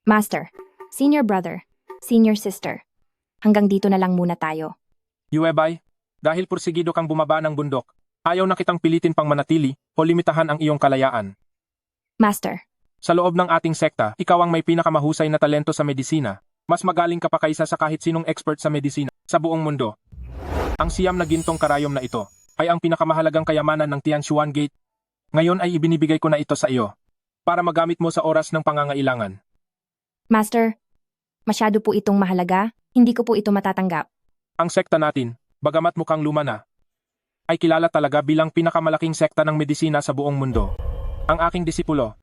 Master, senior brother, senior sister. Hanggang dito na lang muna tayo. Yuebay, dahil pursigido kang bumaba ng bundok, ayaw na kitang pilitin pang manatili o limitahan ang iyong kalayaan. Master, Sa loob ng ating sekta, ikaw ang may pinakamahusay na talento sa medisina. Mas magaling ka pa kaysa sa kahit sinong expert sa medisina sa buong mundo. Ang siyam na gintong karayom na ito ay ang pinakamahalagang kayamanan ng Tianchuan Gate. Ngayon ay ibinibigay ko na ito sa iyo para magamit mo sa oras ng pangangailangan. Master, masyado po itong mahalaga, hindi ko po ito matatanggap. Ang sekta natin, bagamat mukhang luma na, ay kilala talaga bilang pinakamalaking sekta ng medisina sa buong mundo. Ang aking disipulo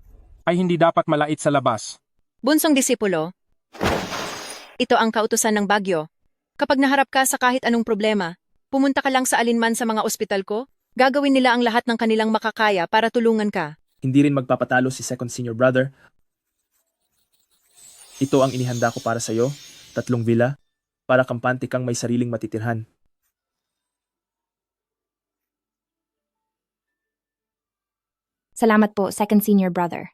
ay hindi dapat malait sa labas. Bunsong disipulo, ito ang kautusan ng Bagyo. Kapag naharap ka sa kahit anong problema, pumunta ka lang sa alinman sa mga ospital ko, gagawin nila ang lahat ng kanilang makakaya para tulungan ka. Hindi rin magpapatalo si second senior brother. Ito ang inihanda ko para sa'yo, 3 villa, para kampante kang may sariling matitirhan. Salamat po, second senior brother.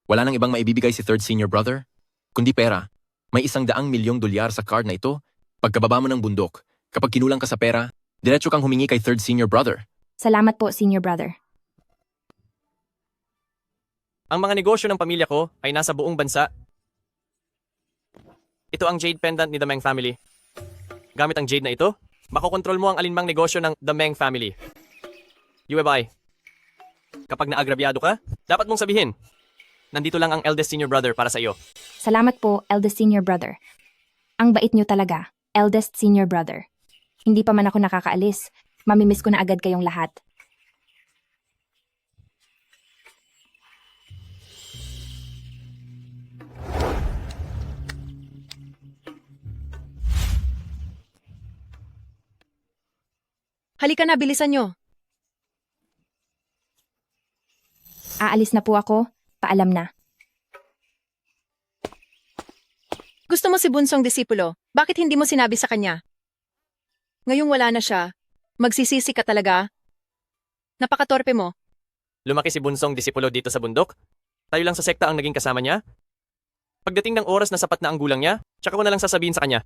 Wala nang ibang maibibigay si third senior brother, kundi pera. May $100 milyong sa card na ito. Pagkababa mo ng bundok, kapag kinulang ka sa pera, diretso kang humingi kay third senior brother. Salamat po, senior brother. Ang mga negosyo ng pamilya ko ay nasa buong bansa. Ito ang jade pendant ni The Meng family. Gamit ang jade na ito, makokontrol mo ang alinmang negosyo ng The Meng family. Yuebay, kapag naagrabyado ka, dapat mong sabihin, nandito lang ang eldest senior brother para sa iyo. Salamat po, eldest senior brother. Ang bait nyo talaga, eldest senior brother. Hindi pa man ako nakakaalis, mamimiss ko na agad kayong lahat. Halika na, bilisan nyo. Aalis na po ako, paalam na. Gusto mo si bunsong disipulo, bakit hindi mo sinabi sa kanya? Ngayong wala na siya, magsisisi ka talaga? Napakatorpe mo. Lumaki si bunsong disipulo dito sa bundok? Tayo lang sa sekta ang naging kasama niya? Pagdating ng oras na sapat na ang gulang niya, tsaka ko na lang sasabihin sa kanya.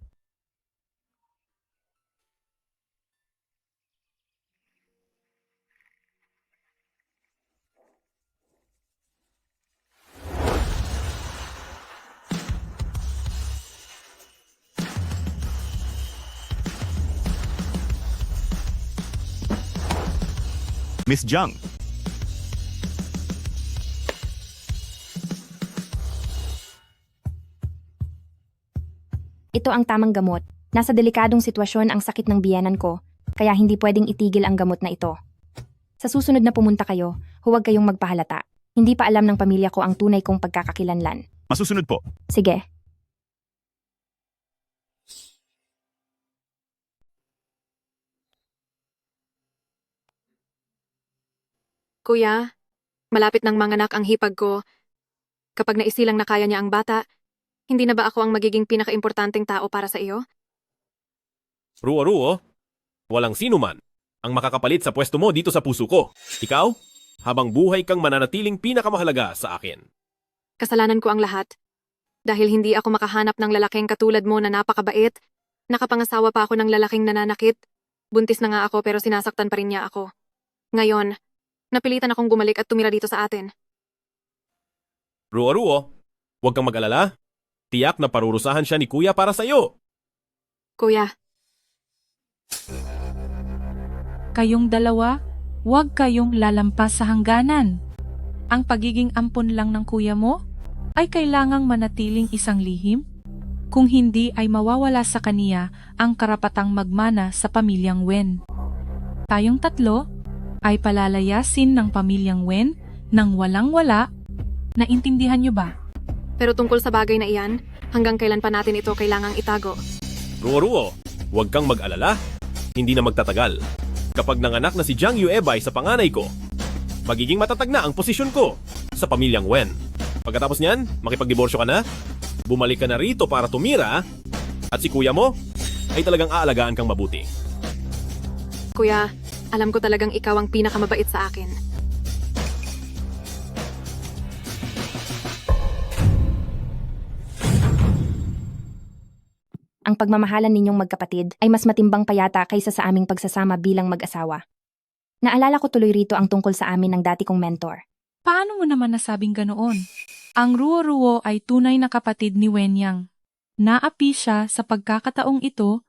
Miss Jiang. Ito ang tamang gamot. Nasa delikadong sitwasyon ang sakit ng biyenan ko, kaya hindi pwedeng itigil ang gamot na ito. Sa susunod na pumunta kayo, huwag kayong magpahalata. Hindi pa alam ng pamilya ko ang tunay kong pagkakakilanlan. Masusunod po. Sige. Kuya, malapit ng manganak ang hipag ko. Kapag naisilang na kaya niya ang bata, hindi na ba ako ang magiging pinakaimportanteng tao para sa iyo? Ruo-ruo, walang sino man ang makakapalit sa pwesto mo dito sa puso ko. Ikaw, habang buhay kang mananatiling pinakamahalaga sa akin. Kasalanan ko ang lahat. Dahil hindi ako makahanap ng lalaking katulad mo na napakabait, nakapangasawa pa ako ng lalaking nananakit. Buntis na nga ako pero sinasaktan pa rin niya ako. Ngayon, napilitan akong bumalik at tumira dito sa atin. Ruo-ruo, huwag kang mag-alala. Tiyak na parurusahan siya ni Kuya para sa'yo. Kuya, Kayong dalawa, huwag kayong lalampas sa hangganan. Ang pagiging ampon lang ng kuya mo ay kailangang manatiling isang lihim. Kung hindi ay mawawala sa kaniya ang karapatang magmana sa pamilyang Wen. Tayong tatlo ay palalayasin ng pamilyang Wen nang walang-wala. Naintindihan niyo ba? pero tungkol sa bagay na iyan, hanggang kailan pa natin ito kailangang itago? Ruo-ruo, huwag kang mag-alala. Hindi na magtatagal. Kapag nanganak na si Jiang Yuebay sa panganay ko, magiging matatag na ang posisyon ko sa pamilyang Wen. Pagkatapos niyan, makipagdiborsyo ka na, bumalik ka na rito para tumira, at si kuya mo ay talagang aalagaan kang mabuti. Kuya, alam ko talagang ikaw ang pinakamabait sa akin. ang pagmamahalan ninyong magkapatid ay mas matimbang payata kaysa sa aming pagsasama bilang mag-asawa. Naalala ko tuloy rito ang tungkol sa amin ng dati kong mentor. Paano mo naman nasabing ganoon? Ang Ruo-Ruo ay tunay na kapatid ni Wenyang. Naapi siya sa pagkakataong ito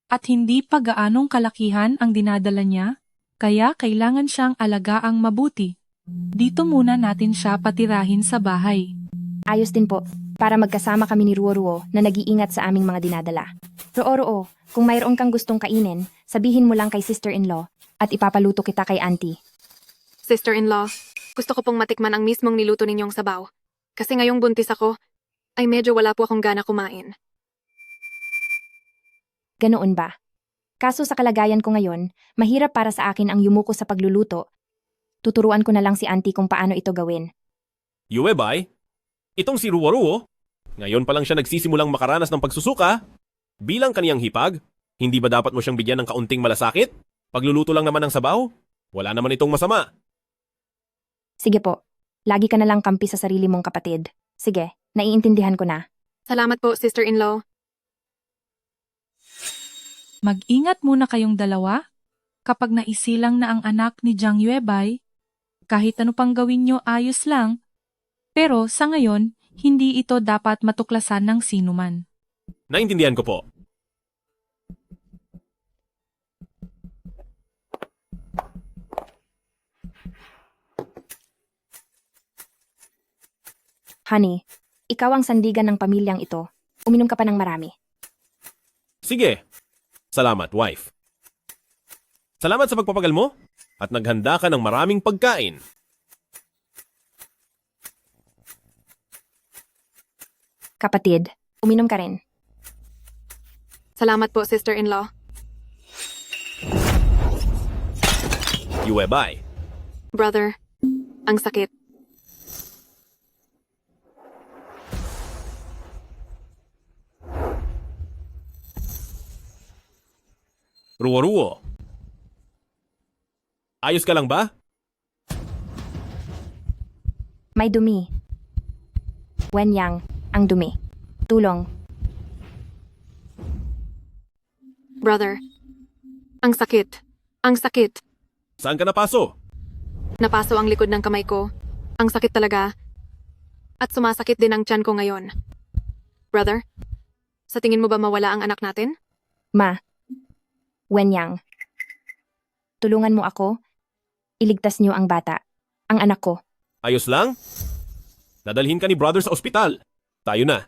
at hindi pa gaanong kalakihan ang dinadala niya, kaya kailangan siyang alagaang mabuti. Dito muna natin siya patirahin sa bahay. Ayos din po, para magkasama kami ni Ruo-Ruo na nag-iingat sa aming mga dinadala. Ruo-Ruo, kung mayroon kang gustong kainin, sabihin mo lang kay sister-in-law at ipapaluto kita kay auntie. Sister-in-law, gusto ko pong matikman ang mismong niluto ninyong sabaw. Kasi ngayong buntis ako, ay medyo wala po akong gana kumain. Ganoon ba? Kaso sa kalagayan ko ngayon, mahirap para sa akin ang yumuko sa pagluluto. Tuturuan ko na lang si auntie kung paano ito gawin. Yuebay, itong si Ruo-Ruo, ngayon pa lang siya nagsisimulang makaranas ng pagsusuka. Bilang kaniyang hipag, hindi ba dapat mo siyang bigyan ng kaunting malasakit? Pagluluto lang naman ng sabaw? Wala naman itong masama. Sige po, lagi ka na lang kampi sa sarili mong kapatid. Sige, naiintindihan ko na. Salamat po, sister-in-law. Mag-ingat muna kayong dalawa. Kapag naisilang na ang anak ni Jiang Yuebay, kahit ano pang gawin nyo ayos lang. Pero sa ngayon, hindi ito dapat matuklasan ng sinuman. Naintindihan ko po. Honey, ikaw ang sandigan ng pamilyang ito. Uminom ka pa ng marami. Sige. Salamat, wife. Salamat sa pagpapagal mo at naghanda ka ng maraming pagkain. Kapatid, uminom ka rin. Salamat po, sister-in-law. Yuebay. Brother, ang sakit. Ruo-Ruo. Ayos ka lang ba? May dumi. Wenyang, ang dumi. Tulong. Brother, ang sakit. Ang sakit. Saan ka napaso? Napaso ang likod ng kamay ko. Ang sakit talaga. At sumasakit din ang tiyan ko ngayon. Brother, sa tingin mo ba mawala ang anak natin? Ma. Wenyang. Tulungan mo ako. Iligtas niyo ang bata. Ang anak ko. Ayos lang? Dadalhin ka ni brother sa ospital. Tayo na.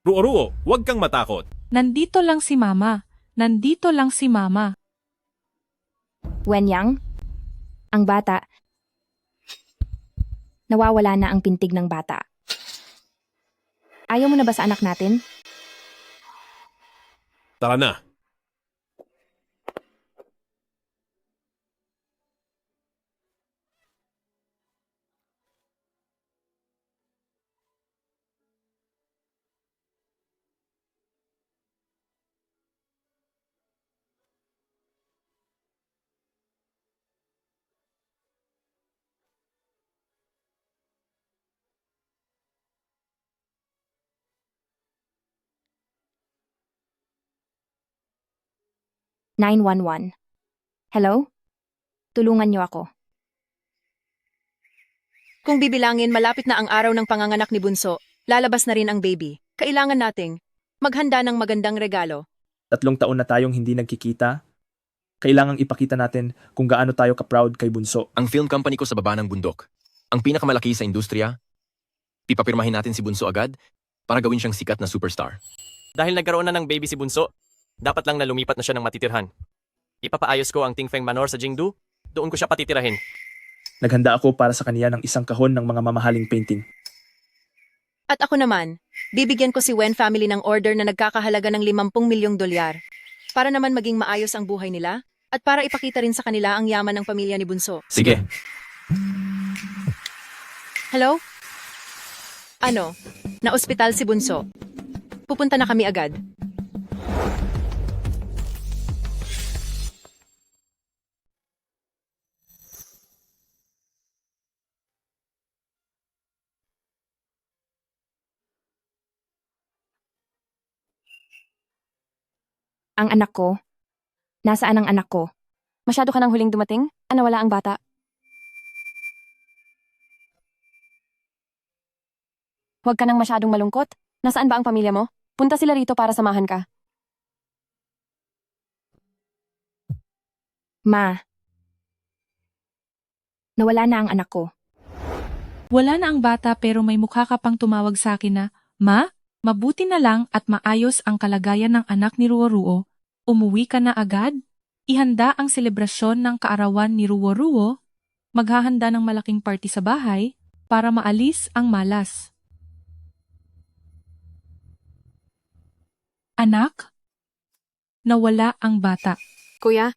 Ruo-Ruo, huwag kang matakot. Nandito lang si Mama. Nandito lang si Mama. Wenyang. Ang bata. Nawawala na ang pintig ng bata. Ayaw mo na ba sa anak natin? Tara na. (911) Hello? Tulungan niyo ako. Kung bibilangin, malapit na ang araw ng panganganak ni Bunso. Lalabas na rin ang baby. Kailangan nating maghanda ng magandang regalo. 3 taon na tayong hindi nagkikita. Kailangang ipakita natin kung gaano tayo ka-proud kay Bunso. Ang film company ko sa baba ng bundok. Ang pinakamalaki sa industriya. Pipapirmahin natin si Bunso agad para gawin siyang sikat na superstar. Dahil nagkaroon na ng baby si Bunso, dapat lang na lumipat na siya ng matitirhan. Ipapaayos ko ang Tingfeng Manor sa Jingdu, doon ko siya patitirahin. Naghanda ako para sa kaniya ng 1 kahon ng mga mamahaling painting. At ako naman, bibigyan ko si Wen family ng order na nagkakahalaga ng 50 milyong dolyar. Para naman maging maayos ang buhay nila, at para ipakita rin sa kanila ang yaman ng pamilya ni Bunso. Sige. Hello? Ano? Na-ospital si Bunso. Pupunta na kami agad. Ang anak ko? Nasaan ang anak ko? Masyado ka nang huling dumating? Nawala ang bata. Huwag ka nang masyadong malungkot. Nasaan ba ang pamilya mo? Punta sila rito para samahan ka. Ma. Nawala na ang anak ko. Wala na ang bata pero may mukha ka pang tumawag sa akin na, Ma, mabuti na lang at maayos ang kalagayan ng anak ni Ruo-Ruo. Umuwi ka na agad? Ihanda ang selebrasyon ng kaarawan ni Ruo-Ruo. Maghahanda ng malaking party sa bahay para maalis ang malas. Anak, nawala ang bata. Kuya,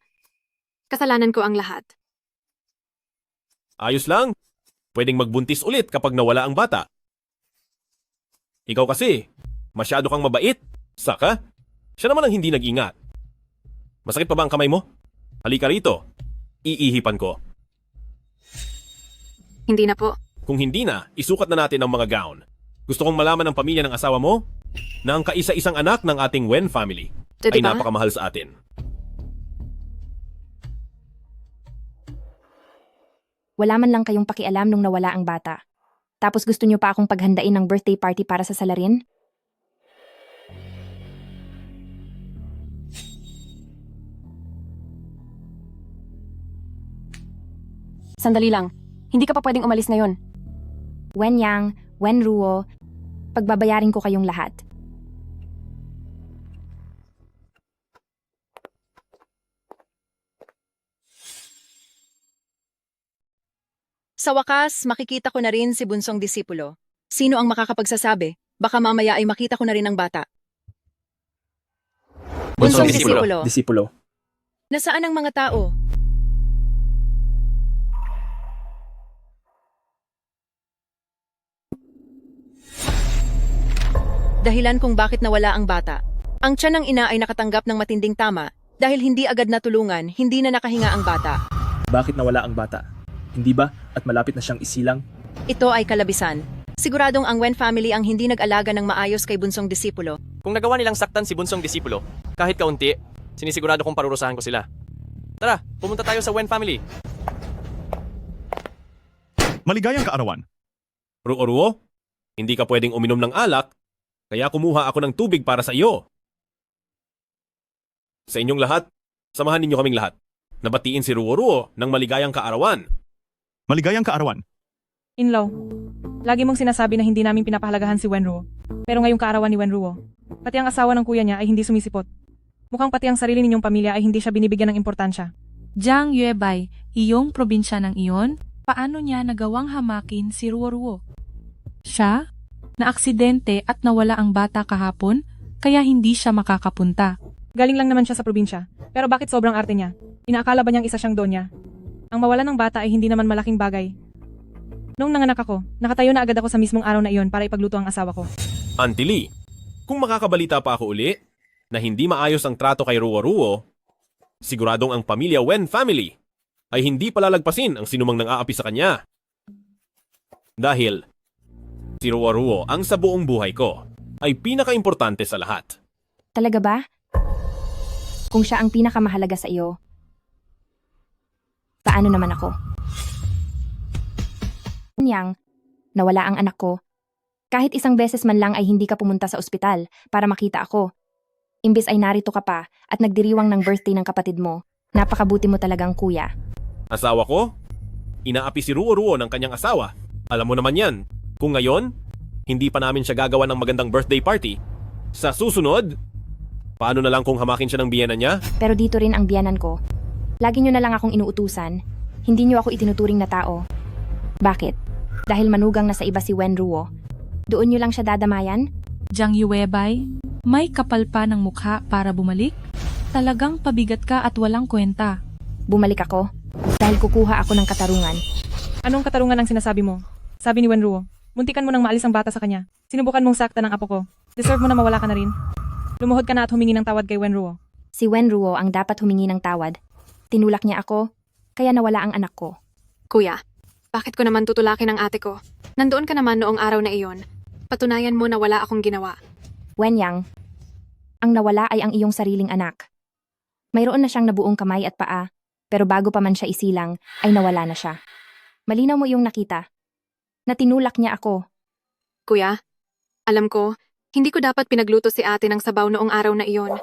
kasalanan ko ang lahat. Ayos lang. Pwedeng magbuntis ulit kapag nawala ang bata. Ikaw kasi, masyado kang mabait. Saka, siya naman ang hindi nag-ingat. Masakit pa ba ang kamay mo? Halika rito. Iihipan ko. Hindi na po. Kung hindi na, isukat na natin ang mga gown. Gusto kong malaman ng pamilya ng asawa mo na ang kaisa-isang anak ng ating Wen family ay Diba? napakamahal sa atin. Wala man lang kayong pakialam nung nawala ang bata. Tapos gusto niyo pa akong paghandain ng birthday party para sa salarin? Sandali lang. Hindi ka pa pwedeng umalis ngayon. Wen Yang, Wen Ruo, pagbabayarin ko kayong lahat. Sa wakas, makikita ko na rin si bunsong disipulo. Sino ang makakapagsasabi? Baka mamaya ay makita ko na rin ang bata. Bunsong disipulo. Disipulo. Nasaan ang mga tao? Dahilan kung bakit nawala ang bata. Ang tiyan ng ina ay nakatanggap ng matinding tama dahil hindi agad natulungan, hindi na nakahinga ang bata. Bakit nawala ang bata? Hindi ba at malapit na siyang isilang? Ito ay kalabisan. Siguradong ang Wen family ang hindi nag-alaga ng maayos kay bunsong disipulo. Kung nagawa nilang saktan si bunsong disipulo, kahit kaunti, sinisigurado kong parurusahan ko sila. Tara, pumunta tayo sa Wen family. Maligayang kaarawan. Ruo-Ruo, hindi ka pwedeng uminom ng alak, kaya kumuha ako ng tubig para sa iyo. Sa inyong lahat, samahan ninyo kaming lahat. Nabatiin si Ruo-Ruo ng maligayang kaarawan. Maligayang kaarawan. Inlaw, lagi mong sinasabi na hindi namin pinapahalagahan si Wenruo. Pero ngayong kaarawan ni Wenruo, pati ang asawa ng kuya niya ay hindi sumisipot. Mukhang pati ang sarili ninyong pamilya ay hindi siya binibigyan ng importansya. Jiang Yuebay, iyong probinsya ng iyon, paano niya nagawang hamakin si Ruo-Ruo? Siya? Na-aksidente at nawala ang bata kahapon, kaya hindi siya makakapunta. Galing lang naman siya sa probinsya. Pero bakit sobrang arte niya? Inaakala ba niyang isa siyang donya? Ang mawala ng bata ay hindi naman malaking bagay. Nung nanganak ako, nakatayo na agad ako sa mismong araw na iyon para ipagluto ang asawa ko. Auntie Lee, kung makakabalita pa ako uli na hindi maayos ang trato kay Ruo-Ruo, siguradong ang pamilya Wen family ay hindi palalagpasin ang sinumang nang-aapi sa kanya. Dahil si Ruo-Ruo ang sa buong buhay ko ay pinaka-importante sa lahat. Talaga ba? Kung siya ang pinakamahalaga sa iyo, paano naman ako? Yang, nawala ang anak ko. Kahit isang beses man lang ay hindi ka pumunta sa ospital para makita ako. Imbis ay narito ka pa at nagdiriwang ng birthday ng kapatid mo. Napakabuti mo talagang kuya. Asawa ko? Inaapi si Ruo-Ruo ng kanyang asawa. Alam mo naman yan. Kung ngayon, hindi pa namin siya gagawa ng magandang birthday party. Sa susunod, paano na lang kung hamakin siya ng biyena niya? Pero dito rin ang biyanan ko. Lagi nyo na lang akong inuutusan. Hindi nyo ako itinuturing na tao. Bakit? Dahil manugang na sa iba si Wenruo. Doon nyo lang siya dadamayan? Jiang Yuebay, may kapal pa ng mukha para bumalik? Talagang pabigat ka at walang kwenta. Bumalik ako dahil kukuha ako ng katarungan. Anong katarungan ang sinasabi mo? Sabi ni Wenruo, muntikan mo nang maalis ang bata sa kanya. Sinubukan mong sakta ng apo ko. Deserve mo na mawala ka na rin. Lumuhod ka na at humingi ng tawad kay Wenruo. Si Wenruo ang dapat humingi ng tawad. Tinulak niya ako, kaya nawala ang anak ko. Kuya, bakit ko naman tutulakin ang ate ko? Nandoon ka naman noong araw na iyon. Patunayan mo na wala akong ginawa. Wen Yang, ang nawala ay ang iyong sariling anak. Mayroon na siyang nabuong kamay at paa, pero bago pa man siya isilang, ay nawala na siya. Malinaw mo yung nakita. Natinulak niya ako. Kuya, alam ko, hindi ko dapat pinagluto si ate ng sabaw noong araw na iyon.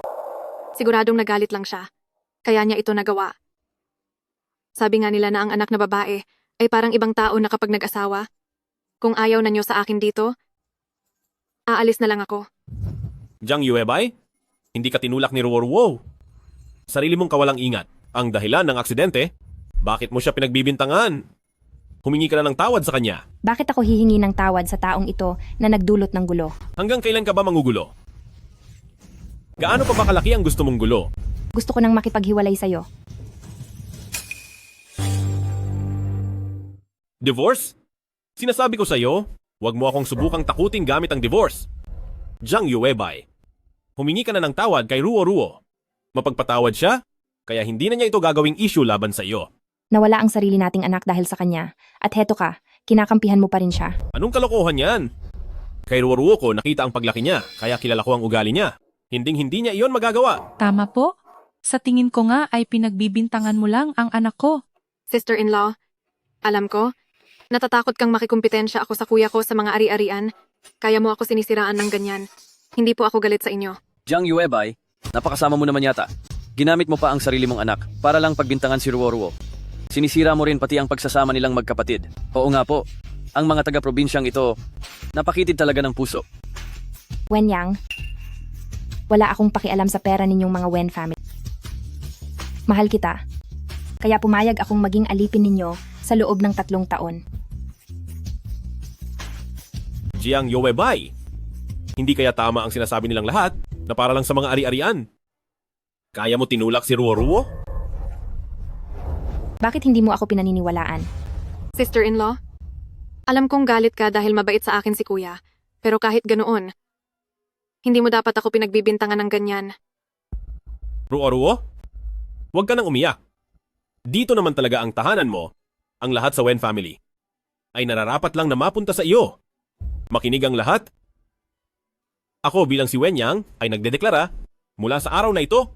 Siguradong nagalit lang siya. Kaya niya ito nagawa. Sabi nga nila na ang anak na babae ay parang ibang tao na kapag nag-asawa. Kung ayaw na niyo sa akin dito, aalis na lang ako. Jiang Yuebay, hindi ka tinulak ni Ruo. Sarili mong kawalang ingat. Ang dahilan ng aksidente, bakit mo siya pinagbibintangan? Humingi ka na ng tawad sa kanya. Bakit ako hihingi ng tawad sa taong ito na nagdulot ng gulo? Hanggang kailan ka ba mangugulo? Gaano pa ba kalaki ang gusto mong gulo? Gusto ko nang makipaghiwalay sa'yo. Divorce? Sinasabi ko sa'yo, huwag mo akong subukang takutin gamit ang divorce. Jiang Yuebay, humingi ka na ng tawad kay Ruo. Mapagpatawad siya, kaya hindi na niya ito gagawing issue laban sa iyo. Nawala ang sarili nating anak dahil sa kanya. At heto ka, kinakampihan mo pa rin siya. Anong kalokohan yan? Kay Ruo ko nakita ang paglaki niya, kaya kilala ko ang ugali niya. Hinding-hindi niya iyon magagawa. Tama po. Sa tingin ko nga ay pinagbibintangan mo lang ang anak ko. Sister-in-law, alam ko, natatakot kang makikumpetensya ako sa kuya ko sa mga ari-arian. Kaya mo ako sinisiraan ng ganyan. Hindi po ako galit sa inyo. Jiang Yuebay, napakasama mo naman yata. Ginamit mo pa ang sarili mong anak para lang pagbintangan si Ruo. Sinisira mo rin pati ang pagsasama nilang magkapatid. Oo nga po, ang mga taga-probinsyang ito, napakitid talaga ng puso. Wen Yang, wala akong pakialam sa pera ninyong mga Wen family. Mahal kita. Kaya pumayag akong maging alipin ninyo sa loob ng 3 taon. Jiang Yuebay, hindi kaya tama ang sinasabi nilang lahat na para lang sa mga ari-arian? Kaya mo tinulak si Ruo? Bakit hindi mo ako pinaniniwalaan? Sister-in-law, alam kong galit ka dahil mabait sa akin si kuya. Pero kahit ganoon, hindi mo dapat ako pinagbibintangan ng ganyan. Ruo? Huwag ka nang umiyak. Dito naman talaga ang tahanan mo, ang lahat sa Wen family. Ay nararapat lang na mapunta sa iyo. Makinig ang lahat. Ako bilang si Wen Yang ay nagdedeklara mula sa araw na ito,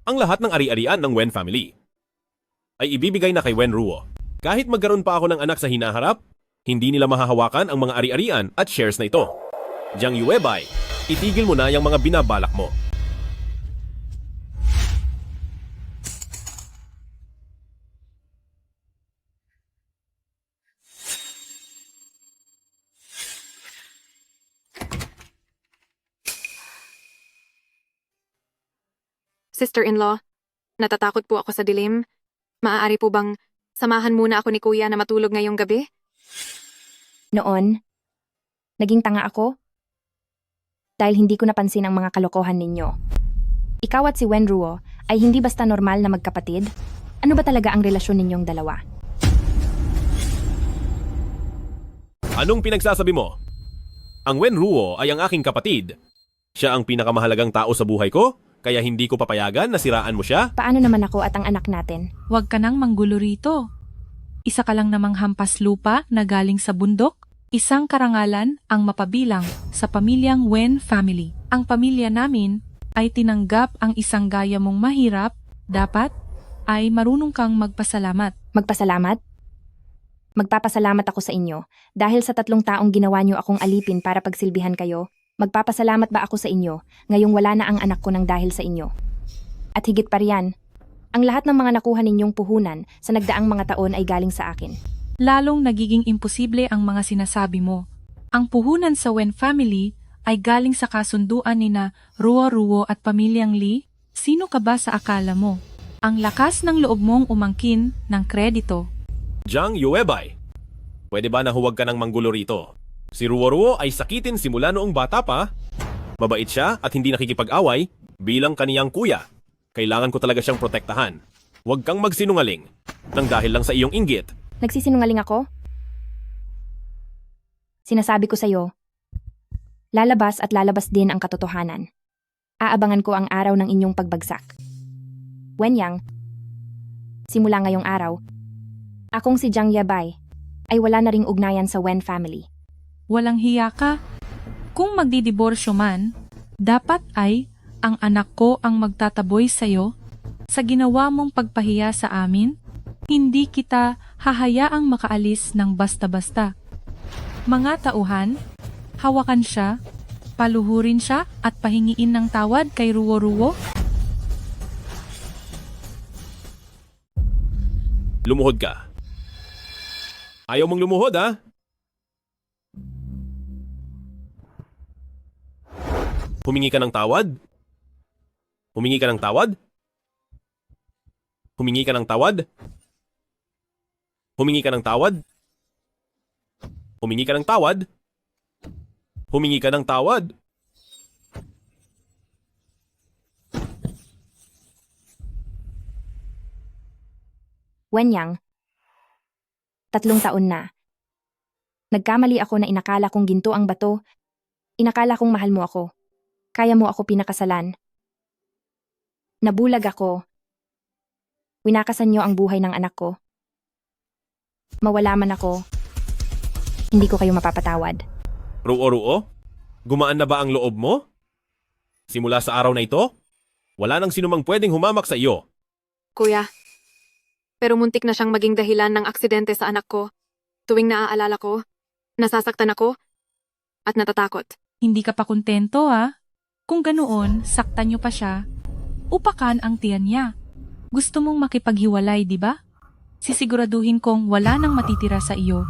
ang lahat ng ari-arian ng Wen family ay ibibigay na kay Wen Ruo. Kahit magkaroon pa ako ng anak sa hinaharap, hindi nila mahahawakan ang mga ari-arian at shares na ito. Jiang Yuebay, itigil mo na yung mga binabalak mo. Sister-in-law, natatakot po ako sa dilim. Maaari po bang samahan muna ako ni kuya na matulog ngayong gabi? Noon, naging tanga ako dahil hindi ko napansin ang mga kalokohan ninyo. Ikaw at si Wen Ruo ay hindi basta normal na magkapatid. Ano ba talaga ang relasyon ninyong dalawa? Anong pinagsasabi mo? Ang Wen Ruo ay ang aking kapatid. Siya ang pinakamahalagang tao sa buhay ko, kaya hindi ko papayagan na siraan mo siya? Paano naman ako at ang anak natin? Huwag ka nang manggulo rito. Isa ka lang namang hampas lupa na galing sa bundok. Isang karangalan ang mapabilang sa pamilyang Wen family. Ang pamilya namin ay tinanggap ang isang gaya mong mahirap. Dapat ay marunong kang magpasalamat. Magpasalamat? Magpapasalamat ako sa inyo dahil sa 3 taong ginawa niyo akong alipin para pagsilbihan kayo. Magpapasalamat ba ako sa inyo ngayong wala na ang anak ko ng dahil sa inyo? At higit pa riyan, ang lahat ng mga nakuha ninyong puhunan sa nagdaang mga taon ay galing sa akin. Lalong nagiging imposible ang mga sinasabi mo. Ang puhunan sa Wen family ay galing sa kasunduan ni na Ruo at pamilyang Li. Sino ka ba sa akala mo? Ang lakas ng loob mong umangkin ng kredito. Jiang Yuebay, pwede ba na huwag ka nang manggulo rito? Si Ruo ay sakitin simula noong bata pa. Mabait siya at hindi nakikipag-away bilang kaniyang kuya. Kailangan ko talaga siyang protektahan. Huwag kang magsinungaling nang dahil lang sa iyong inggit. Nagsisinungaling ako? Sinasabi ko sa'yo, lalabas at lalabas din ang katotohanan. Aabangan ko ang araw ng inyong pagbagsak. Wen Yang, simula ngayong araw, akong si Jiang Yuebay ay wala na ring ugnayan sa Wen family. Walang hiya ka. Kung magdidiborsyo man, dapat ay ang anak ko ang magtataboy sa'yo Sa ginawa mong pagpahiya sa amin, hindi kita hahayaang makaalis ng basta-basta. Mga tauhan, hawakan siya, paluhurin siya at pahingiin ng tawad kay Ruwo-Ruwo. Lumuhod ka. Ayaw mong lumuhod, ha? Humingi ka ng tawad? Humingi ka ng tawad? Humingi ka ng tawad? Humingi ka ng tawad? Humingi ka ng tawad? Humingi ka ng tawad? Wenyang, 3 taon na. Nagkamali ako na inakala kong ginto ang bato. Inakala kong mahal mo ako. Kaya mo ako pinakasalan. Nabulag ako. Winakasan niyo ang buhay ng anak ko. Mawala man ako, hindi ko kayo mapapatawad. Ruo-ruo? Gumaan na ba ang loob mo? Simula sa araw na ito, wala nang sinumang pwedeng humamak sa iyo. Kuya, pero muntik na siyang maging dahilan ng aksidente sa anak ko. Tuwing naaalala ko, nasasaktan ako at natatakot. Hindi ka pa kontento ha? Kung ganoon, saktan niyo pa siya. Upakan ang tiyan niya. Gusto mong makipaghiwalay, di ba? Sisiguraduhin kong wala nang matitira sa iyo.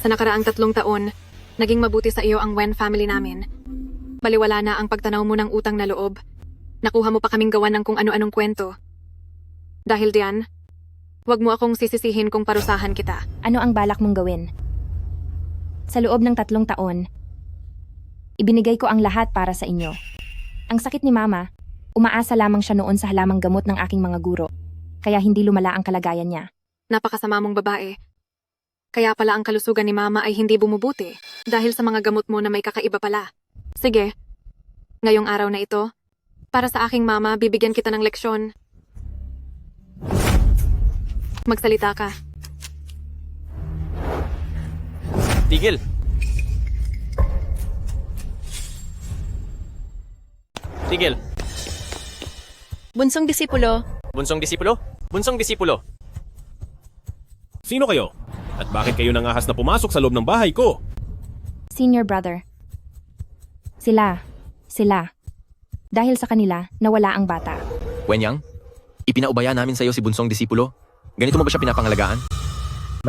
Sa nakaraang 3 taon, naging mabuti sa iyo ang Wen family namin. Baliwala na ang pagtanaw mo ng utang na loob. Nakuha mo pa kaming gawan ng kung ano-anong kwento. Dahil diyan, huwag mo akong sisisihin kung parusahan kita. Ano ang balak mong gawin? Sa loob ng 3 taon, ibinigay ko ang lahat para sa inyo. Ang sakit ni Mama, umaasa lamang siya noon sa halamang gamot ng aking mga guro. Kaya hindi lumala ang kalagayan niya. Napakasama mong babae. Kaya pala ang kalusugan ni Mama ay hindi bumubuti dahil sa mga gamot mo na may kakaiba pala. Sige, ngayong araw na ito, para sa aking mama, bibigyan kita ng leksyon. Magsalita ka. Tigil! Tigil! Bunsong disipulo, Bunsong disipulo? Bunsong disipulo! Sino kayo? At bakit kayo nangahas na pumasok sa loob ng bahay ko? Senior brother. Sila. Dahil sa kanila, nawala ang bata. Wenyang, ipinaubaya namin sa iyo si bunsong disipulo. Ganito mo ba siya pinapangalagaan?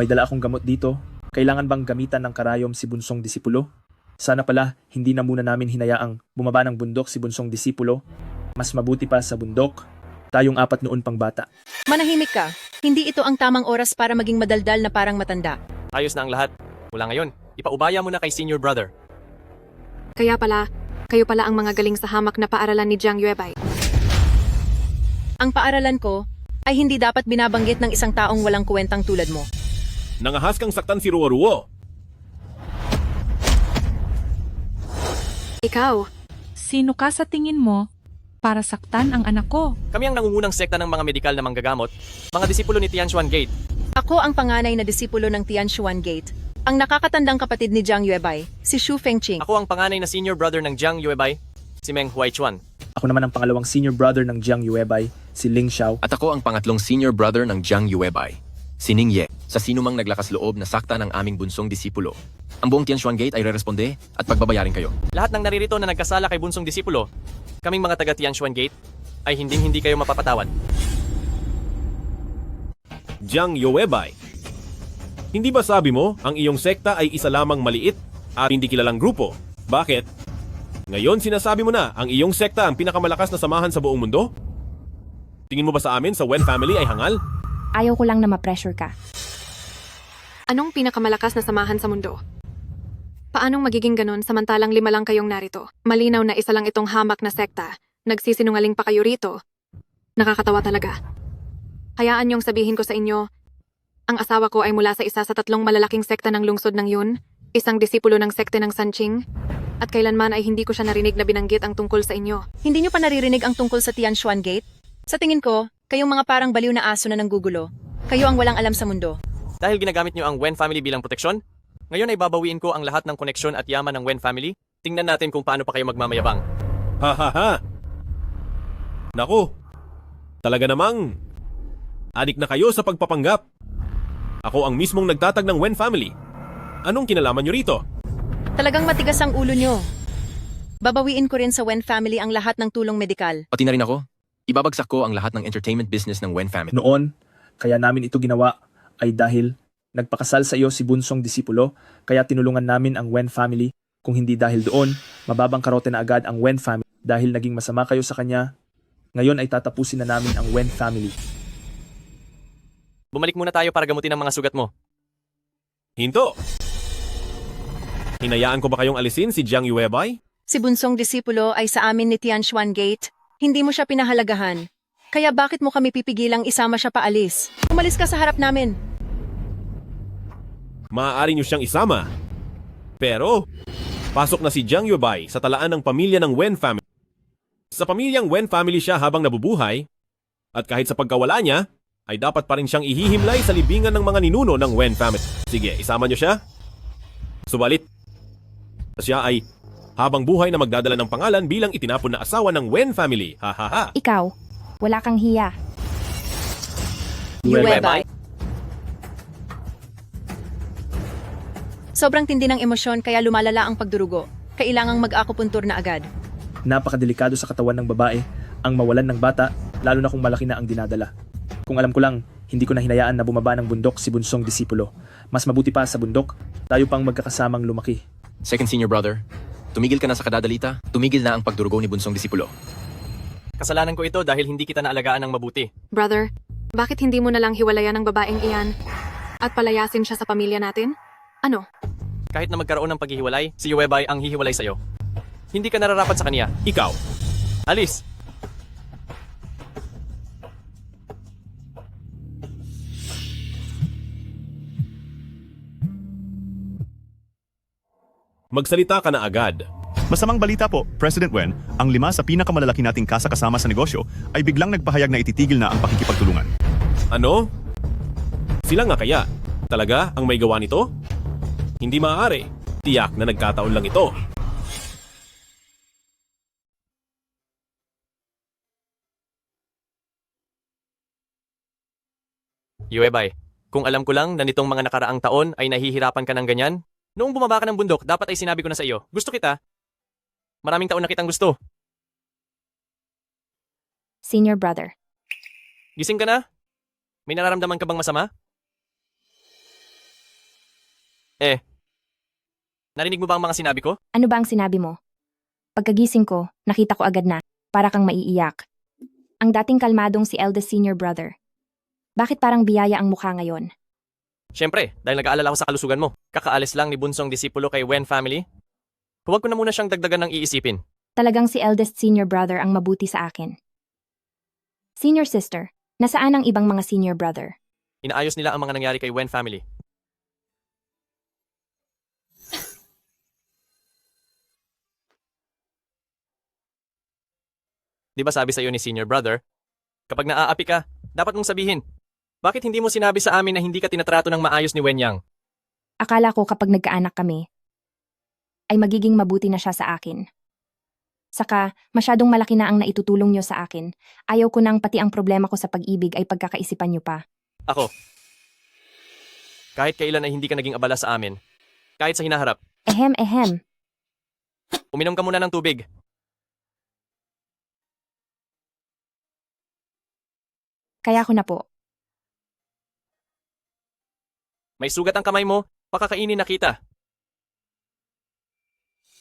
May dala akong gamot dito. Kailangan bang gamitan ng karayom si bunsong disipulo? Sana pala, hindi na muna namin hinayaang bumaba ng bundok si bunsong disipulo. Mas mabuti pa sa bundok, tayong 4 noon pang bata. manahimik ka. Hindi ito ang tamang oras para maging madaldal na parang matanda. Ayos na ang lahat. Mula ngayon, ipaubaya mo na kay senior brother. Kaya pala, kayo pala ang mga galing sa hamak na paaralan ni Jiang Yuebay. Ang paaralan ko ay hindi dapat binabanggit ng isang taong walang kuwentang tulad mo. Nangahas kang saktan si Ruo-Ruo. Ikaw, Sino ka sa tingin mo para saktan ang anak ko? Kami ang nangungunang sekta ng mga medikal na manggagamot, mga disipulo ni Tianchuan Gate. Ako ang panganay na disipulo ng Tianchuan Gate. Ang nakakatandang kapatid ni Jiang Yuebay, si Shu Fengqing. Ako ang panganay na senior brother ng Jiang Yuebay, si Meng Huaichuan. Ako naman ang pangalawang senior brother ng Jiang Yuebay, si Ling Xiao. At ako ang pangatlong senior brother ng Jiang Yuebay, si Ning Ye. Sa sinumang naglakas loob na sakta ng aming bunsong disipulo, ang buong Tianchuan Gate ay re-responde at pagbabayarin kayo. Lahat ng naririto na nagkasala kay bunsong disipulo, kaming mga taga Tianchuan Gate, ay hindi kayo mapapatawad. Jiang Yuebay. Hindi ba sabi mo, ang iyong sekta ay isa lamang maliit at hindi kilalang grupo? Bakit? Ngayon sinasabi mo na, ang iyong sekta ang pinakamalakas na samahan sa buong mundo? Tingin mo ba sa amin sa Wen family ay hangal? Ayaw ko lang na ma-pressure ka. anong pinakamalakas na samahan sa mundo? Paanong magiging ganon samantalang 5 lang kayong narito? Malinaw na isa lang itong hamak na sekta. Nagsisinungaling pa kayo rito. Nakakatawa talaga. Hayaan niyong sabihin ko sa inyo, Ang asawa ko ay mula sa isa sa 3 malalaking sekta ng lungsod ng yun, isang disipulo ng sekte ng Sanching, at kailanman ay hindi ko siya narinig na binanggit ang tungkol sa inyo. Hindi nyo pa naririnig ang tungkol sa Tianchuan Gate? Sa tingin ko, kayong mga parang baliw na aso na nanggugulo. Kayo ang walang alam sa mundo. Dahil ginagamit nyo ang Wen family bilang proteksyon, ngayon ay babawiin ko ang lahat ng koneksyon at yaman ng Wen family. Tingnan natin kung paano pa kayo magmamayabang. Ha ha ha! Naku! Talaga namang adik na kayo sa pagpapanggap. Ako ang mismong nagtatag ng Wen family. Anong kinalaman nyo rito? Talagang matigas ang ulo nyo. Babawiin ko rin sa Wen family ang lahat ng tulong medikal. Pati na rin ako. Ibabagsak ko ang lahat ng entertainment business ng Wen family. Noon, kaya namin ito ginawa ay dahil nagpakasal sa iyo si bunsong disipulo, kaya tinulungan namin ang Wen family. Kung hindi dahil doon, mababang karote na agad ang Wen family dahil naging masama kayo sa kanya. Ngayon ay tatapusin na namin ang Wen family. Bumalik muna tayo para gamutin ang mga sugat mo. Hinto! Hinayaan ko ba kayong alisin si Jiang Yuebay? Si bunsong disipulo ay sa amin ni Tianchuan Gate. Hindi mo siya pinahalagahan. Kaya bakit mo kami pipigilang isama siya paalis? Umalis ka sa harap namin. Maaari nyo siyang isama. Pero, pasok na si Jiang Yuebay sa talaan ng pamilya ng Wen family. Sa pamilyang Wen family siya habang nabubuhay, at kahit sa pagkawala niya, ay dapat pa rin siyang ihihimlay sa libingan ng mga ninuno ng Wen family. Sige, isama nyo siya. Subalit, siya ay habang buhay na magdadala ng pangalan bilang itinapon na asawa ng Wen family. Ha ha ha. Ikaw, wala kang hiya. Yuebay. Sobrang tindi ng emosyon kaya lumalala ang pagdurugo. Kailangang mag-akupuntur na agad. Napakadelikado sa katawan ng babae ang mawalan ng bata, lalo na kung malaki na ang dinadala. Kung alam ko lang, hindi ko na hinayaan na bumaba ng bundok si bunsong disipulo. Mas mabuti pa sa bundok, tayo pang magkakasamang lumaki. Second senior brother, tumigil ka na sa kadadalita, tumigil na ang pagdurugo ni bunsong disipulo. Kasalanan ko ito dahil hindi kita naalagaan ng mabuti. Brother, bakit hindi mo na lang hiwalayan ang babaeng iyan at palayasin siya sa pamilya natin? Ano? Kahit na magkaroon ng paghihiwalay, si Yuebay ang hihiwalay sa'yo. Hindi ka nararapat sa kanya. Ikaw, Alis! magsalita ka na agad. Masamang balita po, President Wen, ang 5 sa pinakamalalaki nating kasakasama sa negosyo ay biglang nagpahayag na ititigil na ang pakikipagtulungan. Ano? Sila nga kaya? Talaga ang may gawa nito? Hindi maaari. Tiyak na nagkataon lang ito. Yuebay, kung alam ko lang na nitong mga nakaraang taon ay nahihirapan ka ng ganyan, noong bumaba ka ng bundok, dapat ay sinabi ko na sa iyo, gusto kita. Maraming taon na kitang gusto. Senior brother. Gising ka na? May nararamdaman ka bang masama? Narinig mo ba ang mga sinabi ko? Ano ba ang sinabi mo? Pagkagising ko, nakita ko agad na, para kang maiiyak. Ang dating kalmadong si eldest senior brother. Bakit parang biyaya ang mukha ngayon? Siyempre, dahil nag-aalala ako sa kalusugan mo. Kakaalis lang ni bunsong disipulo kay Wen family. Huwag ko na muna siyang dagdagan ng iisipin. Talagang si eldest senior brother ang mabuti sa akin. Senior sister, nasaan ang ibang mga senior brother? Inaayos nila ang mga nangyari kay Wen family. Di ba sabi sa iyo ni senior brother, kapag naaapi ka, dapat mong sabihin, bakit hindi mo sinabi sa amin na hindi ka tinatrato ng maayos ni Wen Yang? Akala ko kapag nagkaanak kami, ay magiging mabuti na siya sa akin. Saka, masyadong malaki na ang naitutulong niyo sa akin. Ayaw ko nang pati ang problema ko sa pag-ibig ay pagkakaisipan niyo pa. Ako. Kahit kailan ay hindi ka naging abala sa amin. Kahit sa hinaharap. Ehem. Uminom ka muna ng tubig. Kaya ko na po. May sugat ang kamay mo, pakakainin na kita.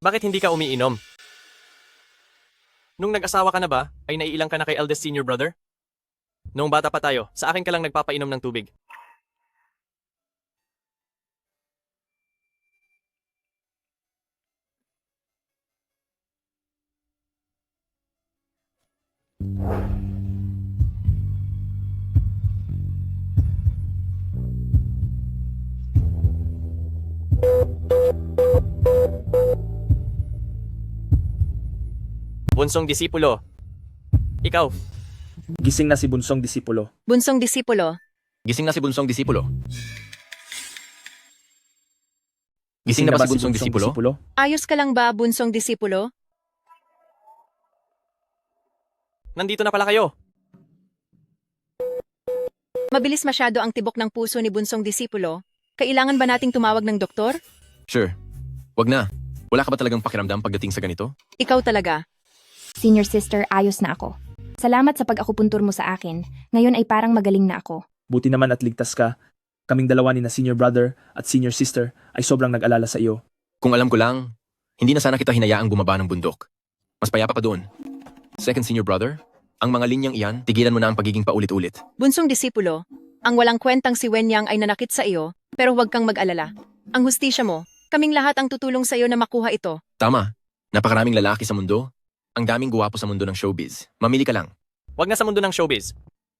Bakit hindi ka umiinom? Nung nag-asawa ka na ba, ay naiilang ka na kay eldest senior brother? Noong bata pa tayo, sa akin ka lang nagpapainom ng tubig. Bunsong disipulo. Ikaw, Gising na si bunsong disipulo. Bunsong disipulo, Gising na si bunsong disipulo. Gising na ba si bunsong disipulo? ayos ka lang ba, bunsong disipulo? nandito na pala kayo. Mabilis masyado ang tibok ng puso ni bunsong disipulo. Kailangan ba nating tumawag ng doktor? Sure. Wag na. Wala ka ba talagang pakiramdam pagdating sa ganito? Ikaw talaga. Senior sister, ayos na ako. Salamat sa pag-akupuntur mo sa akin. Ngayon ay parang magaling na ako. Buti naman at ligtas ka. Kaming dalawa ni na senior brother at senior sister ay sobrang nag-alala sa iyo. Kung alam ko lang, hindi na sana kita hinayaang bumaba ng bundok. Mas payapa pa doon. Second senior brother, ang mga linyang iyan, tigilan mo na ang pagiging paulit-ulit. Bunsong disipulo, ang walang kwentang si Wenyang ay nanakit sa iyo, pero huwag kang mag-alala. Ang hustisya mo, kaming lahat ang tutulong sa iyo na makuha ito. Tama. Napakaraming lalaki sa mundo. Ang daming guwapo sa mundo ng showbiz. Mamili ka lang. Wag na sa mundo ng showbiz.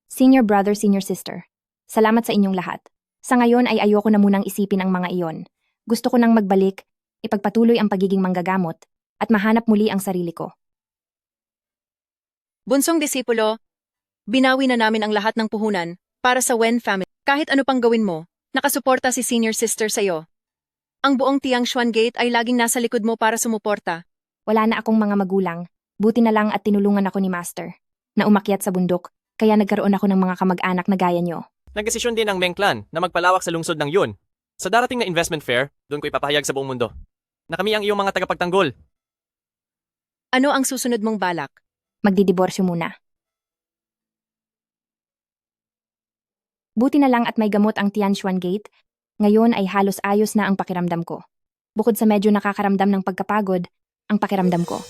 Senior brother, senior sister. Salamat sa inyong lahat. Sa ngayon ay ayoko na munang isipin ang mga iyon. Gusto ko nang magbalik, ipagpatuloy ang pagiging manggagamot, at mahanap muli ang sarili ko. Bunsong disipulo, binawi na namin ang lahat ng puhunan para sa Wen family. Kahit ano pang gawin mo, nakasuporta si senior sister sa iyo. Ang buong Tiangshuan Gate ay laging nasa likod mo para sumuporta. Wala na akong mga magulang. Buti na lang at tinulungan ako ni Master na umakyat sa bundok, kaya nagkaroon ako ng mga kamag-anak na gaya nyo. Nagdesisyon din ang Meng Clan na magpalawak sa lungsod ng Yun. Sa darating na investment fair, doon ko ipapahayag sa buong mundo na kami ang iyong mga tagapagtanggol. Ano ang susunod mong balak? Magdidiborsyo muna. Buti na lang at may gamot ang Tianshuan Gate. Ngayon ay halos ayos na ang pakiramdam ko. Bukod sa medyo nakakaramdam ng pagkapagod, ang pakiramdam ko.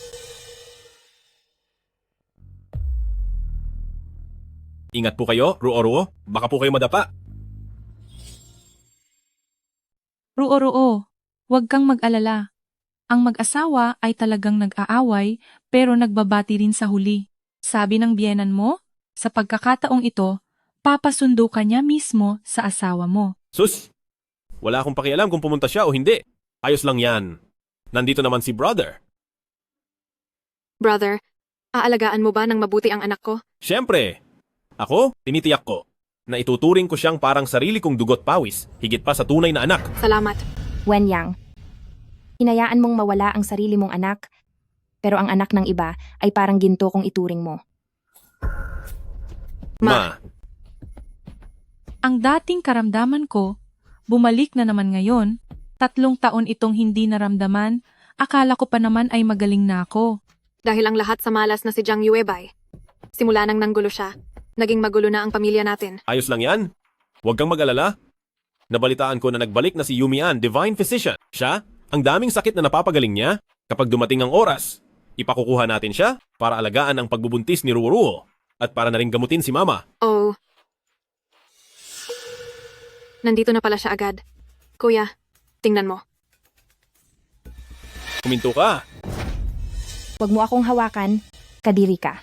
Ingat po kayo, Ruo-Ruo. Baka po kayo madapa. Ruo-ruo, huwag kang mag-alala. Ang mag-asawa ay talagang nag-aaway pero nagbabati rin sa huli. Sabi ng biyenan mo, sa pagkakataong ito, papasundo ka niya mismo sa asawa mo. Sus! Wala akong pakialam kung pumunta siya o hindi. Ayos lang yan. Nandito naman si brother. Brother, aalagaan mo ba ng mabuti ang anak ko? Siyempre. Ako, tinitiyak ko na ituturing ko siyang parang sarili kong dugot pawis, higit pa sa tunay na anak. Salamat. Wenyang, hinayaan mong mawala ang sarili mong anak, pero ang anak ng iba ay parang ginto kung ituring mo. Ma. Ang dating karamdaman ko, bumalik na naman ngayon. 3 taon itong hindi naramdaman, akala ko pa naman ay magaling na ako. Dahil ang lahat sa malas na si Jiang Yuebay. Simula nang nanggulo siya, naging magulo na ang pamilya natin. Ayos lang yan. Huwag kang mag-alala. Nabalitaan ko na nagbalik na si Yumian, Divine Physician. Siya, ang daming sakit na napapagaling niya. Kapag dumating ang oras, ipakukuha natin siya para alagaan ang pagbubuntis ni Ruo-Ruo at para na rin gamutin si Mama. Oh. Nandito na pala siya agad. Kuya, tingnan mo. Kuminto ka. Huwag mo akong hawakan, kadiri ka.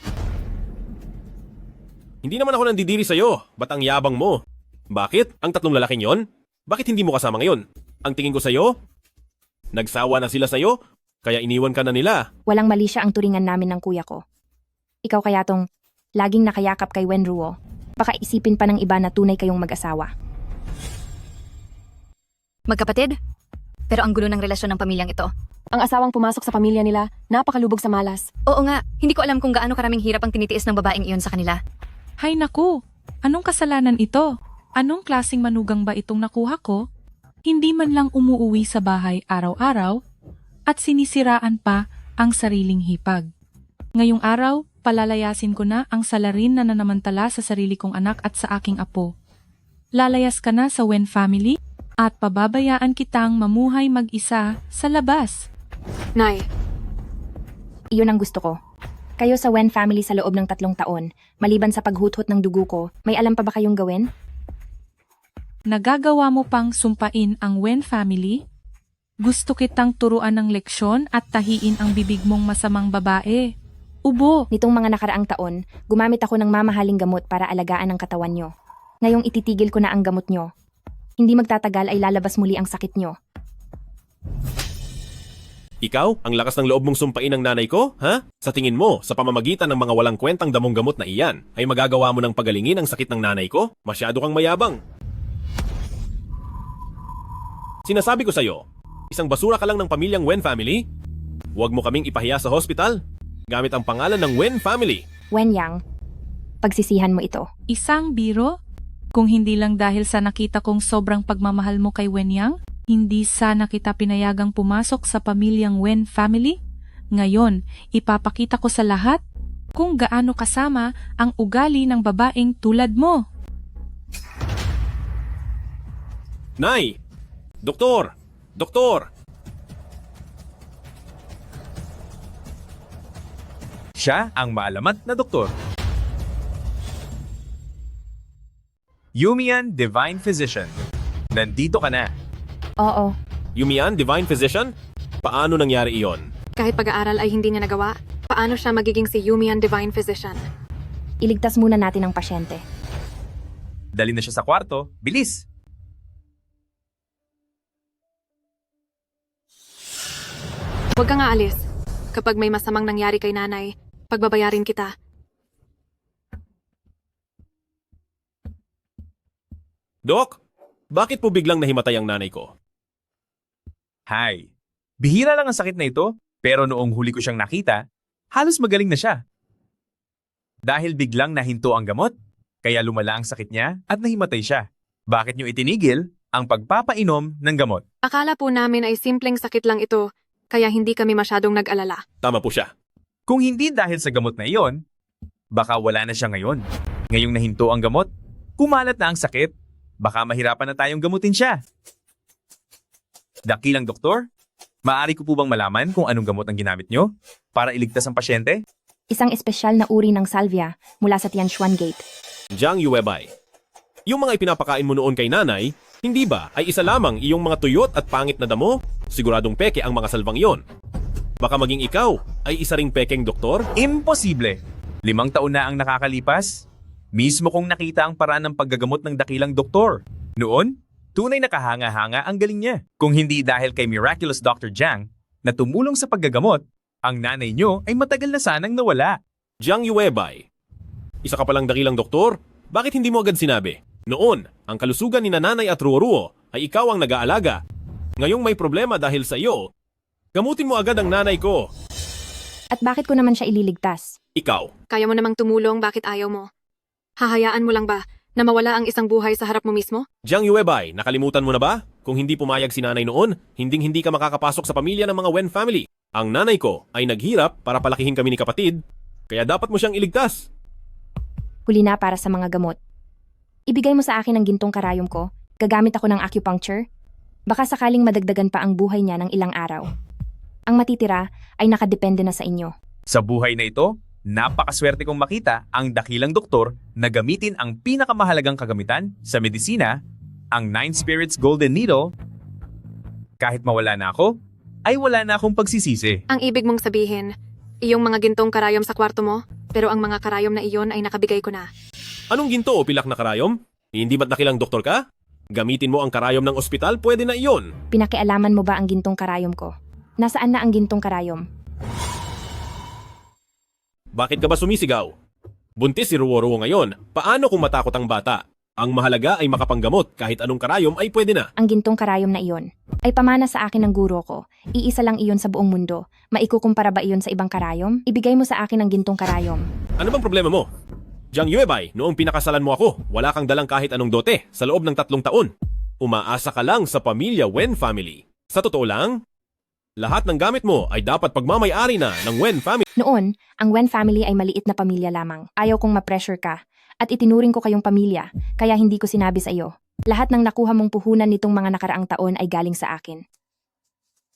Hindi naman ako nandidiri sa'yo. Ba't ang yabang mo? Bakit? Ang 3 lalaking yon? Bakit hindi mo kasama ngayon? Ang tingin ko sa'yo? Nagsawa na sila sa'yo? Kaya iniwan ka na nila. Walang mali siya ang turingan namin ng kuya ko. Ikaw kaya tong laging nakayakap kay Wenruo, baka isipin pa ng iba na tunay kayong mag-asawa. Magkapatid? Pero ang gulo ng relasyon ng pamilyang ito. Ang asawang pumasok sa pamilya nila, napakalubog sa malas. Oo nga, hindi ko alam kung gaano karaming hirap ang tinitiis ng babaeng iyon sa kanila. Hay naku, anong kasalanan ito? Anong klaseng manugang ba itong nakuha ko? Hindi man lang umuuwi sa bahay araw-araw at sinisiraan pa ang sariling hipag. Ngayong araw, palalayasin ko na ang salarin na nanamantala sa sarili kong anak at sa aking apo. Lalayas ka na sa Wen family at pababayaan kitang mamuhay mag-isa sa labas. Nay. Iyon ang gusto ko. Kayo sa Wen family sa loob ng 3 taon, maliban sa paghuthot ng dugo ko, may alam pa ba kayong gawin? Nagagawa mo pang sumpain ang Wen family? Gusto kitang turuan ng leksyon at tahiin ang bibig mong masamang babae. Ubo! Nitong mga nakaraang taon, gumamit ako ng mamahaling gamot para alagaan ang katawan nyo. Ngayong ititigil ko na ang gamot nyo. Hindi magtatagal ay lalabas muli ang sakit nyo. Ikaw, ang lakas ng loob mong sumpain ng nanay ko, ha? Sa tingin mo, sa pamamagitan ng mga walang kwentang damong gamot na iyan, ay magagawa mo ng pagalingin ang sakit ng nanay ko? Masyado kang mayabang. Sinasabi ko sa'yo, isang basura ka lang ng pamilyang Wen family? Huwag mo kaming ipahiya sa hospital gamit ang pangalan ng Wen family. Wen Yang, pagsisihan mo ito. Isang biro? Kung hindi lang dahil sa nakita kong sobrang pagmamahal mo kay Wen Yang, hindi sana kita pinayagang pumasok sa pamilyang Wen family? Ngayon, ipapakita ko sa lahat kung gaano kasama ang ugali ng babaeng tulad mo. Nay! Doktor! Doktor! Siya ang maalamat na doktor. Yumian Divine Physician. Nandito ka na. Oo, Yumian, Divine Physician? Paano nangyari iyon? Kahit pag-aaral ay hindi niya nagawa, paano siya magiging si Yumian Divine Physician? iligtas muna natin ang pasyente. Dali na siya sa kwarto. Bilis! Huwag kang aalis. Kapag may masamang nangyari kay nanay, pagbabayarin kita. Dok, bakit po biglang nahimatay ang nanay ko? Hay, bihira lang ang sakit na ito, pero noong huli ko siyang nakita, halos magaling na siya. Dahil biglang nahinto ang gamot, kaya lumala ang sakit niya at nahimatay siya. Bakit niyo itinigil ang pagpapainom ng gamot? Akala po namin ay simpleng sakit lang ito, kaya hindi kami masyadong nag-alala. Tama po siya. Kung hindi dahil sa gamot na iyon, baka wala na siya ngayon. Ngayong nahinto ang gamot, kumalat na ang sakit, baka mahirapan na tayong gamutin siya. Dakilang doktor, maaari ko po bang malaman kung anong gamot ang ginamit nyo para iligtas ang pasyente? Isang espesyal na uri ng salvia mula sa Tianchuan Gate. Jiang Yuebay. Yung mga ipinapakain mo noon kay nanay, hindi ba ay isa lamang iyong mga tuyot at pangit na damo? Siguradong peke ang mga salbang iyon. Baka maging ikaw ay isa ring pekeng doktor? Imposible! 5 taon na ang nakakalipas. Mismo kong nakita ang paraan ng paggagamot ng dakilang doktor. Noon, tunay na kahanga-hanga ang galing niya. Kung hindi dahil kay Miraculous Dr. Jiang na tumulong sa paggagamot, ang nanay niyo ay matagal na sanang nawala. Jiang Yuebay. Isa ka palang dakilang doktor? Bakit hindi mo agad sinabi? Noon, ang kalusugan ni nanay at Ruo ay ikaw ang nag-aalaga. Ngayong may problema dahil sa iyo, gamutin mo agad ang nanay ko. At bakit ko naman siya ililigtas? Ikaw. Kaya mo namang tumulong, bakit ayaw mo? Hahayaan mo lang ba na mawala ang isang buhay sa harap mo mismo? Jiang Yuebay, nakalimutan mo na ba? Kung hindi pumayag si nanay noon, hindi ka makakapasok sa pamilya ng mga Wen family. Ang nanay ko ay naghirap para palakihin kami ni kapatid, kaya dapat mo siyang iligtas. Huli na para sa mga gamot. Ibigay mo sa akin ang gintong karayom ko, gagamit ako ng acupuncture. Baka sakaling madagdagan pa ang buhay niya ng ilang araw. Ang matitira ay nakadepende na sa inyo. Sa buhay na ito, napakaswerte kong makita ang dakilang doktor na gamitin ang pinakamahalagang kagamitan sa medisina, ang 9 Spirits Golden Needle. Kahit mawala na ako, ay wala na akong pagsisisi. Ang ibig mong sabihin, iyong mga gintong karayom sa kwarto mo, pero ang mga karayom na iyon ay nakabigay ko na. Anong ginto o pilak na karayom? Hindi ba't nakilang doktor ka? Gamitin mo ang karayom ng ospital, pwede na iyon. Pinakialaman mo ba ang gintong karayom ko? Nasaan na ang gintong karayom? Bakit ka ba sumisigaw? Buntis si Ruo ngayon. Paano kung matakot ang bata? Ang mahalaga ay makapanggamot, kahit anong karayom ay pwede na. Ang gintong karayom na iyon ay pamana sa akin ng guro ko. Iisa lang iyon sa buong mundo. Maikukumpara ba iyon sa ibang karayom? Ibigay mo sa akin ang gintong karayom. Ano bang problema mo? Jiang Yuebay, noong pinakasalan mo ako, wala kang dalang kahit anong dote sa loob ng 3 taon. Umaasa ka lang sa pamilya Wen family. Sa totoo lang, lahat ng gamit mo ay dapat pagmamay-ari na ng Wen family. Noon, ang Wen family ay maliit na pamilya lamang. Ayaw kong ma-pressure ka. At itinuring ko kayong pamilya, kaya hindi ko sinabi sa iyo. Lahat ng nakuha mong puhunan nitong mga nakaraang taon ay galing sa akin.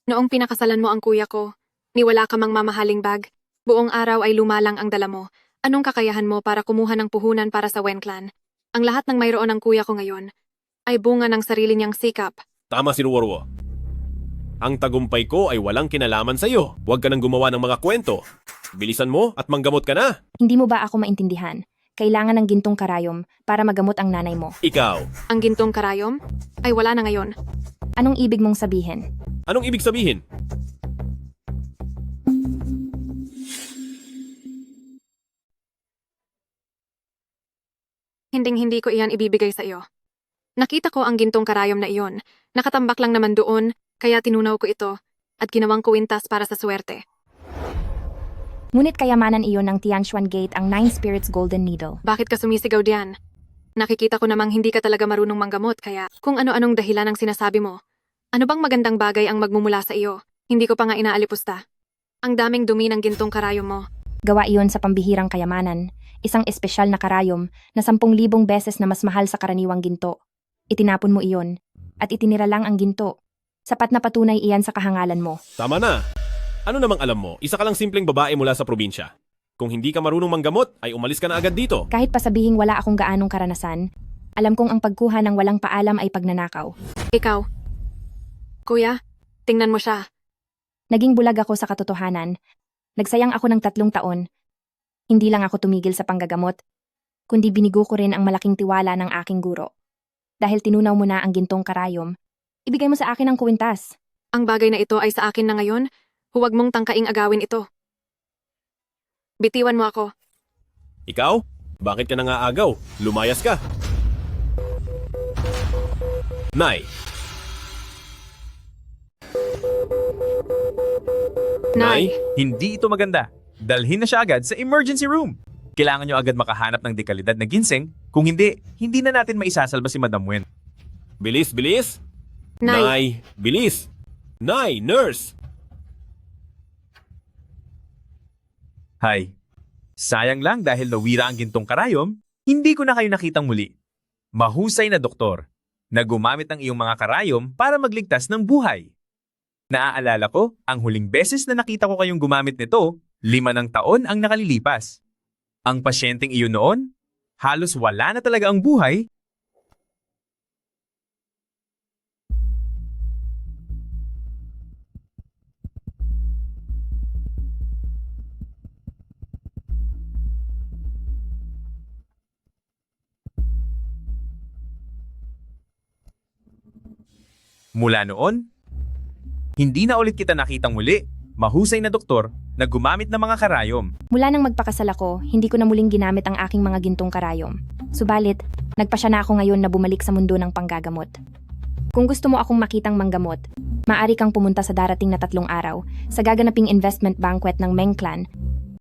Noong pinakasalan mo ang kuya ko, niwala ka mang mamahaling bag, buong araw ay lumalang ang dala mo. Anong kakayahan mo para kumuha ng puhunan para sa Wen clan? Ang lahat ng mayroon ng kuya ko ngayon ay bunga ng sarili niyang sikap. Tama si Ruo. Ang tagumpay ko ay walang kinalaman sa iyo. Huwag ka nang gumawa ng mga kwento. Bilisan mo at manggamot ka na. Hindi mo ba ako maintindihan? Kailangan ng gintong karayom para magamot ang nanay mo. Ikaw. Ang gintong karayom ay wala na ngayon. Anong ibig mong sabihin? Anong ibig sabihin? Hinding-hindi ko iyan ibibigay sa iyo. Nakita ko ang gintong karayom na iyon. Nakatambak lang naman doon, kaya tinunaw ko ito at ginawang kuwintas para sa swerte. Ngunit kayamanan iyon ng Tianchuan Gate ang Nine Spirits Golden Needle. Bakit ka sumisigaw diyan? Nakikita ko namang hindi ka talaga marunong manggamot kaya kung ano-anong dahilan ang sinasabi mo. Ano bang magandang bagay ang magmumula sa iyo? Hindi ko pa nga inaalipusta. Ang daming dumi ng gintong karayom mo. Gawa iyon sa pambihirang kayamanan, isang espesyal na karayom na 10,000 beses na mas mahal sa karaniwang ginto. Itinapon mo iyon, at itinira lang ang ginto. Sapat na patunay iyan sa kahangalan mo. Tama na. Ano namang alam mo, isa ka lang simpleng babae mula sa probinsya. Kung hindi ka marunong manggamot, ay umalis ka na agad dito. Kahit pa sabihing wala akong gaanong karanasan, alam kong ang pagkuha ng walang paalam ay pagnanakaw. Ikaw. Kuya, tingnan mo siya. Naging bulag ako sa katotohanan. Nagsayang ako ng 3 taon. Hindi lang ako tumigil sa panggagamot, kundi binigo ko rin ang malaking tiwala ng aking guro. Dahil tinunaw mo na ang gintong karayom, ibigay mo sa akin ang kuwintas. Ang bagay na ito ay sa akin na ngayon, huwag mong tangkaing agawin ito. Bitiwan mo ako. Ikaw? Bakit ka nangaagaw? Lumayas ka. Nay, Nay, Hindi ito maganda. Dalhin na siya agad sa emergency room. Kailangan nyo agad makahanap ng dekalidad na ginseng. Kung hindi, hindi na natin maisasalba si Madam Wen. bilis, bilis. Nay. Bilis. Nay, nurse. Hay, sayang lang dahil nawira ang gintong karayom, hindi ko na kayo nakitang muli. Mahusay na doktor na gumamit ng iyong mga karayom para magligtas ng buhay. Naaalala ko, ang huling beses na nakita ko kayong gumamit nito, 5 taon ang nakalilipas. Ang pasyenteng iyon noon, halos wala na talaga ang buhay. Mula noon, hindi na ulit kita nakitang muli. Mahusay na doktor na gumamit ng mga karayom. Mula nang magpakasal ako, hindi ko na muling ginamit ang aking mga gintong karayom. Subalit, nagpasya na ako ngayon na bumalik sa mundo ng panggagamot. Kung gusto mo akong makitang manggamot, maaari kang pumunta sa darating na 3 araw sa gaganaping investment banquet ng Meng Clan.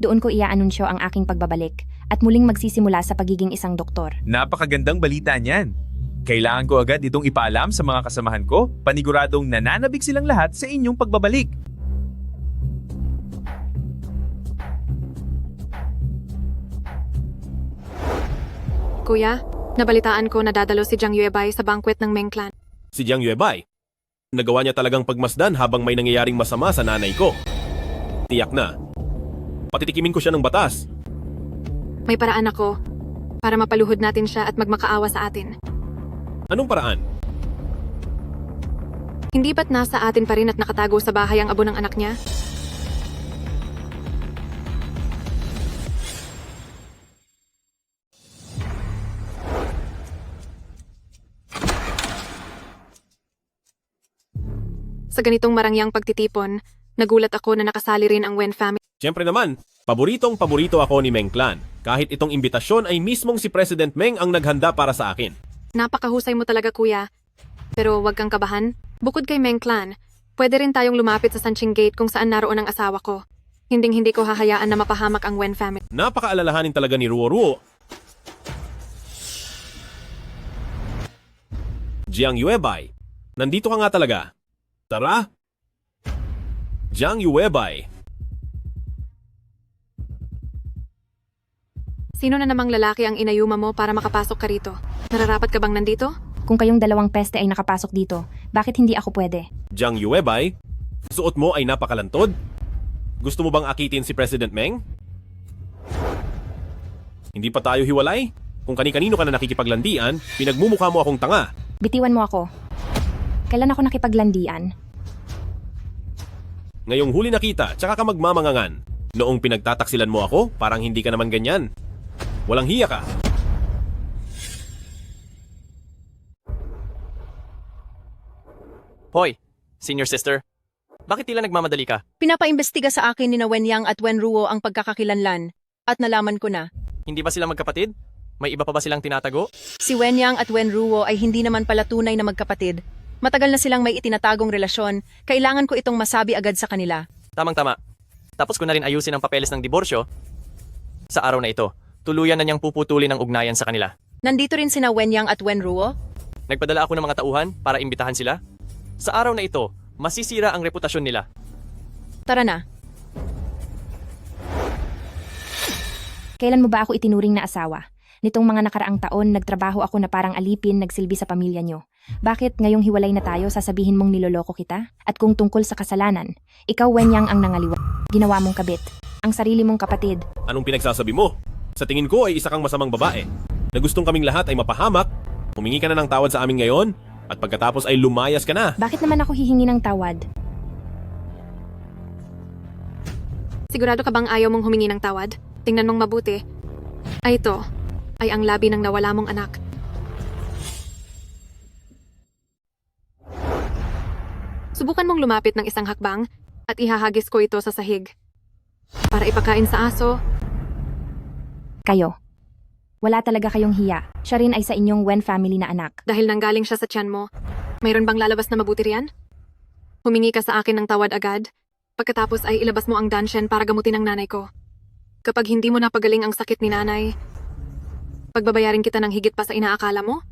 Doon ko iaanunsyo ang aking pagbabalik at muling magsisimula sa pagiging isang doktor. Napakagandang balita niyan. Kailangan ko agad itong ipaalam sa mga kasamahan ko, paniguradong nananabik silang lahat sa inyong pagbabalik. Kuya, nabalitaan ko na dadalo si Jiang Yuebay sa banquet ng Meng Clan. Si Jiang Yuebay. Nagawa niya talagang pagmasdan habang may nangyayaring masama sa nanay ko. Tiyak na. Patitikimin ko siya ng batas. May paraan ako para mapaluhod natin siya at magmakaawa sa atin. Anong paraan? Hindi ba't nasa atin pa rin at nakatago sa bahay ang abo ng anak niya? Sa ganitong marangyang pagtitipon, nagulat ako na nakasali rin ang Wen family. Siyempre naman, paboritong-paborito ako ni Meng Clan. Kahit itong imbitasyon ay mismong si President Meng ang naghanda para sa akin. Napakahusay mo talaga, kuya. Pero huwag kang kabahan. Bukod kay Meng Clan, pwede rin tayong lumapit sa Sanching Gate kung saan naroon ang asawa ko. Hinding-hindi ko hahayaan na mapahamak ang Wen family. Napakaalalahanin talaga ni Ruo Ruo. Jiang Yuebay, nandito ka nga talaga. Tara! Jiang Yuebay. Sino na namang lalaki ang inayuma mo para makapasok ka rito? Nararapat ka bang nandito? Kung kayong 2 peste ay nakapasok dito, bakit hindi ako pwede? Jiang Yuebay, suot mo ay napakalantod? Gusto mo bang akitin si President Meng? Hindi pa tayo hiwalay? Kung kani-kanino ka na nakikipaglandian, pinagmumukha mo akong tanga. Bitiwan mo ako. Kailan ako nakipaglandian? Ngayong huli nakita, tsaka ka magmamangangan. Noong pinagtataksilan mo ako, parang hindi ka naman ganyan. Walang hiya ka. Hoy, senior sister. Bakit tila nagmamadali ka? Pinapaimbestiga sa akin ni na Wen Yang at Wen Ruo ang pagkakakilanlan. At nalaman ko na. Hindi ba sila magkapatid? May iba pa ba silang tinatago? Si Wenyang at Wenruo ay hindi naman pala tunay na magkapatid. Matagal na silang may itinatagong relasyon. Kailangan ko itong masabi agad sa kanila. Tamang-tama. Tapos ko na rin ayusin ang papeles ng diborsyo. Sa araw na ito, tuluyan na niyang puputulin ang ugnayan sa kanila. Nandito rin sina Wenyang at Wenruo? Nagpadala ako ng mga tauhan para imbitahan sila. Sa araw na ito, masisira ang reputasyon nila. Tara na. Kailan mo ba ako itinuring na asawa? Nitong mga nakaraang taon, nagtrabaho ako na parang alipin, nagsilbi sa pamilya nyo. Bakit ngayong hiwalay na tayo, sasabihin mong niloloko kita? At kung tungkol sa kasalanan, ikaw Wenyang ang nangaliwa. Ginawa mong kabit. Ang sarili mong kapatid. Anong pinagsasabi mo? Sa tingin ko ay isa kang masamang babae na gustong kaming lahat ay mapahamak. Humingi ka na ng tawad sa amin ngayon at pagkatapos ay lumayas ka na. Bakit naman ako hihingi ng tawad? Sigurado ka bang ayaw mong humingi ng tawad? Tingnan mong mabuti. Ay ito, ay ang labi ng nawala mong anak. Subukan mong lumapit ng isang hakbang at ihahagis ko ito sa sahig. Para ipakain sa aso. Kayo. Wala talaga kayong hiya. Siya rin ay sa inyong Wen family na anak. Dahil nanggaling siya sa tiyan mo, mayroon bang lalabas na mabuti riyan? Humingi ka sa akin ng tawad agad. Pagkatapos ay ilabas mo ang danshen para gamutin ang nanay ko. Kapag hindi mo napagaling ang sakit ni nanay, pagbabayarin kita ng higit pa sa inaakala mo?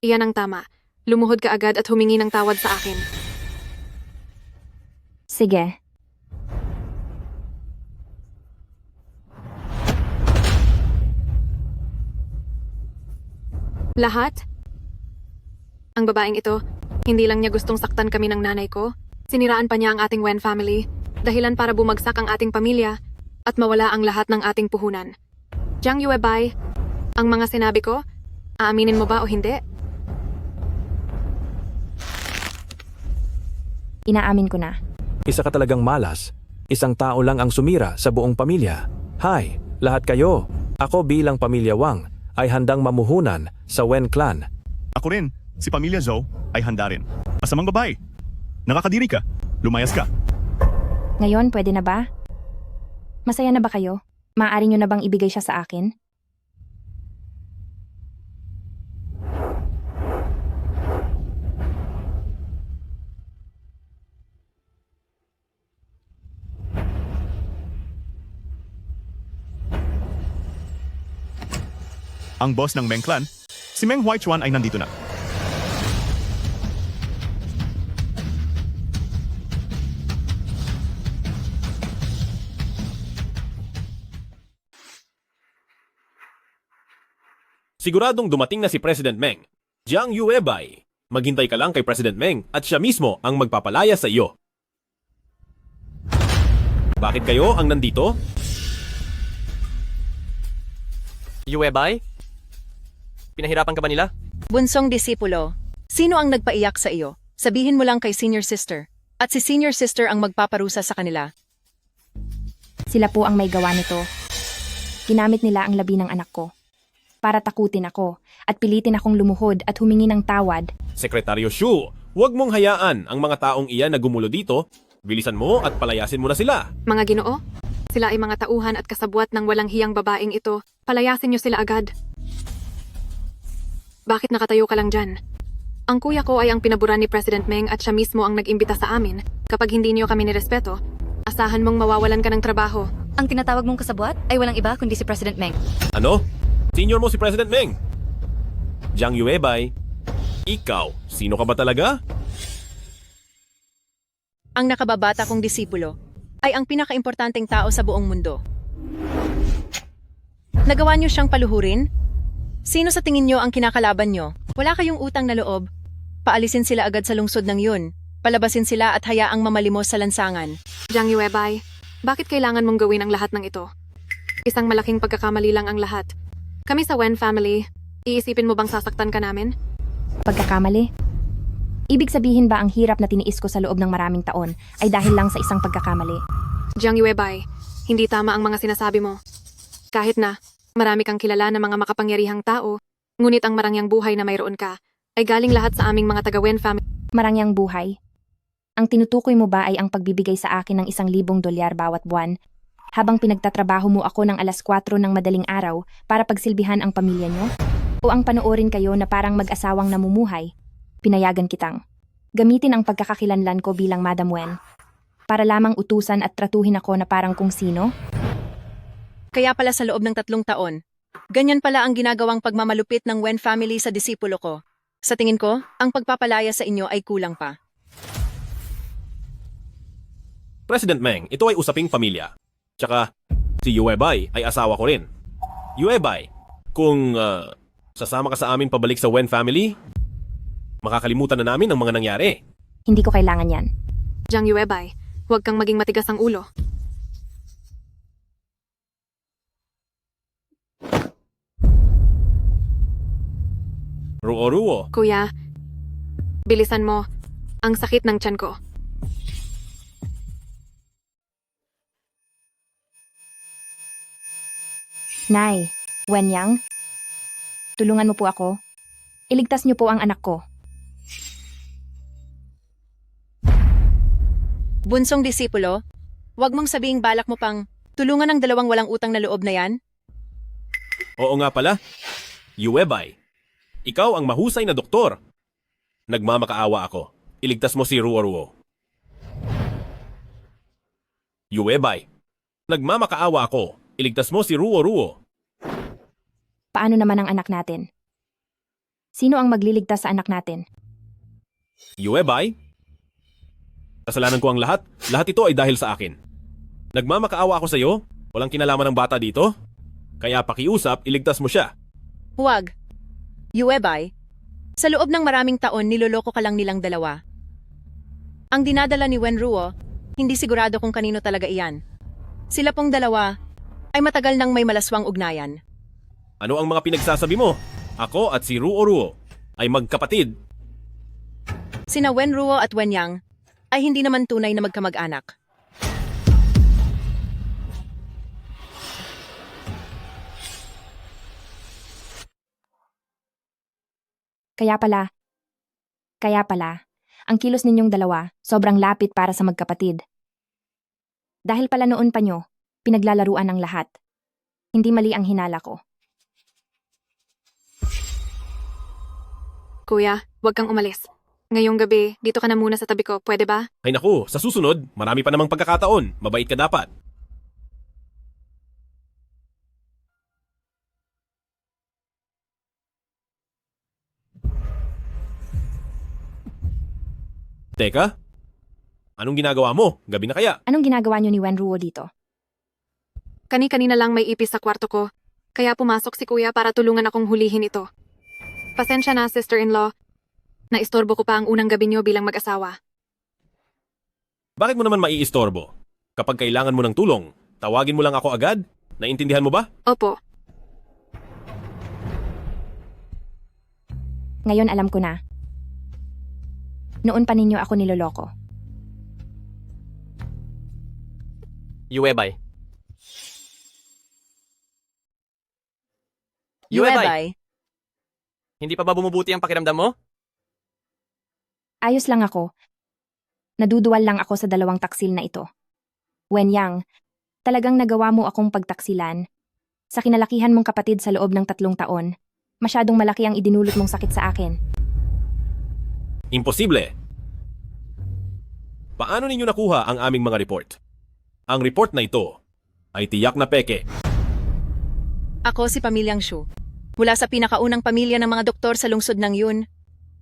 Iyan ang tama. Lumuhod ka agad at humingi ng tawad sa akin. Sige. Lahat? Ang babaeng ito, hindi lang niya gustong saktan kami ng nanay ko. Siniraan pa niya ang ating Wen family, dahilan para bumagsak ang ating pamilya at mawala ang lahat ng ating puhunan. Jiang Yuebay, ang mga sinabi ko, aaminin mo ba o hindi? Inaamin ko na. Isa ka talagang malas. Isang tao lang ang sumira sa buong pamilya. Hi, lahat kayo. Ako bilang pamilya Wang ay handang mamuhunan sa Wen clan. Ako rin, si Pamilya Zhou ay handa rin. Masamang babae. Nakakadiri ka. Lumayas ka. Ngayon, pwede na ba? Masaya na ba kayo? Maaari nyo na bang ibigay siya sa akin? Ang boss ng Meng Clan, si Meng Huaichuan ay nandito na. Siguradong dumating na si President Meng. Jiang Yuebay, maghintay ka lang kay President Meng at siya mismo ang magpapalaya sa iyo. Bakit kayo ang nandito? Yuebay? Pinahirapan ka ba nila? Bunsong disipulo, sino ang nagpaiyak sa iyo? Sabihin mo lang kay senior sister. At si senior sister ang magpaparusa sa kanila. Sila po ang may gawa nito. Ginamit nila ang labi ng anak ko. Para takutin ako at pilitin akong lumuhod at humingi ng tawad. Sekretaryo Shu, huwag mong hayaan ang mga taong iyan na gumulo dito. Bilisan mo at palayasin mo na sila. Mga ginoo, sila ay mga tauhan at kasabwat ng walang hiyang babaeng ito. Palayasin niyo sila agad. Bakit nakatayo ka lang dyan? Ang kuya ko ay ang pinaboran ni President Meng at siya mismo ang nag-imbita sa amin. Kapag hindi niyo kami nirespeto, asahan mong mawawalan ka ng trabaho. Ang tinatawag mong kasabwat ay walang iba kundi si President Meng. Ano? Senior mo si President Meng. Jiang Yuebay, ikaw, sino ka ba talaga? Ang nakababata kong disipulo ay ang pinakaimportanteng tao sa buong mundo. Nagawa niyo siyang paluhurin? Sino sa tingin niyo ang kinakalaban niyo? Wala kayong utang na loob. Paalisin sila agad sa lungsod ng yun. Palabasin sila at hayaang mamalimos sa lansangan. Jiang Yuebay, bakit kailangan mong gawin ang lahat ng ito? Isang malaking pagkakamali lang ang lahat. Kami sa Wen family, iisipin mo bang sasaktan ka namin? Pagkakamali? Ibig sabihin ba ang hirap na tiniis ko sa loob ng maraming taon ay dahil lang sa isang pagkakamali? Jiang Yuebay, hindi tama ang mga sinasabi mo. Kahit na marami kang kilala na mga makapangyarihang tao, ngunit ang marangyang buhay na mayroon ka ay galing lahat sa aming mga taga-Wen family. Marangyang buhay? Ang tinutukoy mo ba ay ang pagbibigay sa akin ng $1,000 bawat buwan habang pinagtatrabaho mo ako ng alas 4 ng madaling araw para pagsilbihan ang pamilya nyo? O ang panoorin kayo na parang mag-asawang namumuhay? Pinayagan kitang gamitin ang pagkakakilanlan ko bilang Madam Wen para lamang utusan at tratuhin ako na parang kung sino? Kaya pala sa loob ng 3 taon, ganyan pala ang ginagawang pagmamalupit ng Wen family sa disipulo ko. Sa tingin ko, ang pagpapalaya sa inyo ay kulang pa. President Meng, ito ay usaping pamilya. Tsaka, si Yuebay ay asawa ko rin. Yuebay, kung sasama ka sa amin pabalik sa Wen family, makakalimutan na namin ang mga nangyari. Hindi ko kailangan yan. Jiang Yuebay, huwag kang maging matigas ang ulo. Ruo-ruo. Kuya, bilisan mo. Ang sakit ng tiyan ko. Nay, Wen Yang, tulungan mo po ako. Iligtas niyo po ang anak ko. Bunsong disipulo, wag mong sabihing balak mo pang tulungan ang 2 walang utang na loob na yan. Oo nga pala. Yuebay, ikaw ang mahusay na doktor. Nagmamakaawa ako. Iligtas mo si Ruo-ruo. Yuebay, nagmamakaawa ako. Iligtas mo si Ruo-ruo. Paano naman ang anak natin? Sino ang magliligtas sa anak natin? Yuebay, kasalanan ko ang lahat. Lahat ito ay dahil sa akin. Nagmamakaawa ako sa iyo. Walang kinalaman ng bata dito. Kaya pakiusap, iligtas mo siya. Huwag. Yuebay, sa loob ng maraming taon niloloko ka lang nilang 2. Ang dinadala ni Wen Ruo, hindi sigurado kung kanino talaga iyan. Sila pong 2 ay matagal nang may malaswang ugnayan. Ano ang mga pinagsasabi mo? Ako at si Ruo-ruo ay magkapatid. Sina Wen Ruo at Wen Yang ay hindi naman tunay na magkamag-anak. Kaya pala, ang kilos ninyong 2 sobrang lapit para sa magkapatid. Dahil pala noon pa nyo, pinaglalaruan ang lahat. Hindi mali ang hinala ko. Kuya, huwag kang umalis. Ngayong gabi, dito ka na muna sa tabi ko, pwede ba? Ay naku, sa susunod, marami pa namang pagkakataon. Mabait ka dapat. Teka, anong ginagawa mo? Gabi na kaya? Anong ginagawa nyo ni Wen Ruo dito? Kani-kanina lang may ipis sa kwarto ko, kaya pumasok si kuya para tulungan akong hulihin ito. Pasensya na, sister-in-law. Naistorbo ko pa ang unang gabi niyo bilang mag-asawa. Bakit mo naman maiistorbo? Kapag kailangan mo ng tulong, tawagin mo lang ako agad? Naintindihan mo ba? Opo. Ngayon alam ko na. Noon pa ninyo ako niloloko. Yuebay. Yuebay, Hindi pa ba bumubuti ang pakiramdam mo? Ayos lang ako. Naduduwal lang ako sa 2 taksil na ito. Wen Yang, talagang nagawa mo akong pagtaksilan. Sa kinalakihan mong kapatid sa loob ng 3 taon, masyadong malaki ang idinulot mong sakit sa akin. Imposible. Paano ninyo nakuha ang aming mga report? Ang report na ito ay tiyak na peke. ako si Pamilyang Shu. Mula sa pinakaunang pamilya ng mga doktor sa lungsod ng Yun,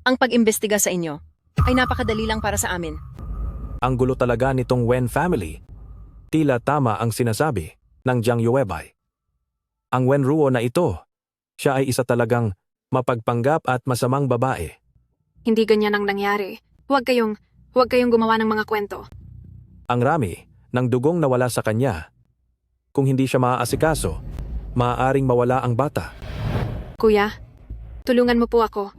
ang pag-imbestiga sa inyo ay napakadali lang para sa amin. Ang gulo talaga nitong Wen family. Tila tama ang sinasabi ng Jiang Yuebay. Ang Wen Ruo na ito, siya ay isa talagang mapagpanggap at masamang babae. Hindi ganyan ang nangyari. Huwag kayong gumawa ng mga kwento. Ang rami ng dugong nawala sa kanya. Kung hindi siya maaasikaso, maaaring mawala ang bata. Kuya, tulungan mo po ako.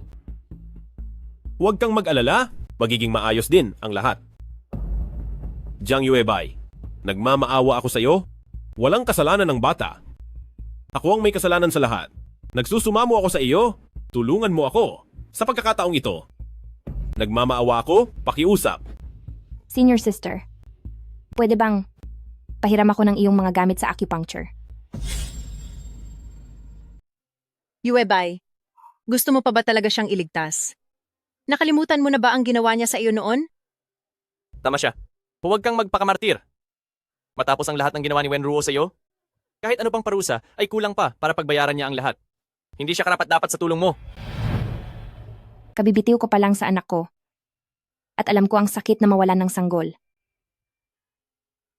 Huwag kang mag-alala, magiging maayos din ang lahat. Jiang Yuebay, nagmamaawa ako sa iyo. Walang kasalanan ng bata. Ako ang may kasalanan sa lahat. Nagsusumamo ako sa iyo, tulungan mo ako. Sa pagkakataong ito, nagmamaawa ako, pakiusap. Senior sister, pwede bang pahiram ako ng iyong mga gamit sa acupuncture? Yuebay, gusto mo pa ba talaga siyang iligtas? Nakalimutan mo na ba ang ginawa niya sa iyo noon? Tama siya. Huwag kang magpakamartir. Matapos ang lahat ng ginawa ni Wenruo sa iyo, kahit ano pang parusa ay kulang pa para pagbayaran niya ang lahat. Hindi siya karapat-dapat sa tulong mo. Kabibitiw ko pa lang sa anak ko. At alam ko ang sakit na mawalan ng sanggol.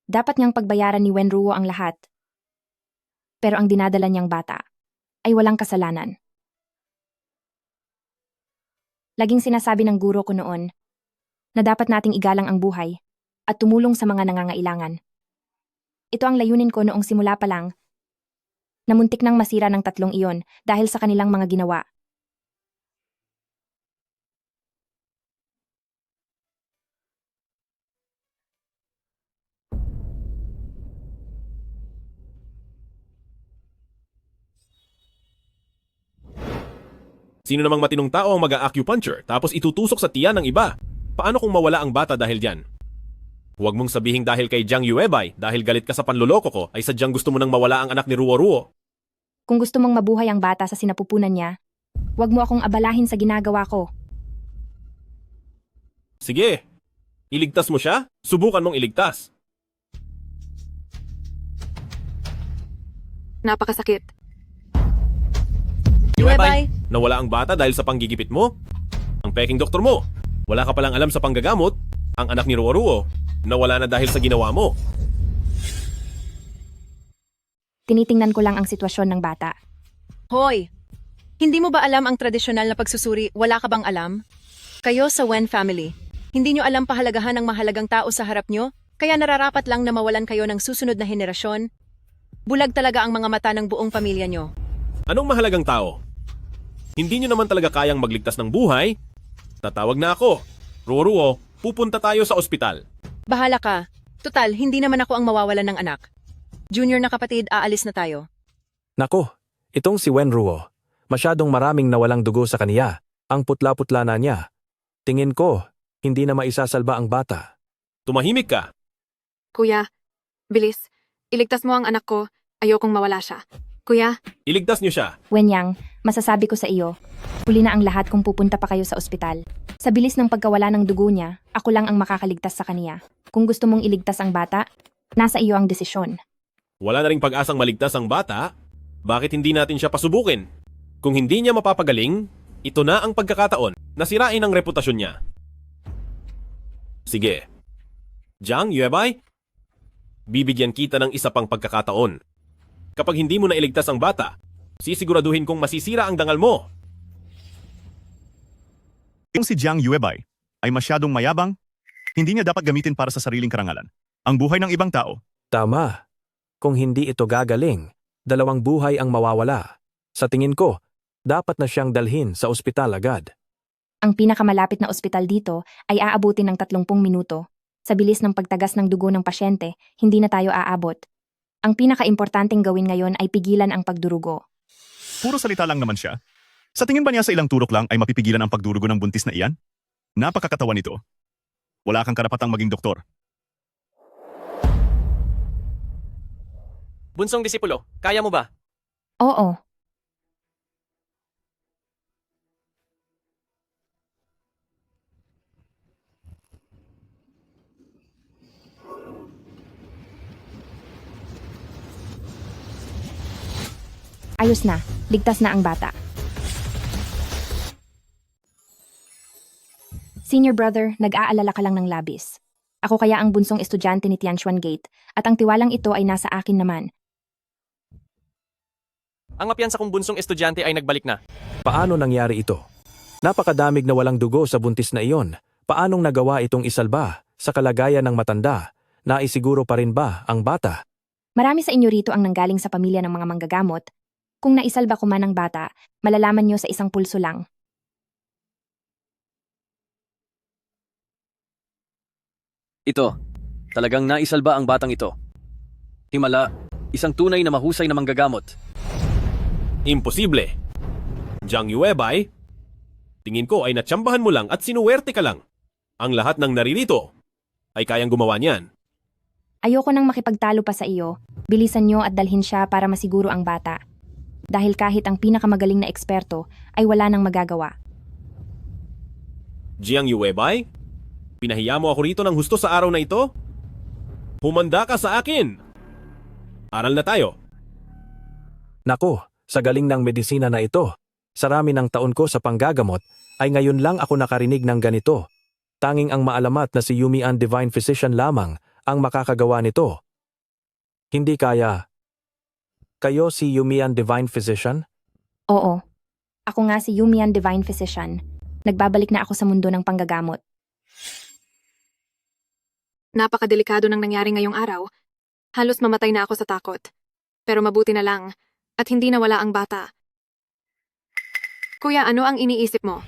Dapat niyang pagbayaran ni Wenruo ang lahat. Pero ang dinadala niyang bata ay walang kasalanan. Laging sinasabi ng guro ko noon na dapat nating igalang ang buhay at tumulong sa mga nangangailangan. Ito ang layunin ko noong simula pa lang na muntik nang masira ng tatlong iyon dahil sa kanilang mga ginawa. Sino namang matinong tao ang mag-acupuncture tapos itutusok sa tiyan ng iba? Paano kung mawala ang bata dahil dyan? Huwag mong sabihing dahil kay Jiang Yuebay, dahil galit ka sa panloloko ko, ay sadyang gusto mo nang mawala ang anak ni Ruo. Kung gusto mong mabuhay ang bata sa sinapupunan niya, huwag mo akong abalahin sa ginagawa ko. Sige, iligtas mo siya? Subukan mong iligtas. Napakasakit. Yuebay, Nawala ang bata dahil sa panggigipit mo? Ang peking doktor mo. Wala ka palang alam sa panggagamot. Ang anak ni Ruo, nawala na dahil sa ginawa mo. Tinitingnan ko lang ang sitwasyon ng bata. hoy! Hindi mo ba alam ang tradisyonal na pagsusuri? Wala ka bang alam? Kayo sa Wen family, hindi nyo alam pahalagahan ng mahalagang tao sa harap nyo? Kaya nararapat lang na mawalan kayo ng susunod na henerasyon? Bulag talaga ang mga mata ng buong pamilya nyo. Anong mahalagang tao? Hindi nyo naman talaga kayang magligtas ng buhay? Tatawag na ako. Ruo, pupunta tayo sa ospital. Bahala ka. Tutal, hindi naman ako ang mawawalan ng anak. Junior na kapatid, aalis na tayo. Nako, itong si Wenruo. Masyadong maraming nawalang dugo sa kaniya. Ang putla-putla na niya. Tingin ko, hindi na maisasalba ang bata. Tumahimik ka. Kuya, bilis. Iligtas mo ang anak ko. Ayokong mawala siya. Kuya, Iligtas niyo siya. Wenyang, masasabi ko sa iyo, huli na ang lahat kung pupunta pa kayo sa ospital. Sa bilis ng pagkawala ng dugo niya, ako lang ang makakaligtas sa kaniya. Kung gusto mong iligtas ang bata, nasa iyo ang desisyon. Wala na ring pag-asang maligtas ang bata. Bakit hindi natin siya pasubukin? Kung hindi niya mapapagaling, ito na ang pagkakataon na sirain ang reputasyon niya. Sige. Jiang Yuebay, bibigyan kita ng isa pang pagkakataon. Kapag hindi mo na iligtas ang bata, sisiguraduhin kong masisira ang dangal mo. Yung si Jiang Yuebay ay masyadong mayabang, hindi niya dapat gamitin para sa sariling karangalan ang buhay ng ibang tao. Tama. Kung hindi ito gagaling, 2 buhay ang mawawala. Sa tingin ko, dapat na siyang dalhin sa ospital agad. Ang pinakamalapit na ospital dito ay aabutin ng 30 minuto. Sa bilis ng pagtagas ng dugo ng pasyente, hindi na tayo aabot. Ang pinakaimportanteng gawin ngayon ay pigilan ang pagdurugo. Puro salita lang naman siya. Sa tingin ba niya sa ilang turok lang ay mapipigilan ang pagdurugo ng buntis na iyan? Napakakatawan nito. Wala kang karapatang maging doktor. Bunsong disipulo, kaya mo ba? Oo. Ayos na, ligtas na ang bata. Senior brother, nag-aalala ka lang ng labis. Ako kaya ang bunsong estudyante ni Tianchuan Gate at ang tiwalang ito ay nasa akin naman. Ang mapiyansa kong bunsong estudyante ay nagbalik na. Paano nangyari ito? Napakadamig na walang dugo sa buntis na iyon. Paanong nagawa itong isalba sa kalagayan ng matanda? Naisiguro pa rin ba ang bata? Marami sa inyo rito ang nanggaling sa pamilya ng mga manggagamot. Kung naisalba ko man ang bata, malalaman nyo sa isang pulso lang. Ito, talagang naisalba ang batang ito. Himala, isang tunay na mahusay na manggagamot. Imposible. Jiang Yuebay, tingin ko ay natsambahan mo lang at sinuwerte ka lang. Ang lahat ng naririto ay kayang gumawa niyan. Ayoko nang makipagtalo pa sa iyo. Bilisan nyo at dalhin siya para masiguro ang bata. Dahil kahit ang pinakamagaling na eksperto ay wala nang magagawa. Jiang Yuebay? Pinahiya mo ako rito ng husto sa araw na ito? Humanda ka sa akin! Aral na tayo. Nako, sa galing ng medisina na ito, sa rami ng taon ko sa panggagamot, ay ngayon lang ako nakarinig ng ganito. Tanging ang maalamat na si Yumi ang Divine Physician lamang ang makakagawa nito. Hindi kaya. Kayo si Yumi ang Divine Physician? Oo. Ako nga si Yumian Divine Physician. Nagbabalik na ako sa mundo ng panggagamot. Napakadelikado ng nangyari ngayong araw. Halos mamatay na ako sa takot. Pero mabuti na lang, at hindi nawala ang bata. Kuya, ano ang iniisip mo?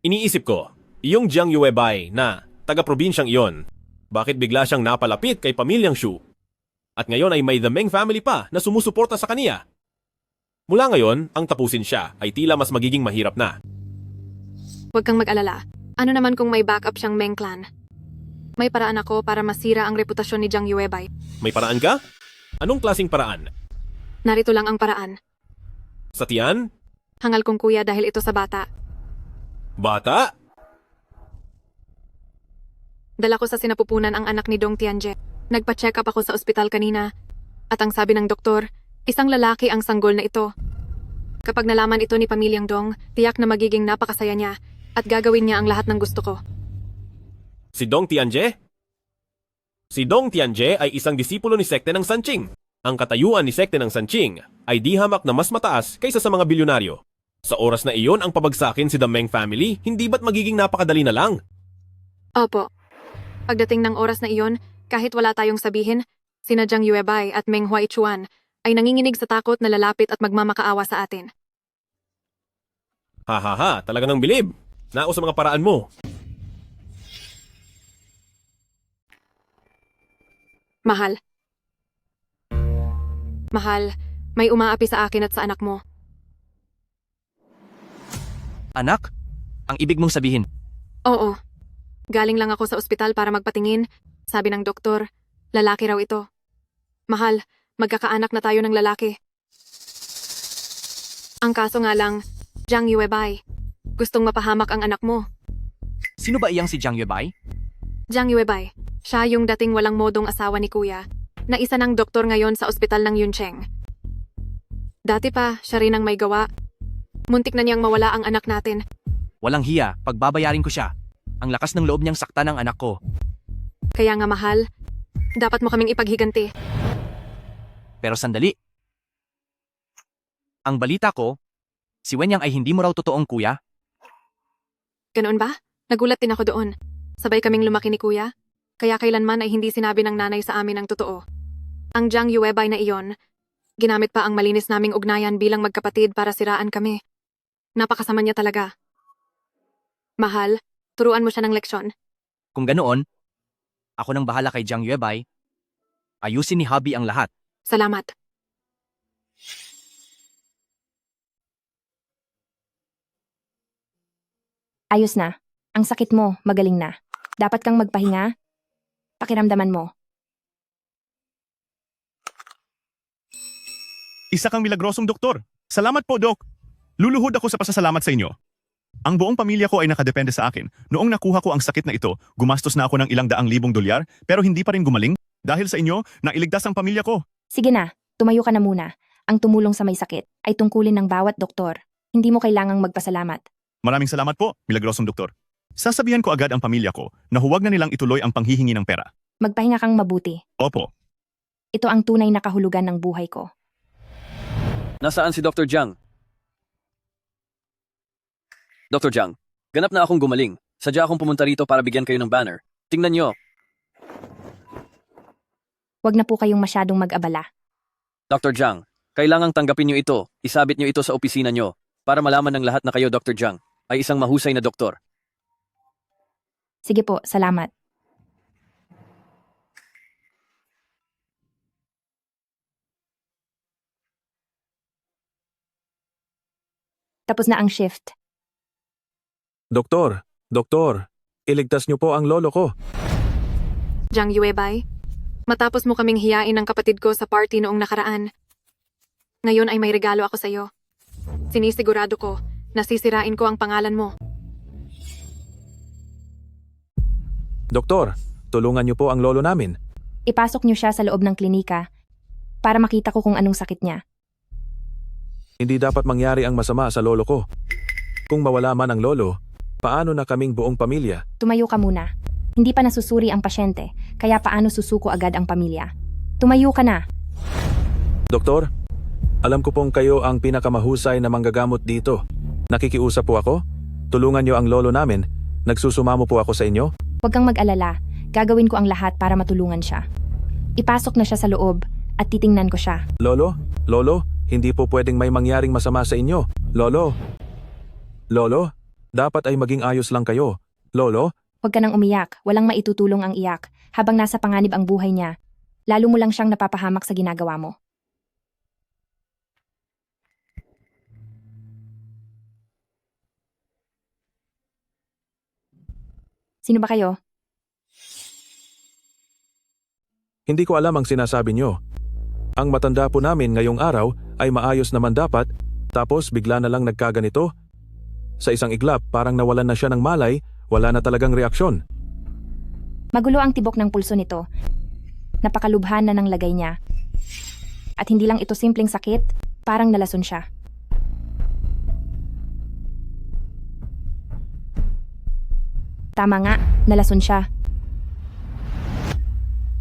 Iniisip ko, iyong Jiang Yuebay na taga-probinsyang iyon, bakit bigla siyang napalapit kay pamilyang Shu? At ngayon ay may The Meng family pa na sumusuporta sa kaniya. Mula ngayon, ang tapusin siya ay tila mas magiging mahirap na. Huwag kang mag-alala. Ano naman kung may backup siyang Meng clan? May paraan ako para masira ang reputasyon ni Jiang Yuebay. May paraan ka? Anong klasing paraan? Narito lang ang paraan. Sa tiyan? Hangal kong kuya dahil ito sa bata. Bata? Dala ko sa sinapupunan ang anak ni Dong Tianjie. Nagpa-check up ako sa ospital kanina. At ang sabi ng doktor, isang lalaki ang sanggol na ito. Kapag nalaman ito ni Pamilyang Dong, tiyak na magiging napakasaya niya at gagawin niya ang lahat ng gusto ko. Si Dong Tianjie? Si Dong Tianjie ay isang disipulo ni sekte ng Sanqing. Ang katayuan ni sekte ng Sanqing ay di hamak na mas mataas kaysa sa mga bilyonaryo. Sa oras na iyon ang pabagsakin si The Meng family, hindi ba't magiging napakadali na lang? Opo. Pagdating ng oras na iyon, kahit wala tayong sabihin, sina Jiang Yuebay at Meng Huaichuan ay nanginginig sa takot na lalapit at magmamakaawa sa atin. Ha, talaga nang bilib. Nao sa mga paraan mo. Mahal. Mahal, may umaapi sa akin at sa anak mo. Anak? Ang ibig mong sabihin? Oo. Galing lang ako sa ospital para magpatingin. Sabi ng doktor, lalaki raw ito. Mahal, magkakaanak na tayo ng lalaki. Ang kaso nga lang, Jiang Yuebay. Gustong mapahamak ang anak mo. Sino ba iyang si Jiang Yuebay? Jiang Yuebay. Siya yung dating walang modong asawa ni kuya, na isa ng doktor ngayon sa ospital ng Yuncheng. Dati pa, siya rin ang may gawa. Muntik na niyang mawala ang anak natin. Walang hiya, pagbabayarin ko siya. Ang lakas ng loob niyang sakta ng anak ko. Kaya nga mahal, dapat mo kaming ipaghiganti. Pero sandali. Ang balita ko, si Wenyang ay hindi mo raw totoong kuya? Ganoon ba? Nagulat din ako doon. Sabay kaming lumaki ni kuya. Kaya kailanman ay hindi sinabi ng nanay sa amin ang totoo. Ang Jiang Yuebay na iyon, ginamit pa ang malinis naming ugnayan bilang magkapatid para siraan kami. Napakasama niya talaga. Mahal, turuan mo siya ng leksyon. Kung ganoon, ako nang bahala kay Jiang Yuebay. Ayusin ni Hubby ang lahat. Salamat. Ayos na. Ang sakit mo, magaling na. Dapat kang magpahinga. Pakiramdaman mo. Isa kang milagrosong doktor. Salamat po, Dok. Luluhod ako sa pasasalamat sa inyo. Ang buong pamilya ko ay nakadepende sa akin. Noong nakuha ko ang sakit na ito, gumastos na ako ng ilang daang libong dolyar, pero hindi pa rin gumaling. Dahil sa inyo, nailigtas ang pamilya ko. Sige na, tumayo ka na muna. Ang tumulong sa may sakit ay tungkulin ng bawat doktor. Hindi mo kailangang magpasalamat. Maraming salamat po, milagrosong doktor. Sasabihan ko agad ang pamilya ko na huwag na nilang ituloy ang panghihingi ng pera. Magpahinga kang mabuti. Opo. Ito ang tunay na kahulugan ng buhay ko. Nasaan si Dr. Jiang? Dr. Jiang, ganap na akong gumaling. Sadya akong pumunta rito para bigyan kayo ng banner. Tingnan nyo. Huwag na po kayong masyadong mag-abala. Dr. Jiang, kailangang tanggapin nyo ito. Isabit nyo ito sa opisina nyo para malaman ng lahat na kayo, Dr. Jiang, ay isang mahusay na doktor. Sige po, salamat. Tapos na ang shift. Doktor, Iligtas niyo po ang lolo ko. Jiang Yuebay, matapos mo kaming hiyain ng kapatid ko sa party noong nakaraan, ngayon ay may regalo ako sa'yo. Sinisigurado ko na sisirain ko ang pangalan mo. Doktor, tulungan niyo po ang lolo namin. Ipasok niyo siya sa loob ng klinika para makita ko kung anong sakit niya. Hindi dapat mangyari ang masama sa lolo ko. Kung mawala man ang lolo, paano na kaming buong pamilya? Tumayo ka muna. Hindi pa nasusuri ang pasyente, kaya paano susuko agad ang pamilya? Tumayo ka na. Doktor, alam ko pong kayo ang pinakamahusay na manggagamot dito. Nakikiusap po ako? Tulungan niyo ang lolo namin. Nagsusumamo po ako sa inyo? Huwag kang mag-alala. Gagawin ko ang lahat para matulungan siya. Ipasok na siya sa loob at titingnan ko siya. Lolo? Lolo? Hindi po pwedeng may mangyaring masama sa inyo. Lolo? Lolo? Dapat ay maging ayos lang kayo. Lolo? Huwag ka nang umiyak. Walang maitutulong ang iyak habang nasa panganib ang buhay niya. Lalo mo lang siyang napapahamak sa ginagawa mo. Sino ba kayo? Hindi ko alam ang sinasabi niyo. Ang matanda po namin ngayong araw ay maayos naman dapat, tapos bigla na lang nagkaganito. Sa isang iglap, parang nawalan na siya ng malay, wala na talagang reaksyon. Magulo ang tibok ng pulso nito. Napakalubhan na ng lagay niya. At hindi lang ito simpleng sakit, parang nalason siya. Tama nga, nalason siya.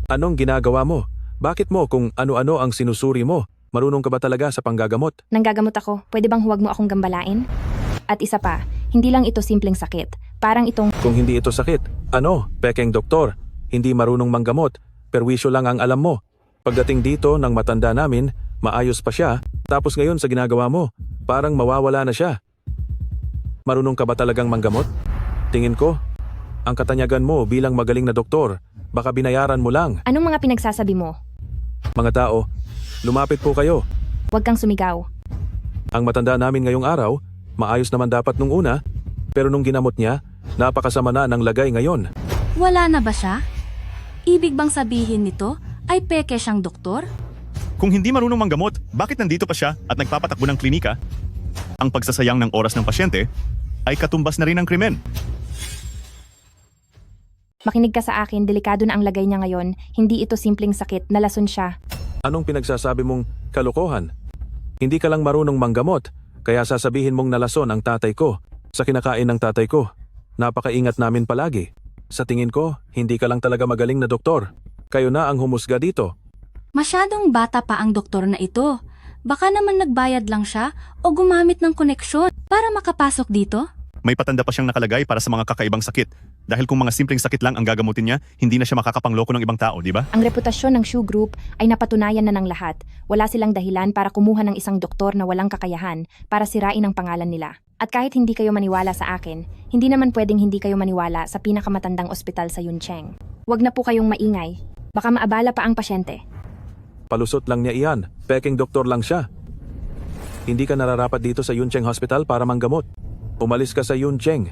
Anong ginagawa mo? Bakit mo kung ano-ano ang sinusuri mo? Marunong ka ba talaga sa panggagamot? Nanggagamot ako, pwede bang huwag mo akong gambalain? At isa pa, hindi lang ito simpleng sakit. Parang itong... Kung hindi ito sakit, ano? Pekeng doktor. Hindi marunong manggamot. Perwisyo lang ang alam mo. Pagdating dito ng matanda namin, maayos pa siya. Tapos ngayon sa ginagawa mo, parang mawawala na siya. Marunong ka ba talagang manggamot? Tingin ko, ang katanyagan mo bilang magaling na doktor, baka binayaran mo lang. Anong mga pinagsasabi mo? Mga tao, lumapit po kayo. Huwag kang sumigaw. Ang matanda namin ngayong araw, maayos naman dapat nung una, pero nung ginamot niya, napakasama na ng lagay ngayon. Wala na ba siya? Ibig bang sabihin nito ay peke siyang doktor? Kung hindi marunong manggamot, bakit nandito pa siya at nagpapatakbo ng klinika? Ang pagsasayang ng oras ng pasyente ay katumbas na rin ng krimen. Makinig ka sa akin, delikado na ang lagay niya ngayon. Hindi ito simpleng sakit, nalason siya. Anong pinagsasabi mong kalokohan? Hindi ka lang marunong manggamot, kaya sasabihin mong nalason ang tatay ko sa kinakain ng tatay ko. Napakaingat namin palagi. Sa tingin ko, hindi ka lang talaga magaling na doktor. Kayo na ang humusga dito. Masyadong bata pa ang doktor na ito. Baka naman nagbayad lang siya o gumamit ng koneksyon para makapasok dito? May patanda pa siyang nakalagay para sa mga kakaibang sakit. Dahil kung mga simpleng sakit lang ang gagamutin niya, hindi na siya makakapangloko ng ibang tao, di ba? Ang reputasyon ng Shu Group ay napatunayan na ng lahat. Wala silang dahilan para kumuha ng isang doktor na walang kakayahan para sirain ang pangalan nila. At kahit hindi kayo maniwala sa akin, hindi naman pwedeng hindi kayo maniwala sa pinakamatandang ospital sa Yuncheng. Huwag na po kayong maingay. Baka maabala pa ang pasyente. Palusot lang niya iyan. Peking doktor lang siya. Hindi ka nararapat dito sa Yuncheng Hospital para manggamot. Umalis ka sa Yuncheng.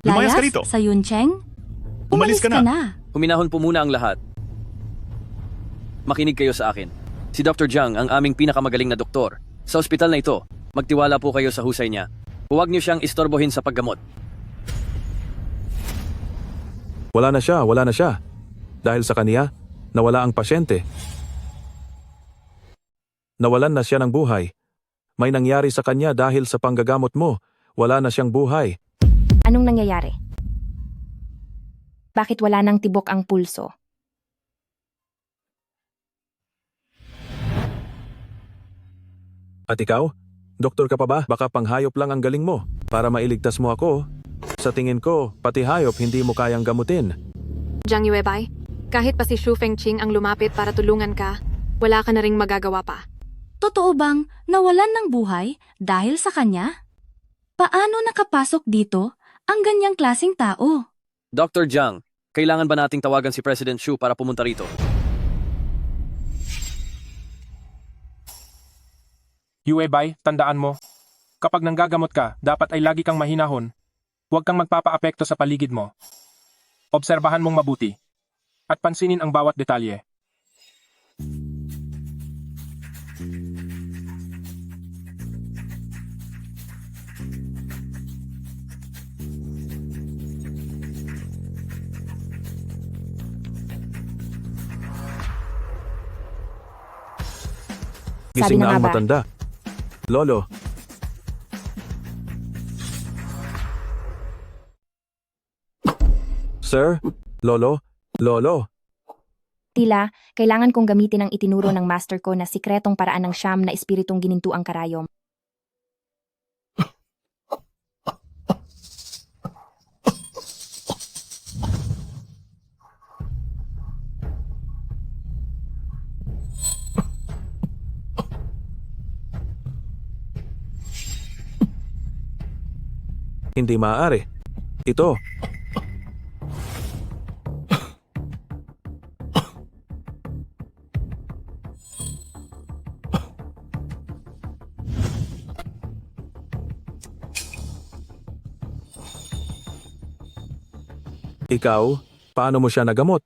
Lumayas ka Layas rito. sa Yuncheng? Umalis ka na. Huminahon po muna ang lahat. Makinig kayo sa akin. Si Dr. Jiang ang aming pinakamagaling na doktor. Sa ospital na ito, magtiwala po kayo sa husay niya. Huwag niyo siyang istorbohin sa paggamot. Wala na siya. Dahil sa kaniya, nawala ang pasyente. Nawalan na siya ng buhay. May nangyari sa kanya dahil sa panggagamot mo. Wala na siyang buhay. Anong nangyayari? Bakit wala nang tibok ang pulso? At ikaw? Doktor ka pa ba? Baka panghayop lang ang galing mo. Para mailigtas mo ako. Sa tingin ko, pati hayop hindi mo kayang gamutin. Jiang Yuebay, kahit pa si Shu Fengqing ang lumapit para tulungan ka, wala ka na ring magagawa pa. Totoo bang nawalan ng buhay dahil sa kanya? Paano nakapasok dito ang ganyang klaseng tao? Dr. Jiang, kailangan ba nating tawagan si President Shu para pumunta rito? Yuebay, tandaan mo. Kapag nanggagamot ka, dapat ay lagi kang mahinahon. Huwag kang magpapaapekto sa paligid mo. Obserbahan mong mabuti. At pansinin ang bawat detalye. Gising na na nga ang ba? matanda. Lolo, Sir? Lolo? Lolo? Tila, kailangan kong gamitin ang itinuro ng master ko na sikretong paraan ng siyam na espiritong ginintuang karayom. Hindi maaari. Ito. Ikaw, paano mo siya nagamot?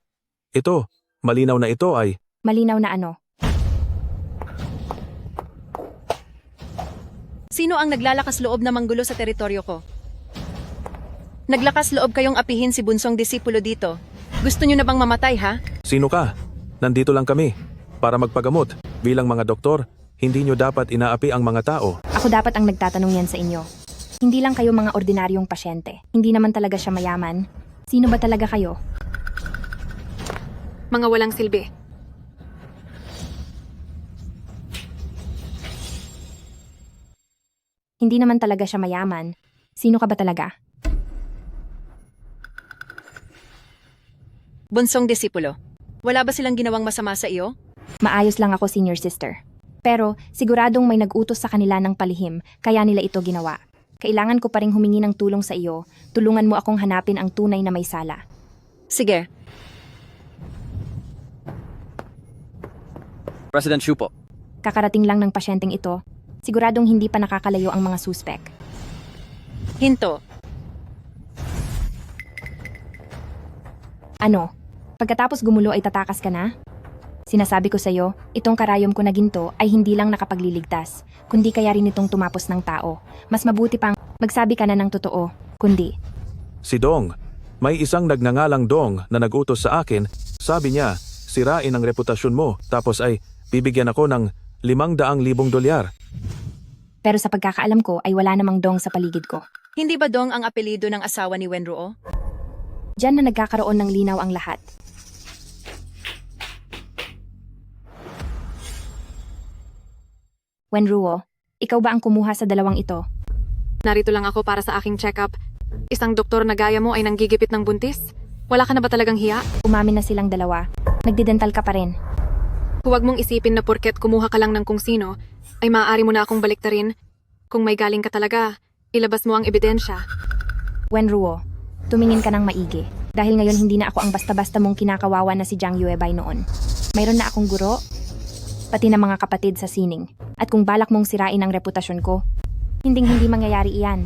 Ito, malinaw na ito ay Malinaw na ano? Sino ang naglalakas loob na manggulo sa teritoryo ko? Naglakas loob kayong apihin si bunsong disipulo dito. Gusto nyo na bang mamatay, ha? sino ka? Nandito lang kami para magpagamot. Bilang mga doktor, hindi nyo dapat inaapi ang mga tao. Ako dapat ang nagtatanong yan sa inyo. Hindi lang kayo mga ordinaryong pasyente. Hindi naman talaga siya mayaman. Sino ba talaga kayo? Mga walang silbi. Hindi naman talaga siya mayaman. Sino ka ba talaga? Bunsong disipulo. Wala ba silang ginawang masama sa iyo? Maayos lang ako, senior sister. Pero siguradong may nag-utos sa kanila ng palihim, kaya nila ito ginawa. Kailangan ko pa ring humingi ng tulong sa iyo. Tulungan mo akong hanapin ang tunay na may sala. Sige. President Xu po. Kakarating lang ng pasyenteng ito. Siguradong hindi pa nakakalayo ang mga suspek. Hinto. Ano? Pagkatapos gumulo ay tatakas ka na? Sinasabi ko sa'yo, itong karayom ko na ginto ay hindi lang nakapagliligtas, kundi kaya rin itong tumapos ng tao. Mas mabuti pang magsabi ka na ng totoo, kundi. Si Dong. May isang nagngangalang Dong na nagutos sa akin. Sabi niya, sirain ang reputasyon mo tapos ay bibigyan ako ng $500,000. Pero sa pagkakaalam ko ay wala namang dong sa paligid ko. Hindi ba Dong ang apelido ng asawa ni Wenruo? Diyan na nagkakaroon ng linaw ang lahat. Wenruo, ikaw ba ang kumuha sa dalawang ito? Narito lang ako para sa aking check-up. Isang doktor na gaya mo ay nanggigipit ng buntis? Wala ka na ba talagang hiya? Umamin na silang dalawa. Nagdidental ka pa rin. Huwag mong isipin na porket kumuha ka lang ng kung sino, ay maaari mo na akong baliktarin. Kung may galing ka talaga, ilabas mo ang ebidensya. Wenruo, tumingin ka ng maigi. Dahil ngayon hindi na ako ang basta-basta mong kinakawawa na si Jiang Yuebay noon. Mayroon na akong guro, pati na mga kapatid sa sining. At kung balak mong sirain ang reputasyon ko, hinding-hindi mangyayari iyan.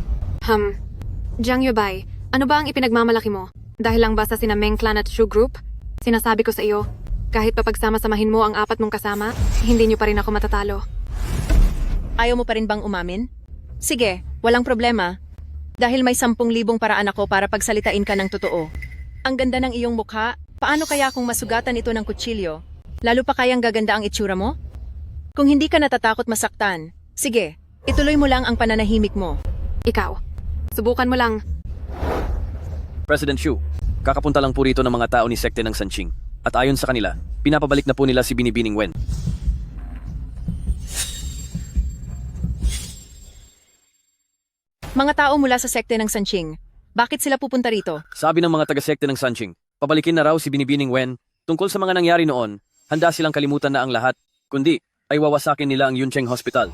Jiang Yuebay, ano ba ang ipinagmamalaki mo? Dahil lang ba sa sina Meng Clan at Shu Group? Sinasabi ko sa iyo, kahit pa pagsama-samahin mo ang 4 mong kasama, hindi niyo pa rin ako matatalo. Ayaw mo pa rin bang umamin? Sige, walang problema. Dahil may 10,000 paraan ako para pagsalitain ka ng totoo. Ang ganda ng iyong mukha, paano kaya kung masugatan ito ng kutsilyo? Lalo pa kayang gaganda ang itsura mo? Kung hindi ka natatakot masaktan, sige, ituloy mo lang ang pananahimik mo. Ikaw, subukan mo lang. President Xu, kakapunta lang po rito ng mga tao ni sekte ng Sanqing. At ayon sa kanila, pinapabalik na po nila si Binibining Wen. Mga tao mula sa sekte ng Sanqing, bakit sila pupunta rito? Sabi ng mga taga-sekte ng Sanqing, pabalikin na raw si Binibining Wen. Tungkol sa mga nangyari noon, handa silang kalimutan na ang lahat, kundi ay wawasakin nila ang Yuncheng Hospital.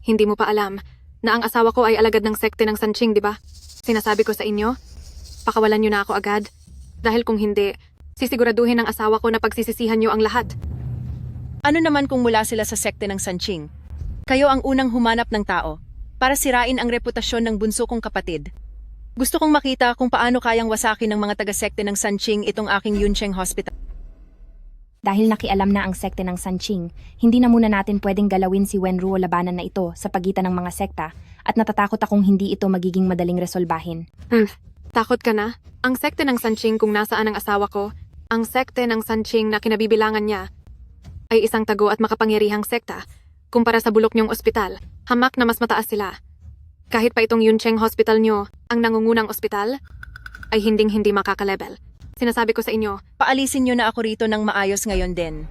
Hindi mo pa alam na ang asawa ko ay alagad ng sekte ng Sanqing, di ba? Sinasabi ko sa inyo, pakawalan niyo na ako agad. Dahil kung hindi, sisiguraduhin ng asawa ko na pagsisisihan niyo ang lahat. Ano naman kung mula sila sa sekte ng Sanqing? Kayo ang unang humanap ng tao. para sirain ang reputasyon ng bunso kong kapatid. Gusto kong makita kung paano kayang wasakin ng mga taga-sekte ng Sanqing itong aking Yuncheng Hospital. Dahil nakialam na ang sekte ng Sanqing, hindi na muna natin pwedeng galawin si Wenruo labanan na ito sa pagitan ng mga sekta at natatakot akong hindi ito magiging madaling resolbahin. Takot ka na? Ang sekte ng Sanqing kung nasaan ang asawa ko, ang sekte ng Sanqing na kinabibilangan niya, ay isang tago at makapangyarihang sekta. Kumpara sa bulok niyong ospital, hamak na mas mataas sila. Kahit pa itong Yuncheng Hospital niyo, ang nangungunang ospital, ay hinding-hindi makaka-level. Sinasabi ko sa inyo, Paalisin niyo na ako rito ng maayos ngayon din.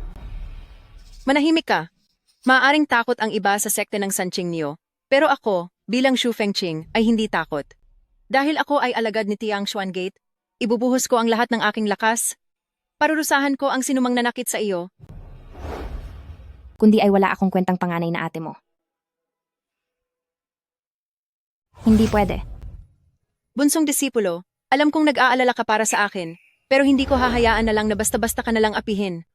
Manahimik ka. Maaaring takot ang iba sa sekte ng Sanqing niyo, pero ako, bilang Xu Fengqing, ay hindi takot. Dahil ako ay alagad ni Tiang Xuangate, ibubuhos ko ang lahat ng aking lakas. Parurusahan ko ang sinumang nanakit sa iyo. Kundi ay wala akong kwentang panganay na ate mo. Hindi pwede. Bunsong disipulo, alam kong nag-aalala ka para sa akin, pero hindi ko hahayaan na lang na basta-basta ka na lang apihin.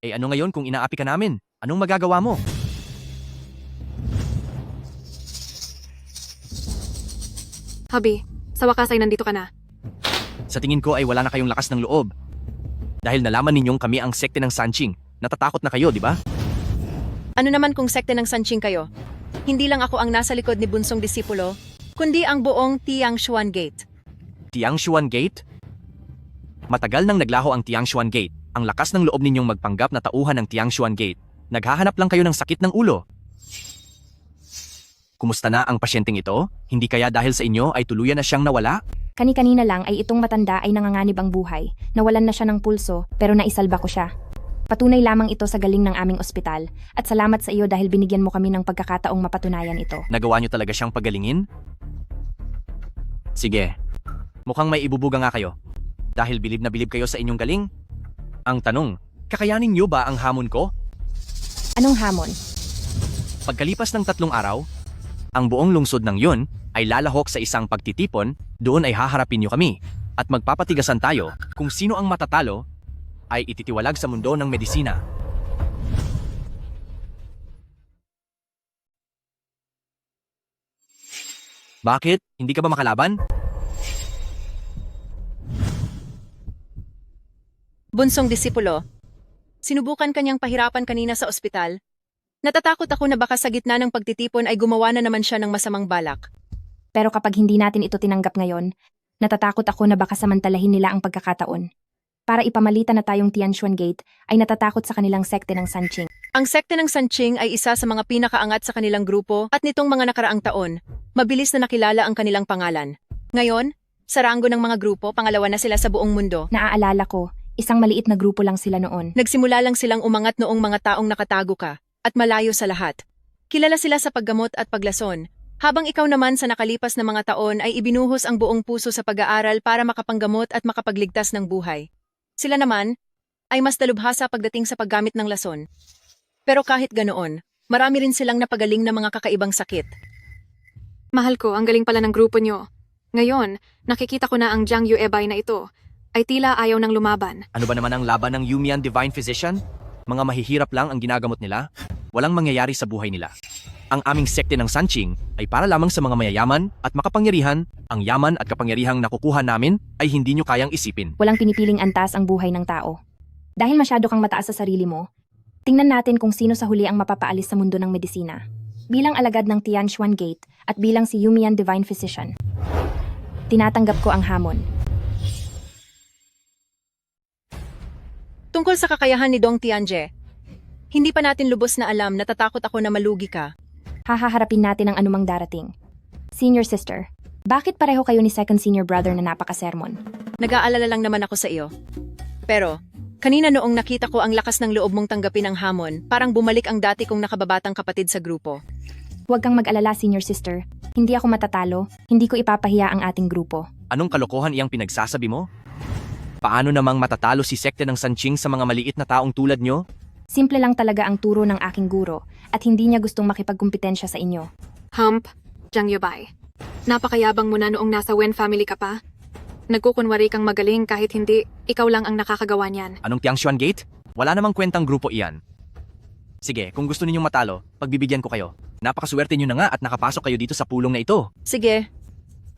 Eh ano ngayon kung inaapi ka namin? Anong magagawa mo? Habi, sa wakas ay nandito ka na. Sa tingin ko ay wala na kayong lakas ng loob. Dahil nalaman ninyong kami ang sekte ng Sanqing, natatakot na kayo, di ba? Ano naman kung sekte ng Sanqing kayo? Hindi lang ako ang nasa likod ni bunsong disipulo, kundi ang buong Tiang Xuangate. Tiang Xuangate? Matagal nang naglaho ang Tiang Xuangate. Ang lakas ng loob ninyong magpanggap na tauhan ng Tiang Xuangate. Naghahanap lang kayo ng sakit ng ulo. Kumusta na ang pasyenteng ito? Hindi kaya dahil sa inyo ay tuluyan na siyang nawala? Kani-kanina lang ay itong matanda ay nanganganib ang buhay. Nawalan na siya ng pulso pero naisalba ko siya. Patunay lamang ito sa galing ng aming ospital at salamat sa iyo dahil binigyan mo kami ng pagkakataong mapatunayan ito. Nagawa niyo talaga siyang pagalingin? Sige. Mukhang may ibubuga nga kayo. Dahil bilib na bilib kayo sa inyong galing. Ang tanong, kakayanin niyo ba ang hamon ko? Anong hamon? Pagkalipas ng 3 araw, ang buong lungsod ng yun ay lalahok sa isang pagtitipon, doon ay haharapin niyo kami. At magpapatigasan tayo kung sino ang matatalo ay ititiwalag sa mundo ng medisina. Bakit? Hindi ka ba makalaban? Bunsong disipulo, sinubukan kanyang pahirapan kanina sa ospital. Natatakot ako na baka sa gitna ng pagtitipon ay gumawa na naman siya ng masamang balak. Pero kapag hindi natin ito tinanggap ngayon, natatakot ako na baka samantalahin nila ang pagkakataon. Para ipamalitan na tayong Tian Xuangate ay natatakot sa kanilang sekte ng Sanqing. Ang sekte ng Sanqing ay isa sa mga pinakaangat sa kanilang grupo at nitong mga nakaraang taon, mabilis na nakilala ang kanilang pangalan. Ngayon, sa ranggo ng mga grupo, pangalawa na sila sa buong mundo. Naaalala ko, isang maliit na grupo lang sila noon. Nagsimula lang silang umangat noong mga taong nakatago ka at malayo sa lahat. Kilala sila sa paggamot at paglason, habang ikaw naman sa nakalipas na mga taon ay ibinuhos ang buong puso sa pag-aaral para makapanggamot at makapagligtas ng buhay. Sila naman ay mas dalubhasa pagdating sa paggamit ng lason. Pero kahit ganoon, marami rin silang napagaling na mga kakaibang sakit. Mahal ko, ang galing pala ng grupo nyo. Ngayon, nakikita ko na ang Jiang Yuebay na ito ay tila ayaw ng lumaban. Ano ba naman ang laban ng Yumian Divine Physician? Mga mahihirap lang ang ginagamot nila. Walang mangyayari sa buhay nila. Ang aming sekte ng Sanqing ay para lamang sa mga mayayaman at makapangyarihan. Ang yaman at kapangyarihang nakukuha namin ay hindi nyo kayang isipin. Walang pinipiling antas ang buhay ng tao. Dahil masyado kang mataas sa sarili mo, tingnan natin kung sino sa huli ang mapapaalis sa mundo ng medisina. Bilang alagad ng Tian Xuangate at bilang si Yumian Divine Physician, tinatanggap ko ang hamon. Tungkol sa kakayahan ni Dong Tianje, hindi pa natin lubos na alam, natatakot ako na malugi ka. Hahaharapin natin ang anumang darating. Senior sister, bakit pareho kayo ni second senior brother na napakasermon? Nag-aalala lang naman ako sa iyo. Pero, kanina noong nakita ko ang lakas ng loob mong tanggapin ang hamon, parang bumalik ang dati kong nakababatang kapatid sa grupo. Huwag kang mag-alala, senior sister. Hindi ako matatalo, hindi ko ipapahiya ang ating grupo. Anong kalokohan iyang pinagsasabi mo? Paano namang matatalo si sekte ng Sanqing sa mga maliit na taong tulad nyo? Simple lang talaga ang turo ng aking guro at hindi niya gustong makipagkumpetensya sa inyo. Hump, Jiang Yuebay. Napakayabang mo na noong nasa Wen family ka pa. Nagkukunwari kang magaling kahit hindi, ikaw lang ang nakakagawa niyan. Anong Tiang Xuangate? Wala namang kwentang grupo iyan. Sige, kung gusto ninyong matalo, pagbibigyan ko kayo. Napakaswerte nyo na nga at nakapasok kayo dito sa pulong na ito. Sige.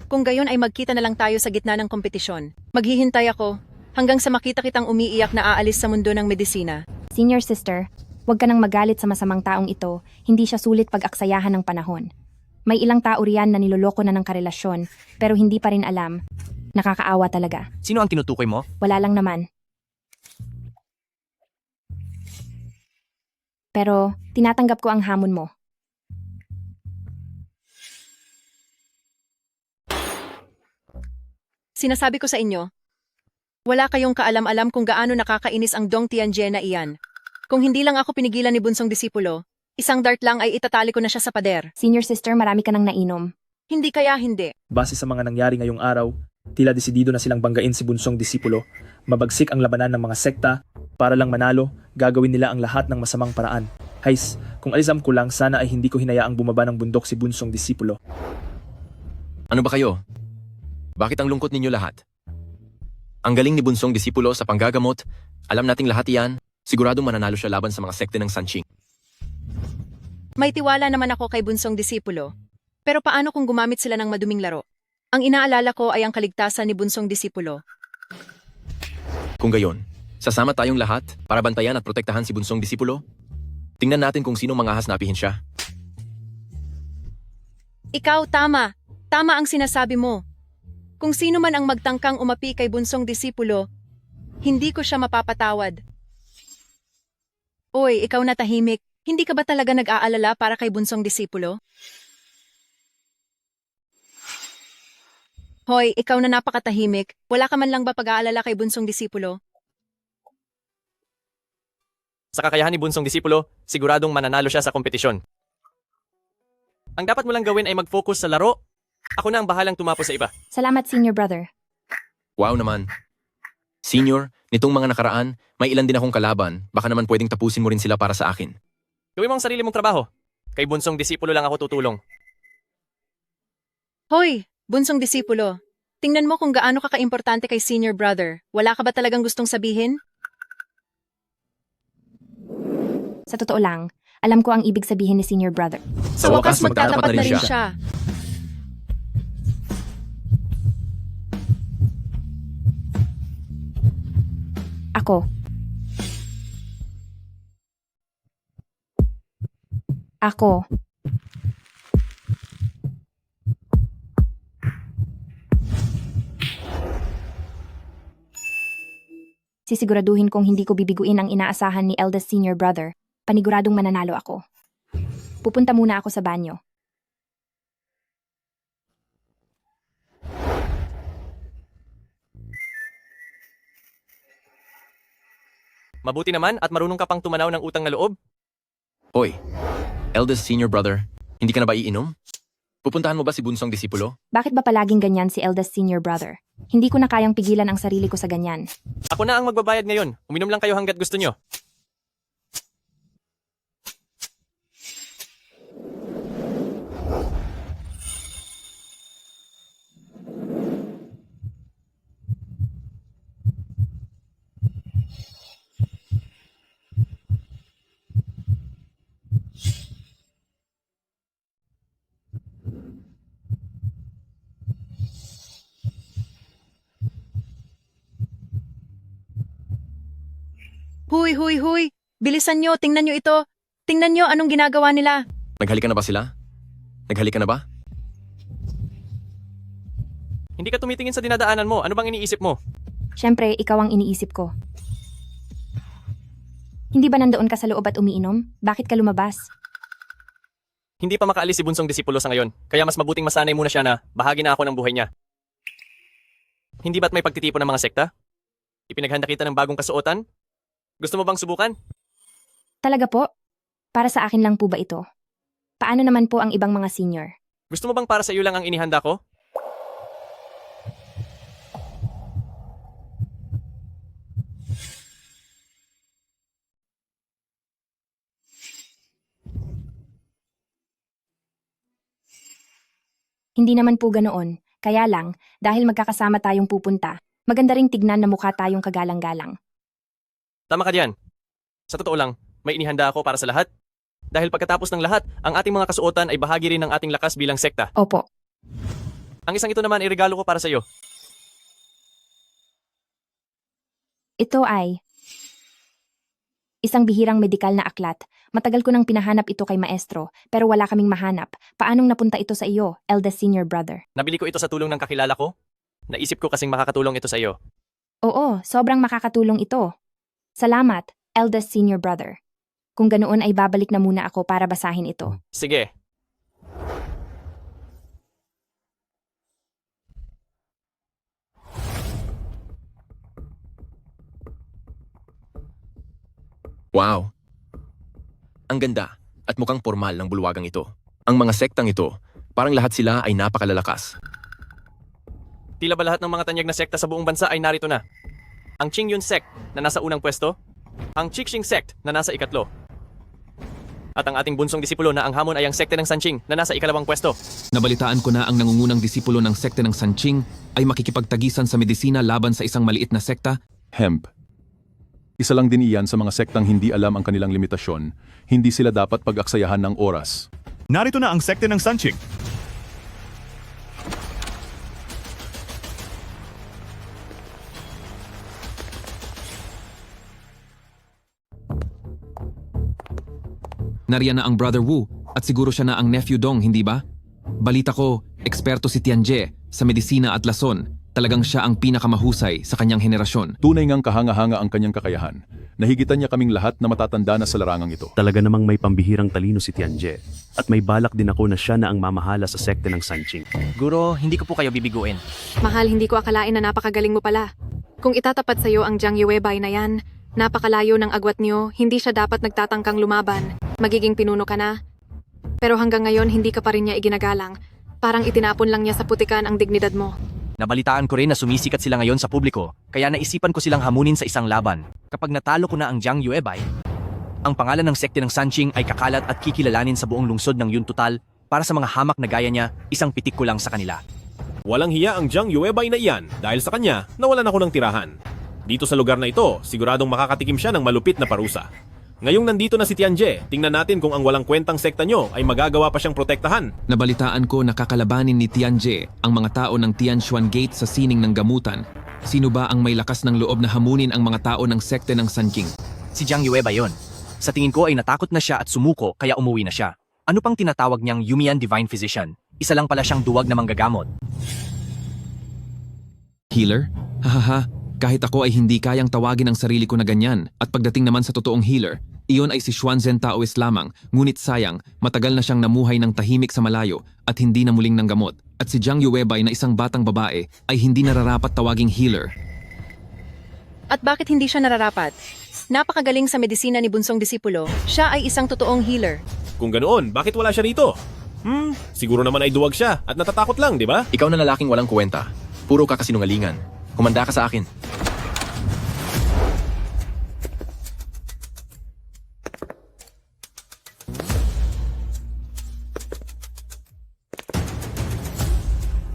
Kung gayon ay magkita na lang tayo sa gitna ng kompetisyon. Maghihintay ako hanggang sa makita kitang umiiyak na aalis sa mundo ng medisina. Senior sister, huwag ka nang magalit sa masamang taong ito. Hindi siya sulit pag-aksayahan ng panahon. May ilang tao riyan na niloloko na ng karelasyon, pero hindi pa rin alam. Nakakaawa talaga. Sino ang tinutukoy mo? Wala lang naman. Pero, tinatanggap ko ang hamon mo. Sinasabi ko sa inyo, wala kayong kaalam-alam kung gaano nakakainis ang Dong Tianjie na iyan. Kung hindi lang ako pinigilan ni bunsong disipulo, isang dart lang ay itatali ko na siya sa pader. Senior sister, marami ka nang nainom. Hindi kaya hindi. Base sa mga nangyari ngayong araw, tila desidido na silang banggain si bunsong disipulo. Mabagsik ang labanan ng mga sekta, para lang manalo, gagawin nila ang lahat ng masamang paraan. Hays, kung alisam ko lang, sana ay hindi ko hinayaang bumaba ng bundok si bunsong disipulo. Ano ba kayo? Bakit ang lungkot ninyo lahat? Ang galing ni bunsong disipulo sa panggagamot, alam nating lahat iyan, siguradong mananalo siya laban sa mga sekte ng Sanqing. May tiwala naman ako kay bunsong disipulo. Pero paano kung gumamit sila ng maduming laro? Ang inaalala ko ay ang kaligtasan ni bunsong disipulo. Kung gayon, sasama tayong lahat para bantayan at protektahan si bunsong disipulo? Tingnan natin kung sinong mga hasnapihin siya. Ikaw, tama. Tama ang sinasabi mo. Kung sino man ang magtangkang umapi kay bunsong disipulo, hindi ko siya mapapatawad. Oy, ikaw na tahimik. Hindi ka ba talaga nag-aalala para kay bunsong disipulo? Hoy, ikaw na napakatahimik. Wala ka man lang ba pag-aalala kay bunsong disipulo? Sa kakayahan ni bunsong disipulo, siguradong mananalo siya sa kompetisyon. Ang dapat mo lang gawin ay mag-focus sa laro. Ako na ang bahalang tumapo sa iba. Salamat, senior brother. Wow naman. Senior, nitong mga nakaraan, may ilan din akong kalaban, baka naman pwedeng tapusin mo rin sila para sa akin. Gawin mo ang sarili mong trabaho. Kay bunsong disipulo lang ako tutulong. Hoy, bunsong disipulo. Tingnan mo kung gaano ka kaimportante kay senior brother. Wala ka ba talagang gustong sabihin? Sa totoo lang, alam ko ang ibig sabihin ni senior brother. Sa wakas, magtatapat na rin siya. Ako. Ako. Sisiguraduhin kong hindi ko bibiguin ang inaasahan ni eldest senior brother. Paniguradong mananalo ako. Pupunta muna ako sa banyo. Mabuti naman at marunong ka pang tumanaw ng utang na loob. Hoy, eldest senior brother, hindi ka na ba iinom? Pupuntahan mo ba si bunsong disipulo? Bakit ba palaging ganyan si eldest senior brother? Hindi ko na kayang pigilan ang sarili ko sa ganyan. Ako na ang magbabayad ngayon. Uminom lang kayo hanggat gusto nyo. Huy, huy, huy! Bilisan nyo, tingnan nyo ito. Tingnan nyo anong ginagawa nila. Naghalikan na ba sila? Naghalikan na ba? Hindi ka tumitingin sa dinadaanan mo. Ano bang iniisip mo? Siyempre, ikaw ang iniisip ko. Hindi ba nandoon ka sa loob at umiinom? Bakit ka lumabas? Hindi pa makaalis si bunsong disipulo sa ngayon. Kaya mas mabuting masanay muna siya na bahagi na ako ng buhay niya. Hindi ba't may pagtitipon ng mga sekta? Ipinaghanda kita ng bagong kasuotan? Gusto mo bang subukan? Talaga po? Para sa akin lang po ba ito? Paano naman po ang ibang mga senior? Gusto mo bang para sa iyo lang ang inihanda ko? Hindi naman po ganoon. Kaya lang, dahil magkakasama tayong pupunta, maganda ring tignan na mukha tayong kagalang-galang. Tama ka diyan. Sa totoo lang, may inihanda ako para sa lahat. Dahil pagkatapos ng lahat, ang ating mga kasuotan ay bahagi rin ng ating lakas bilang sekta. Opo. Ang isang ito naman ay regalo ko para sa iyo. Ito ay isang bihirang medikal na aklat. Matagal ko nang pinahanap ito kay maestro, pero wala kaming mahanap. Paanong napunta ito sa iyo, eldest senior brother? Nabili ko ito sa tulong ng kakilala ko. Naisip ko kasing makakatulong ito sa iyo. Oo, sobrang makakatulong ito. Salamat, eldest senior brother. Kung ganoon ay babalik na muna ako para basahin ito. Sige. Wow! Ang ganda at mukhang formal ng bulwagang ito. Ang mga sektang ito, parang lahat sila ay napakalalakas. Tila ba lahat ng mga tanyag na sekta sa buong bansa ay narito na? Ang Qingyun sect na nasa unang pwesto, ang Cixing sect na nasa ikatlo, at ang ating bunsong disipulo na ang hamon ay ang sekte ng Sanqing na nasa ikalawang pwesto. Nabalitaan ko na ang nangungunang disipulo ng sekte ng Sanqing ay makikipagtagisan sa medisina laban sa isang maliit na sekta. Hemp. Isa lang din iyan sa mga sektang hindi alam ang kanilang limitasyon. Hindi sila dapat pag-aksayahan ng oras. Narito na ang sekte ng Sanqing. Nariyan na ang Brother Wu at siguro siya na ang Nephew Dong, hindi ba? Balita ko, eksperto si Tianjie sa medisina at lason. Talagang siya ang pinakamahusay sa kanyang henerasyon. Tunay ngang kahanga-hanga ang kanyang kakayahan. Nahigitan niya kaming lahat na matatanda na sa larangang ito. Talaga namang may pambihirang talino si Tianjie. At may balak din ako na siya na ang mamahala sa sekte ng Sanqing. Guro, hindi ko po kayo bibiguin. Mahal, hindi ko akalain na napakagaling mo pala. Kung itatapat sa'yo ang Jiang Yuebay na yan, napakalayo ng agwat niyo, hindi siya dapat nagtatangkang lumaban. Magiging pinuno ka na. Pero hanggang ngayon, hindi ka pa rin niya iginagalang. Parang itinapon lang niya sa putikan ang dignidad mo. Nabalitaan ko rin na sumisikat sila ngayon sa publiko, kaya naisipan ko silang hamunin sa isang laban. Kapag natalo ko na ang Jiang Yuebay, ang pangalan ng sekte ng Sanqing ay kakalat at kikilalanin sa buong lungsod ng Yuntutal para sa mga hamak na gaya niya, isang pitik ko lang sa kanila. Walang hiya ang Jiang Yuebay na iyan dahil sa kanya nawalan ako ng tirahan. Dito sa lugar na ito, siguradong makakatikim siya ng malupit na parusa. Ngayong nandito na si Tianjie, tingnan natin kung ang walang kwentang sekta nyo ay magagawa pa siyang protektahan. Nabalitaan ko na kakalabanin ni Tianjie ang mga tao ng Tianshuan Gate sa sining ng gamutan. Sino ba ang may lakas ng loob na hamunin ang mga tao ng sekte ng Sanqing? Si Jiang Yuebay yon. Sa tingin ko ay natakot na siya at sumuko kaya umuwi na siya. Ano pang tinatawag niyang Yumian Divine Physician? Isa lang pala siyang duwag na manggagamot. Healer? Hahaha, kahit ako ay hindi kayang tawagin ang sarili ko na ganyan. At pagdating naman sa totoong healer, iyon ay si Xuanzhen Taoist lamang, ngunit sayang, matagal na siyang namuhay ng tahimik sa malayo at hindi na muling ng gamot. At si Jiang Yuebay na isang batang babae ay hindi nararapat tawaging healer. At bakit hindi siya nararapat? Napakagaling sa medisina ni bunsong disipulo, siya ay isang totoong healer. Kung ganoon, bakit wala siya rito? Siguro naman ay duwag siya at natatakot lang, di ba? Ikaw na lalaking walang kwenta. Puro kakasinungalingan. Kumanda ka sa akin.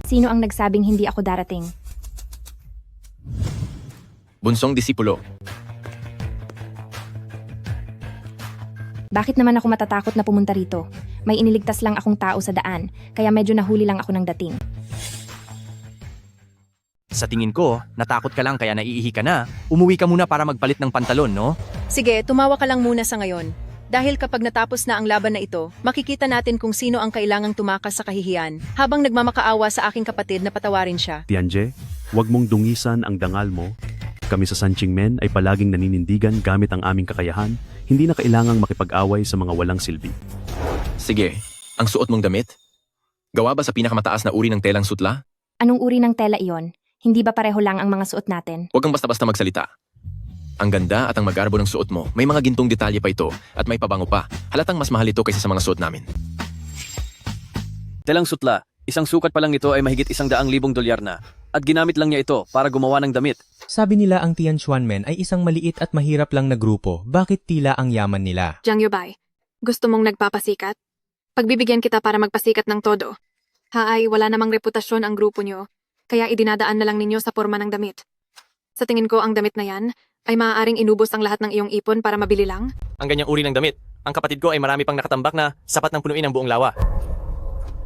Sino ang nagsabing hindi ako darating? Bunsong disipulo. Bakit naman ako matatakot na pumunta rito? May iniligtas lang akong tao sa daan, kaya medyo nahuli lang ako ng dating. Sa tingin ko, natakot ka lang kaya naiihi ka na. Umuwi ka muna para magpalit ng pantalon, no? Sige, tumawa ka lang muna sa ngayon. Dahil kapag natapos na ang laban na ito, makikita natin kung sino ang kailangang tumakas sa kahihiyan, habang nagmamakaawa sa aking kapatid na patawarin siya. Tianjie, huwag mong dungisan ang dangal mo. Kami sa Sanqing Men ay palaging naninindigan gamit ang aming kakayahan, hindi na kailangang makipag-away sa mga walang silbi. Sige, ang suot mong damit? Gawa ba sa pinakamataas na uri ng telang sutla? Anong uri ng tela iyon? Hindi ba pareho lang ang mga suot natin? Huwag kang basta-basta magsalita. Ang ganda at ang magarbo ng suot mo, may mga gintong detalye pa ito at may pabango pa. Halatang mas mahal ito kaysa sa mga suot namin. Telang sutla, isang sukat pa lang nito ay mahigit $100,000 na. At ginamit lang niya ito para gumawa ng damit. Sabi nila ang Tianshuan Men ay isang maliit at mahirap lang na grupo. Bakit tila ang yaman nila? Jiang Yuebay, gusto mong nagpapasikat? Pagbibigyan kita para magpasikat ng todo. Haay, wala namang reputasyon ang grupo niyo, kaya idinadaan na lang ninyo sa porma ng damit. Sa tingin ko ang damit na yan ay maaaring inubos ang lahat ng iyong ipon para mabili lang. Ang ganyang uri ng damit, Ang kapatid ko ay marami pang nakatambak na sapat ng punuin ang buong lawa.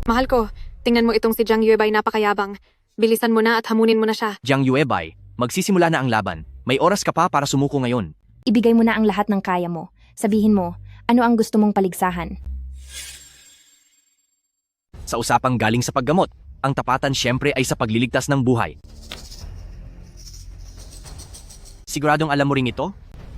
Mahal ko, tingnan mo itong si Jiang Yuebay napakayabang. Bilisan mo na at hamunin mo na siya. Jiang Yuebay, magsisimula na ang laban. May oras ka pa para sumuko ngayon. Ibigay mo na ang lahat ng kaya mo. Sabihin mo, ano ang gusto mong paligsahan? Sa usapang galing sa paggamot, ang tapatan syempre ay sa pagliligtas ng buhay. Siguradong alam mo rin ito?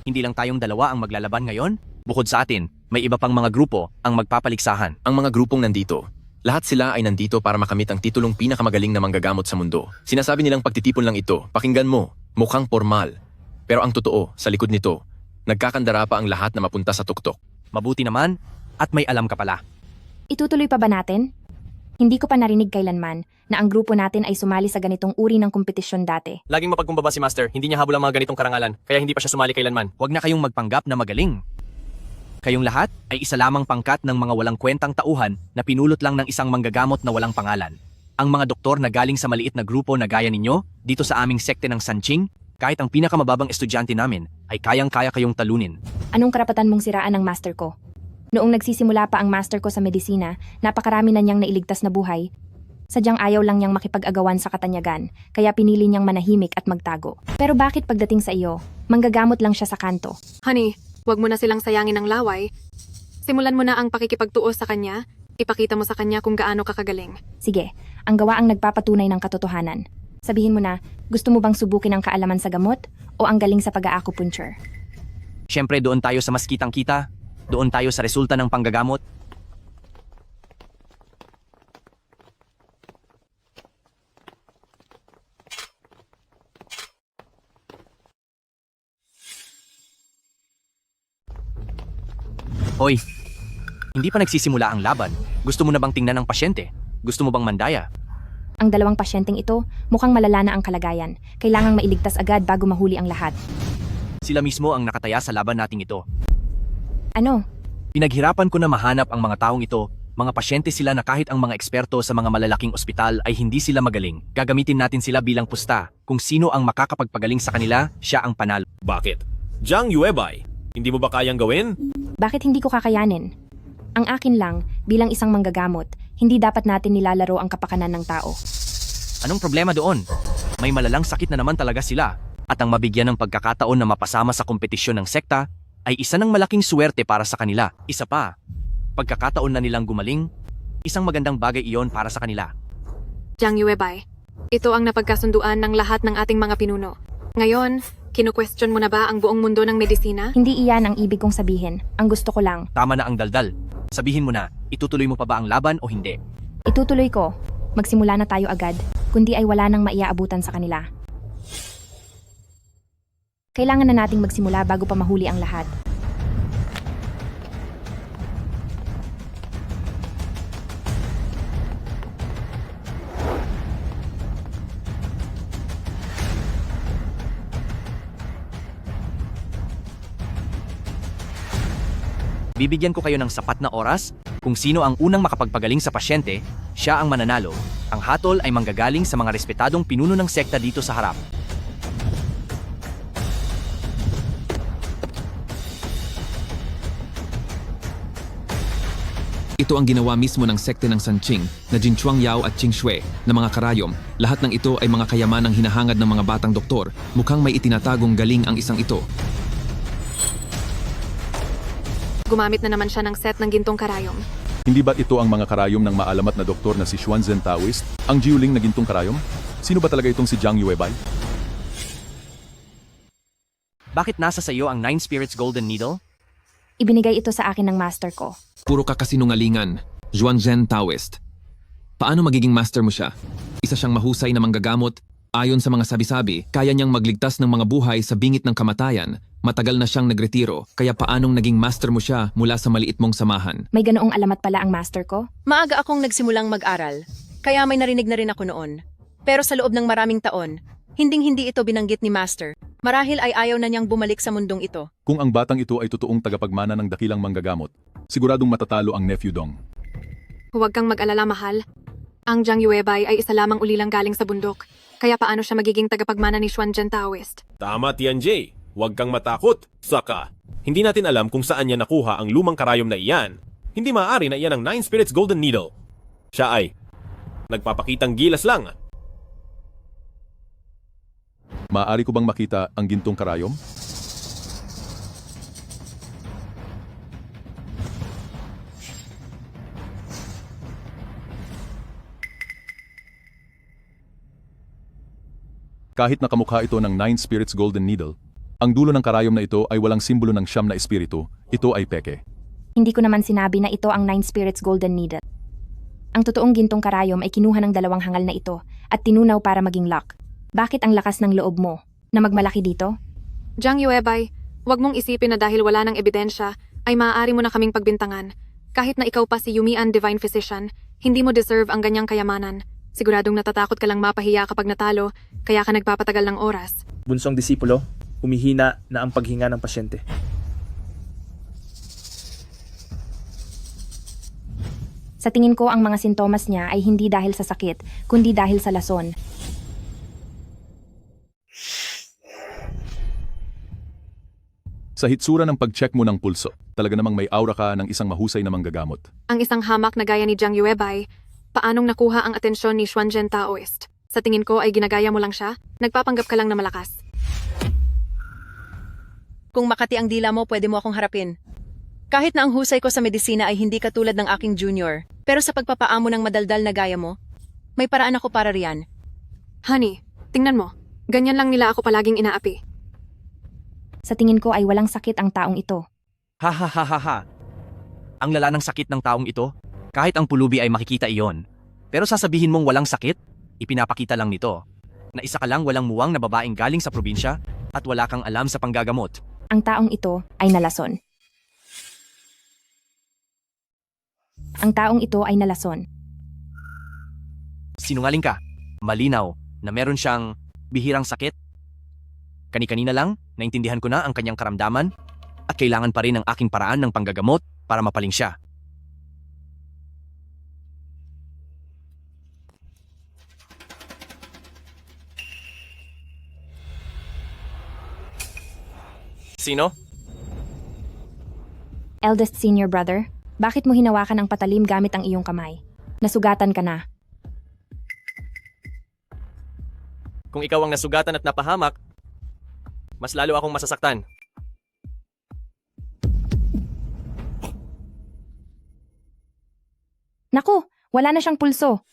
Hindi lang tayong dalawa ang maglalaban ngayon. Bukod sa atin, may iba pang mga grupo ang magpapaligsahan. Ang mga grupong nandito, lahat sila ay nandito para makamit ang titulong pinakamagaling na manggagamot sa mundo. Sinasabi nilang pagtitipon lang ito, pakinggan mo, mukhang formal. Pero ang totoo, sa likod nito, nagkakandara pa ang lahat na mapunta sa tuktok. Mabuti naman, at may alam ka pala. Itutuloy pa ba natin? Hindi ko pa narinig kailanman na ang grupo natin ay sumali sa ganitong uri ng kompetisyon dati. Laging mapagkumbaba si Master, hindi niya habol ang mga ganitong karangalan, kaya hindi pa siya sumali kailanman. Huwag na kayong magpanggap na magaling. Kayong lahat ay isa lamang pangkat ng mga walang kwentang tauhan na pinulot lang ng isang manggagamot na walang pangalan. Ang mga doktor na galing sa maliit na grupo na gaya ninyo, dito sa aming sekte ng Sanching, kahit ang pinakamababang estudyante namin, ay kayang-kaya kayong talunin. Anong karapatan mong siraan ng master ko? Noong nagsisimula pa ang master ko sa medisina, napakarami na niyang nailigtas na buhay. Sadyang ayaw lang niyang makipag-agawan sa katanyagan, kaya pinili niyang manahimik at magtago. Pero bakit pagdating sa iyo, manggagamot lang siya sa kanto? Honey, huwag mo na silang sayangin ng laway. Simulan mo na ang pakikipagtuos sa kanya. Ipakita mo sa kanya kung gaano kakagaling. Sige, ang gawa ang nagpapatunay ng katotohanan. Sabihin mo na, gusto mo bang subukin ang kaalaman sa gamot o ang galing sa pag-aacupuncture? Siyempre doon tayo sa mas kitang-kita, doon tayo sa resulta ng panggagamot. Hoy, hindi pa nagsisimula ang laban. Gusto mo na bang tingnan ang pasyente? Gusto mo bang mandaya? Ang dalawang pasyenteng ito, mukhang malala na ang kalagayan. Kailangang mailigtas agad bago mahuli ang lahat. Sila mismo ang nakataya sa laban nating ito. Ano? Pinaghirapan ko na mahanap ang mga taong ito. Mga pasyente sila na kahit ang mga eksperto sa mga malalaking ospital ay hindi sila magaling. Gagamitin natin sila bilang pusta. Kung sino ang makakapagpagaling sa kanila, siya ang panalo. Bakit? Jiang Yuebay, hindi mo ba kayang gawin? Bakit hindi ko kakayanin? Ang akin lang, bilang isang manggagamot, hindi dapat natin nilalaro ang kapakanan ng tao. Anong problema doon? May malalang sakit na naman talaga sila. At ang mabigyan ng pagkakataon na mapasama sa kompetisyon ng sekta ay isa ng malaking swerte para sa kanila. Isa pa, pagkakataon na nilang gumaling, isang magandang bagay iyon para sa kanila. Jiang Yuebay, ito ang napagkasunduan ng lahat ng ating mga pinuno. Ngayon, kinu-question mo na ba ang buong mundo ng medisina? Hindi iyan ang ibig kong sabihin. Ang gusto ko lang. Tama na ang daldal. Sabihin mo na, itutuloy mo pa ba ang laban o hindi? Itutuloy ko. Magsimula na tayo agad, kundi ay wala nang maiaabutan sa kanila. Kailangan na nating magsimula bago pa mahuli ang lahat. Bibigyan ko kayo ng sapat na oras. Kung sino ang unang makapagpagaling sa pasyente, siya ang mananalo. Ang hatol ay manggagaling sa mga respetadong pinuno ng sekta dito sa harap. Ito ang ginawa mismo ng sekte ng Sanching na Jinchuang Yao at Qing Shui na mga karayom. Lahat ng ito ay mga kayamanang hinahangad ng mga batang doktor. Mukhang may itinatagong galing ang isang ito. Gumamit na naman siya ng set ng gintong karayom. Hindi ba't ito ang mga karayom ng maalamat na doktor na si Xuanzhen Taoist? Ang Jiuling na gintong karayom? Sino ba talaga itong si Jiang Yuebay? Bakit nasa sa iyo ang Nine Spirits Golden Needle? Ibinigay ito sa akin ng master ko. Puro ka kasinungalingan. Xuanzhen Taoist. Paano magiging master mo siya? Isa siyang mahusay na manggagamot. Ayon sa mga sabi-sabi, kaya niyang magligtas ng mga buhay sa bingit ng kamatayan. Matagal na siyang nagretiro, kaya paanong naging master mo siya mula sa maliit mong samahan? May ganoong alamat pala ang master ko? Maaga akong nagsimulang mag-aral, kaya may narinig na rin ako noon. Pero sa loob ng maraming taon, hinding-hindi ito binanggit ni Master. Marahil ay ayaw na niyang bumalik sa mundong ito. Kung ang batang ito ay totoong tagapagmana ng dakilang manggagamot, siguradong matatalo ang nephew Dong. Huwag kang mag-alala, mahal. Ang Jiang Yuebay ay isa lamang ulilang galing sa bundok. Kaya paano siya magiging tagapagmana ni Xuanzhen Taoist? Tama, Tianjay. Huwag kang matakot. Saka, Hindi natin alam kung saan niya nakuha ang lumang karayom na iyan. Hindi maaari na iyan ang Nine Spirits Golden Needle. Siya ay nagpapakitang gilas lang. Maaari ko bang makita ang gintong karayom? Kahit nakamukha ito ng Nine Spirits Golden Needle, ang dulo ng karayom na ito ay walang simbolo ng siyam na espiritu. Ito ay peke. Hindi ko naman sinabi na ito ang Nine Spirits Golden Needle. Ang totoong gintong karayom ay kinuha ng dalawang hangal na ito at tinunaw para maging lock. Bakit ang lakas ng loob mo na magmalaki dito? Jiang Yuebay, huwag mong isipin na dahil wala ng ebidensya, ay maaari mo na kaming pagbintangan. Kahit na ikaw pa si Yumian Divine Physician, hindi mo deserve ang ganyang kayamanan. Siguradong natatakot ka lang mapahiya kapag natalo, kaya ka nagpapatagal ng oras. Bunsong disipulo, humihina na ang paghinga ng pasyente. Sa tingin ko ang mga sintomas niya ay hindi dahil sa sakit, kundi dahil sa lason. Sa hitsura ng pag-check mo ng pulso, talaga namang may aura ka ng isang mahusay na manggagamot. Ang isang hamak na gaya ni Jiang Yuebay, paanong nakuha ang atensyon ni Xuanzhen Taoist? Sa tingin ko ay ginagaya mo lang siya? Nagpapanggap ka lang na malakas. Kung makati ang dila mo, pwede mo akong harapin. Kahit na ang husay ko sa medisina ay hindi katulad ng aking junior, pero sa pagpapaamo ng madaldal na gaya mo, may paraan ako para riyan. Honey, tingnan mo. Ganyan lang nila ako palaging inaapi. Sa tingin ko ay walang sakit ang taong ito. Ha ha ha ha ha. Ang lala ng sakit ng taong ito, kahit ang pulubi ay makikita iyon. Pero sasabihin mong walang sakit, ipinapakita lang nito. Na isa ka lang walang muwang na babaeng galing sa probinsya at wala kang alam sa panggagamot. Ang taong ito ay nalason. Ang taong ito ay nalason. Sinungaling ka. Malinaw na meron siyang bihirang sakit. Kani-kanina lang, naintindihan ko na ang kanyang karamdaman at kailangan pa rin ang aking paraan ng panggagamot para mapaling siya. Sino? Eldest senior brother, bakit mo hinawakan ang patalim gamit ang iyong kamay? Nasugatan ka na. Kung ikaw ang nasugatan at napahamak, mas lalo akong masasaktan. Naku, wala na siyang pulso.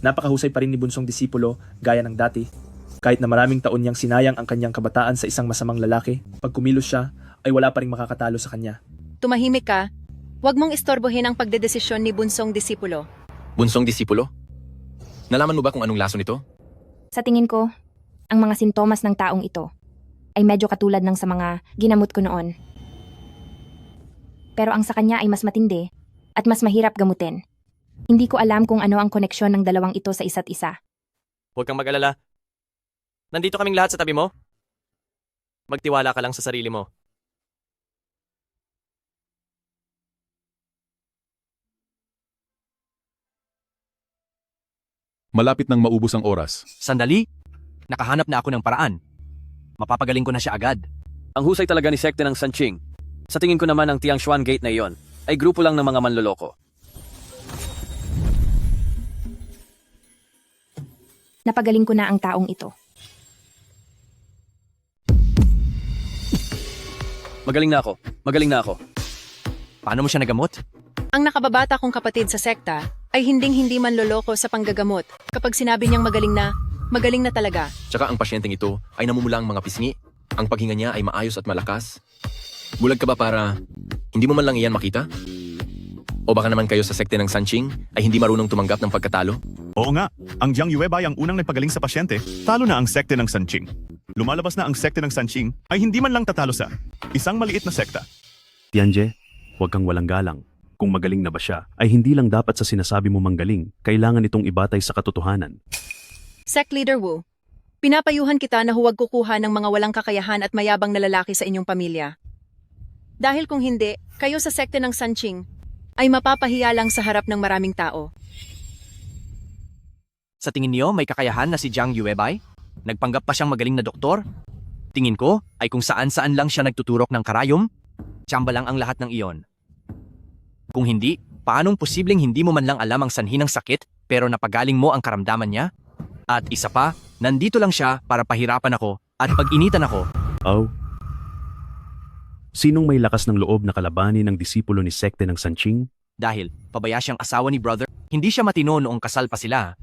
Napakahusay pa rin ni bunsong disipulo gaya ng dati. Kahit na maraming taon niyang sinayang ang kanyang kabataan sa isang masamang lalaki, pag kumilos siya ay wala pa ring makakatalo sa kanya. Tumahimik ka. Huwag mong istorbohin ang pagdedesisyon ni bunsong disipulo. Bunsong disipulo? Nalaman mo ba kung anong lason nito? Sa tingin ko, ang mga sintomas ng taong ito ay medyo katulad ng sa mga ginamot ko noon. Pero ang sa kanya ay mas matindi at mas mahirap gamutin. Hindi ko alam kung ano ang koneksyon ng dalawang ito sa isa't isa. Huwag kang mag-alala. Nandito kaming lahat sa tabi mo. Magtiwala ka lang sa sarili mo. Malapit nang maubos ang oras. Sandali, nakahanap na ako ng paraan. Mapapagaling ko na siya agad. Ang husay talaga ni sekte ng Sanqing. Sa tingin ko naman ang Tiangshuan Gate na iyon ay grupo lang ng mga manloloko. Napagaling ko na ang taong ito. Magaling na ako. Magaling na ako. Paano mo siya nagamot? Ang nakababata kong kapatid sa sekta ay hinding-hindi man loloko sa panggagamot. Kapag sinabi niyang magaling na talaga. Tsaka ang pasyenteng ito ay namumulang mga pisngi. Ang paghinga niya ay maayos at malakas. Bulag ka ba para hindi mo man lang iyan makita? O baka naman kayo sa sekte ng Sanqing ay hindi marunong tumanggap ng pagkatalo? Oo nga, ang Jiang Yuebay ang unang nagpagaling sa pasyente, talo na ang sekte ng Sanqing. Lumalabas na ang sekte ng Sanqing ay hindi man lang tatalo sa isang maliit na sekta. Tianjie, huwag kang walang galang. Kung magaling na ba siya, ay hindi lang dapat sa sinasabi mo manggaling, kailangan itong ibatay sa katotohanan. Sect Leader Wu, Pinapayuhan kita na huwag kukuha ng mga walang kakayahan at mayabang na lalaki sa inyong pamilya. Dahil kung hindi, kayo sa sekte ng Sanching ay mapapahiya lang sa harap ng maraming tao. Sa tingin niyo may kakayahan na si Jiang Yuebay? Nagpanggap pa siyang magaling na doktor? Tingin ko ay kung saan-saan lang siya nagtuturok ng karayom? Tsamba lang ang lahat ng iyon. Kung hindi, paanong posibleng hindi mo man lang alam ang sanhi ng sakit pero napagaling mo ang karamdaman niya? At isa pa, nandito lang siya para pahirapan ako at pag-initan ako. Oh. Sinong may lakas ng loob na kalabanin ng disipulo ni sekte ng Sanching? Dahil pabaya siyang asawa ni brother, hindi siya matino noong kasal pa sila.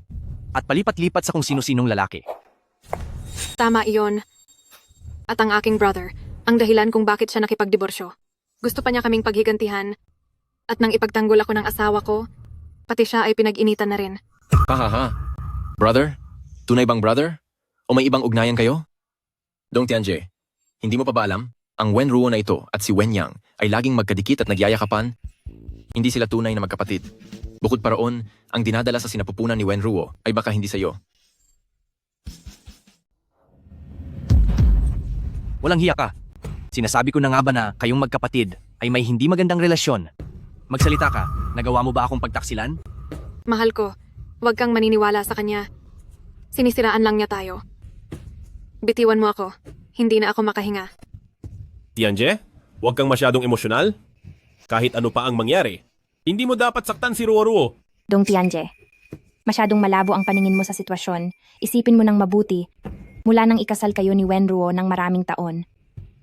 At palipat-lipat sa kung sino-sinong lalaki. Tama iyon. At ang aking brother, ang dahilan kung bakit siya nakipagdiborsyo. Gusto pa niya kaming paghigantihan. At nang ipagtanggol ako ng asawa ko, pati siya ay pinag-initan na rin. Hahaha. Brother? Tunay bang brother? O may ibang ugnayan kayo? Dong Tianjie, hindi mo pa ba alam? Ang Wen Ruo na ito at si Wen Yang ay laging magkadikit at nagyayakapan. Hindi sila tunay na magkapatid. Bukod pa roon, ang dinadala sa sinapupunan ni Wen Ruo ay baka hindi sa'yo. Walang hiya ka. Sinasabi ko na nga ba na kayong magkapatid ay may hindi magandang relasyon? Magsalita ka, nagawa mo ba akong pagtaksilan? Mahal ko, huwag kang maniniwala sa kanya. Sinisiraan lang niya tayo. Bitiwan mo ako. Hindi na ako makahinga. Tianjie, huwag kang masyadong emosyonal. Kahit ano pa ang mangyari, hindi mo dapat saktan si Ruo. Dong Tianjie, masyadong malabo ang paningin mo sa sitwasyon. Isipin mo ng mabuti. Mula nang ikasal kayo ni Wen Ruo ng maraming taon.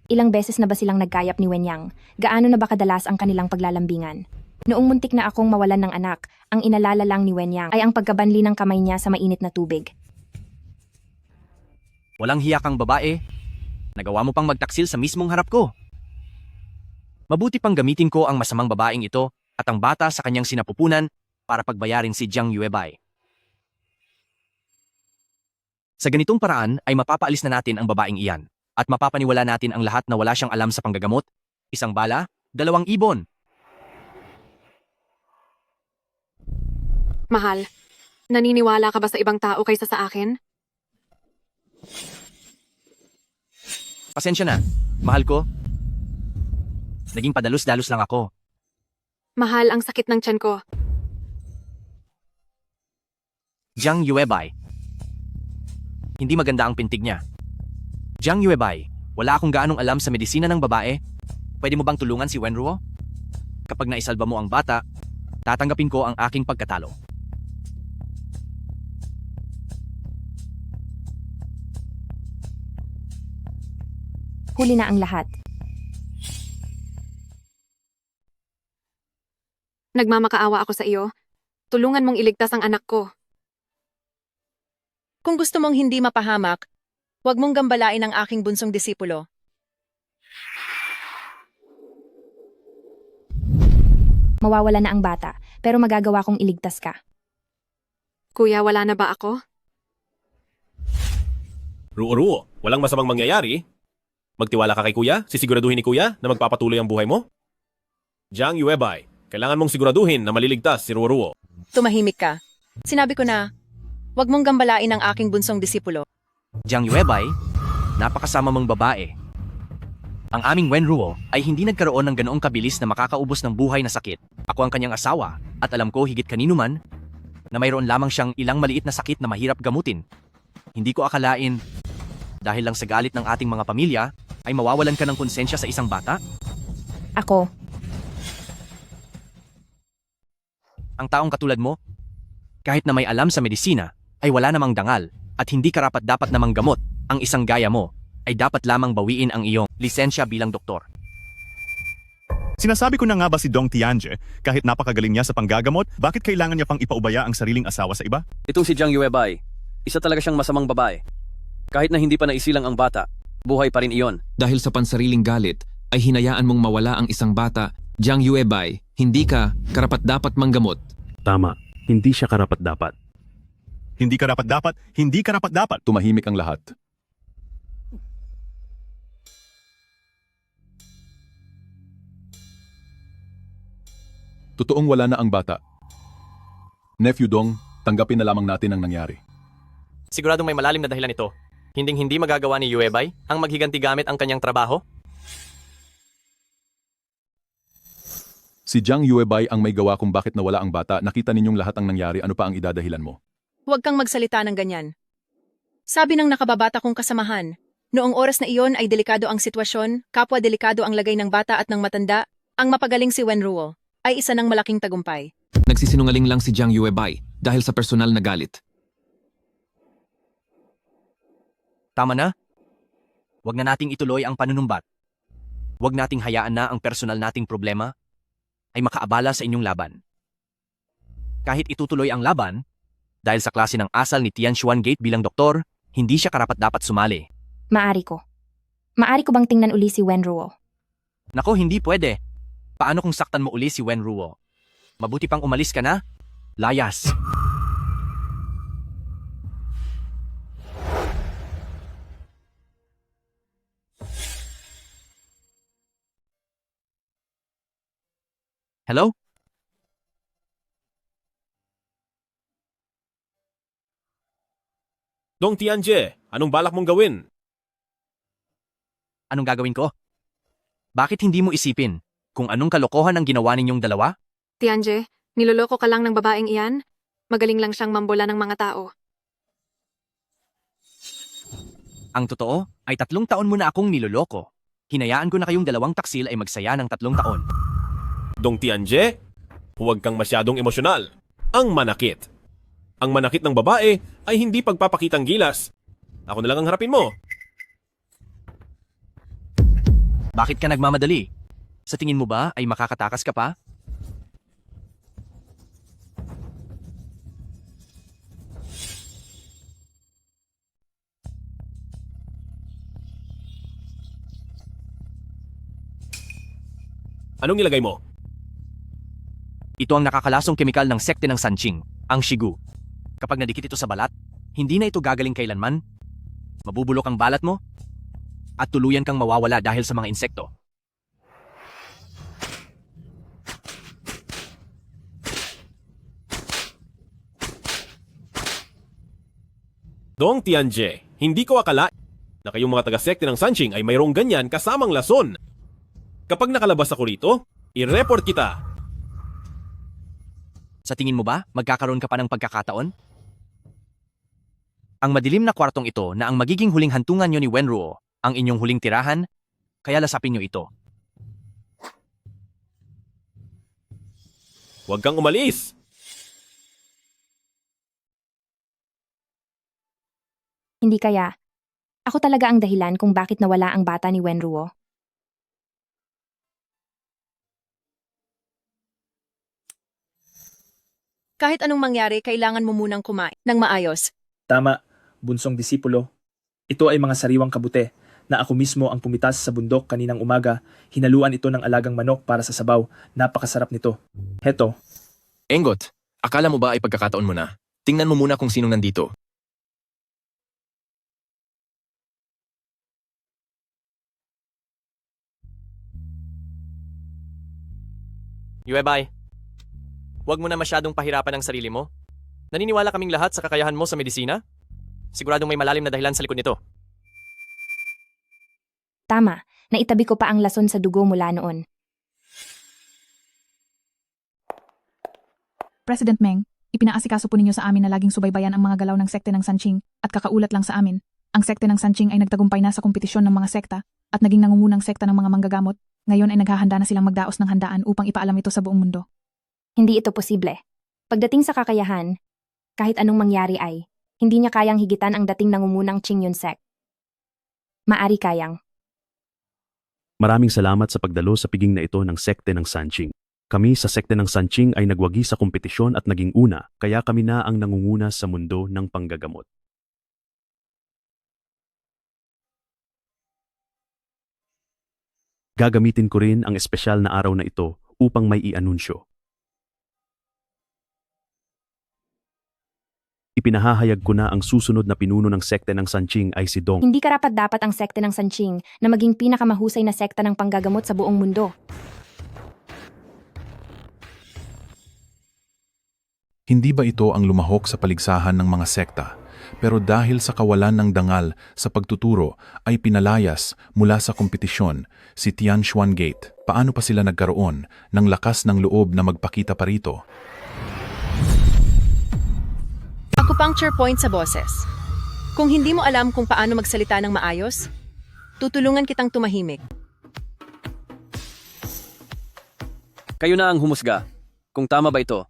Ilang beses na ba silang nagkayap ni Wen Yang? Gaano na ba kadalas ang kanilang paglalambingan? Noong muntik na akong mawalan ng anak, ang inalala lang ni Wen Yang ay ang pagkabanli ng kamay niya sa mainit na tubig. Walang hiya kang babae. Nagawa mo pang magtaksil sa mismong harap ko. Mabuti pang gamitin ko ang masamang babaeng ito at ang bata sa kanyang sinapupunan para pagbayarin si Jiang Yuebay. Sa ganitong paraan ay mapapaalis na natin ang babaeng iyan at mapapaniwala natin ang lahat na wala siyang alam sa panggagamot. Isang bala, 2 ibon. Mahal, naniniwala ka ba sa ibang tao kaysa sa akin? Pasensya na, mahal ko. Naging padalos-dalos lang ako. Mahal, ang sakit ng tiyan ko. Jiang Yuebay. Hindi maganda ang pintig niya. Jiang Yuebay, wala akong gaanong alam sa medisina ng babae. Pwede mo bang tulungan si Wen Ruo? Kapag naisalba mo ang bata, tatanggapin ko ang aking pagkatalo. Huli na ang lahat. Nagmamakaawa ako sa iyo. Tulungan mong iligtas ang anak ko. Kung gusto mong hindi mapahamak, huwag mong gambalain ang aking bunsong disipulo. Mawawala na ang bata, pero magagawa kong iligtas ka. Kuya, wala na ba ako? Ruo, walang masamang mangyayari. Magtiwala ka kay kuya, sisiguraduhin ni kuya na magpapatuloy ang buhay mo. Jiang Yuebay, kailangan mong siguraduhin na maliligtas si Ruo. Tumahimik ka. Sinabi ko na, huwag mong gambalain ang aking bunsong disipulo. Jiang Yuebay, napakasama mong babae. Ang aming Wen Ruo ay hindi nagkaroon ng ganoong kabilis na makakaubos ng buhay na sakit. Ako ang kanyang asawa at alam ko higit kanino man na mayroon lamang siyang ilang maliit na sakit na mahirap gamutin. Hindi ko akalain dahil lang sa galit ng ating mga pamilya ay mawawalan ka ng konsensya sa isang bata? Ako. Ang taong katulad mo, kahit na may alam sa medisina, ay wala namang dangal at hindi karapat-dapat namang gamot. Ang isang gaya mo ay dapat lamang bawiin ang iyong lisensya bilang doktor. Sinasabi ko na nga ba si Dong Tianjie, kahit napakagaling niya sa panggagamot, bakit kailangan niya pang ipaubaya ang sariling asawa sa iba? Itong si Jiang Yuebay, isa talaga siyang masamang babae. Kahit na hindi pa naisilang ang bata, buhay pa rin iyon. Dahil sa pansariling galit, ay hinayaan mong mawala ang isang bata. Jiang Yuebay, hindi ka karapat-dapat manggamot. Tama, hindi siya karapat-dapat. Hindi karapat-dapat, hindi karapat-dapat. Tumahimik ang lahat. Totoong wala na ang bata. Nephew Dong, tanggapin na lamang natin ang nangyari. Siguradong may malalim na dahilan ito. Hinding-hindi magagawa ni Yuebay ang maghiganti gamit ang kanyang trabaho? Si Jiang Yuebay ang may gawa kung bakit nawala ang bata. Nakita ninyong lahat ang nangyari. Ano pa ang idadahilan mo? Huwag kang magsalita ng ganyan. Sabi ng nakababata kong kasamahan, noong oras na iyon ay delikado ang sitwasyon, kapwa delikado ang lagay ng bata at ng matanda, ang mapagaling si Wenruo ay isa ng malaking tagumpay. Nagsisinungaling lang si Jiang Yuebay dahil sa personal na galit. Tama na. Huwag na nating ituloy ang panunumbat. Huwag nating hayaan na ang personal nating problema ay makaabala sa inyong laban. Kahit itutuloy ang laban, dahil sa klase ng asal ni Tianchuan Gate bilang doktor, hindi siya karapat-dapat sumali. Maari ko. Maari ko bang tingnan uli si Wenruo? Nako, hindi pwede. Paano kung saktan mo uli si Wenruo? Mabuti pang umalis ka na? Layas. Hello? Dong Tianje, anong balak mong gawin? Anong gagawin ko? Bakit hindi mo isipin kung anong kalokohan ang ginawa ninyong dalawa? Tianje, niloloko ka lang ng babaeng iyan? Magaling lang siyang mambola ng mga tao. Ang totoo ay 3 taon mo na akong niloloko. Hinayaan ko na kayong dalawang taksil ay magsaya ng 3 taon. Dong Tianje, huwag kang masyadong emosyonal. Ang manakit. Ang manakit ng babae ay hindi pagpapakitang gilas. Ako na lang ang harapin mo. Bakit ka nagmamadali? Sa tingin mo ba ay makakatakas ka pa? Anong nilagay mo? Ito ang nakakalasong kemikal ng sekte ng Sanqing, ang Shigu. Kapag nadikit ito sa balat, hindi na ito gagaling kailanman. Mabubulok ang balat mo at tuluyan kang mawawala dahil sa mga insekto. Dong Tianje, hindi ko akala na kayong mga taga-sekte ng Sanqing ay mayroong ganyan kasamang lason. Kapag nakalabas ako rito, i-report kita. Sa tingin mo ba, magkakaroon ka pa ng pagkakataon? Ang madilim na kwartong ito na ang magiging huling hantungan nyo ni Wenruo, ang inyong huling tirahan, kaya lasapin nyo ito. Huwag kang umalis! Hindi kaya. Ako talaga ang dahilan kung bakit nawala ang bata ni Wenruo. Kahit anong mangyari, kailangan mo munang kumain ng maayos. Tama, bunsong disipulo. Ito ay mga sariwang kabute na ako mismo ang pumitas sa bundok kaninang umaga. Hinaluan ito ng alagang manok para sa sabaw. Napakasarap nito. Heto. Engot, akala mo ba ay pagkakataon mo na? Tingnan mo muna kung sinong nandito. Yuebay, huwag mo na masyadong pahirapan ang sarili mo. Naniniwala kaming lahat sa kakayahan mo sa medisina? Siguradong may malalim na dahilan sa likod nito. Tama, naitabi ko pa ang lason sa dugo mula noon. President Meng, ipinaasikaso po ninyo sa amin na laging subaybayan ang mga galaw ng sekte ng Sanqing at kakaulat lang sa amin. Ang sekte ng Sanqing ay nagtagumpay na sa kompetisyon ng mga sekta at naging nangungunang sekta ng mga manggagamot. Ngayon ay naghahanda na silang magdaos ng handaan upang ipaalam ito sa buong mundo. Hindi ito posible. Pagdating sa kakayahan, kahit anong mangyari ay, hindi niya kayang higitan ang dating nangungunang Qing Yun Sect. Maari kayang. Maraming salamat sa pagdalo sa piging na ito ng sekte ng Sanqing. Kami sa sekte ng Sanqing ay nagwagi sa kompetisyon at naging una, kaya kami na ang nangunguna sa mundo ng panggagamot. Gagamitin ko rin ang espesyal na araw na ito upang may i-anunsyo. Ipinahahayag ko na ang susunod na pinuno ng sekte ng Sanqing ay si Dong. Hindi karapat-dapat ang sekte ng Sanqing na maging pinakamahusay na sekta ng panggagamot sa buong mundo. Hindi ba ito ang lumahok sa paligsahan ng mga sekta? pero dahil sa kawalan ng dangal sa pagtuturo ay pinalayas mula sa kompetisyon si Tianchuan Gate. Paano pa sila nagkaroon ng lakas ng loob na magpakita pa rito? Acupuncture point sa boses. Kung hindi mo alam kung paano magsalita ng maayos, tutulungan kitang tumahimik. Kayo na ang humusga. Kung tama ba ito?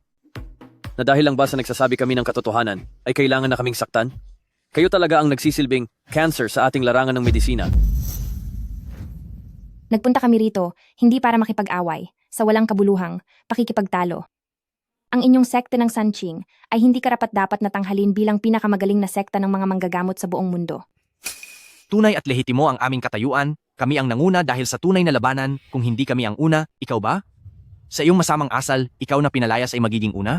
Na dahil lang ba sa nagsasabi kami ng katotohanan, ay kailangan na kaming saktan? Kayo talaga ang nagsisilbing cancer sa ating larangan ng medisina. Nagpunta kami rito, hindi para makipag-away, sa walang kabuluhang, pakikipagtalo. Ang inyong sekte ng Sanqing ay hindi karapat-dapat na tanghalin bilang pinakamagaling na sekta ng mga manggagamot sa buong mundo. Tunay at lehitimo ang aming katayuan, kami ang nanguna dahil sa tunay na labanan, kung hindi kami ang una, ikaw ba? Sa iyong masamang asal, ikaw na pinalayas ay magiging una?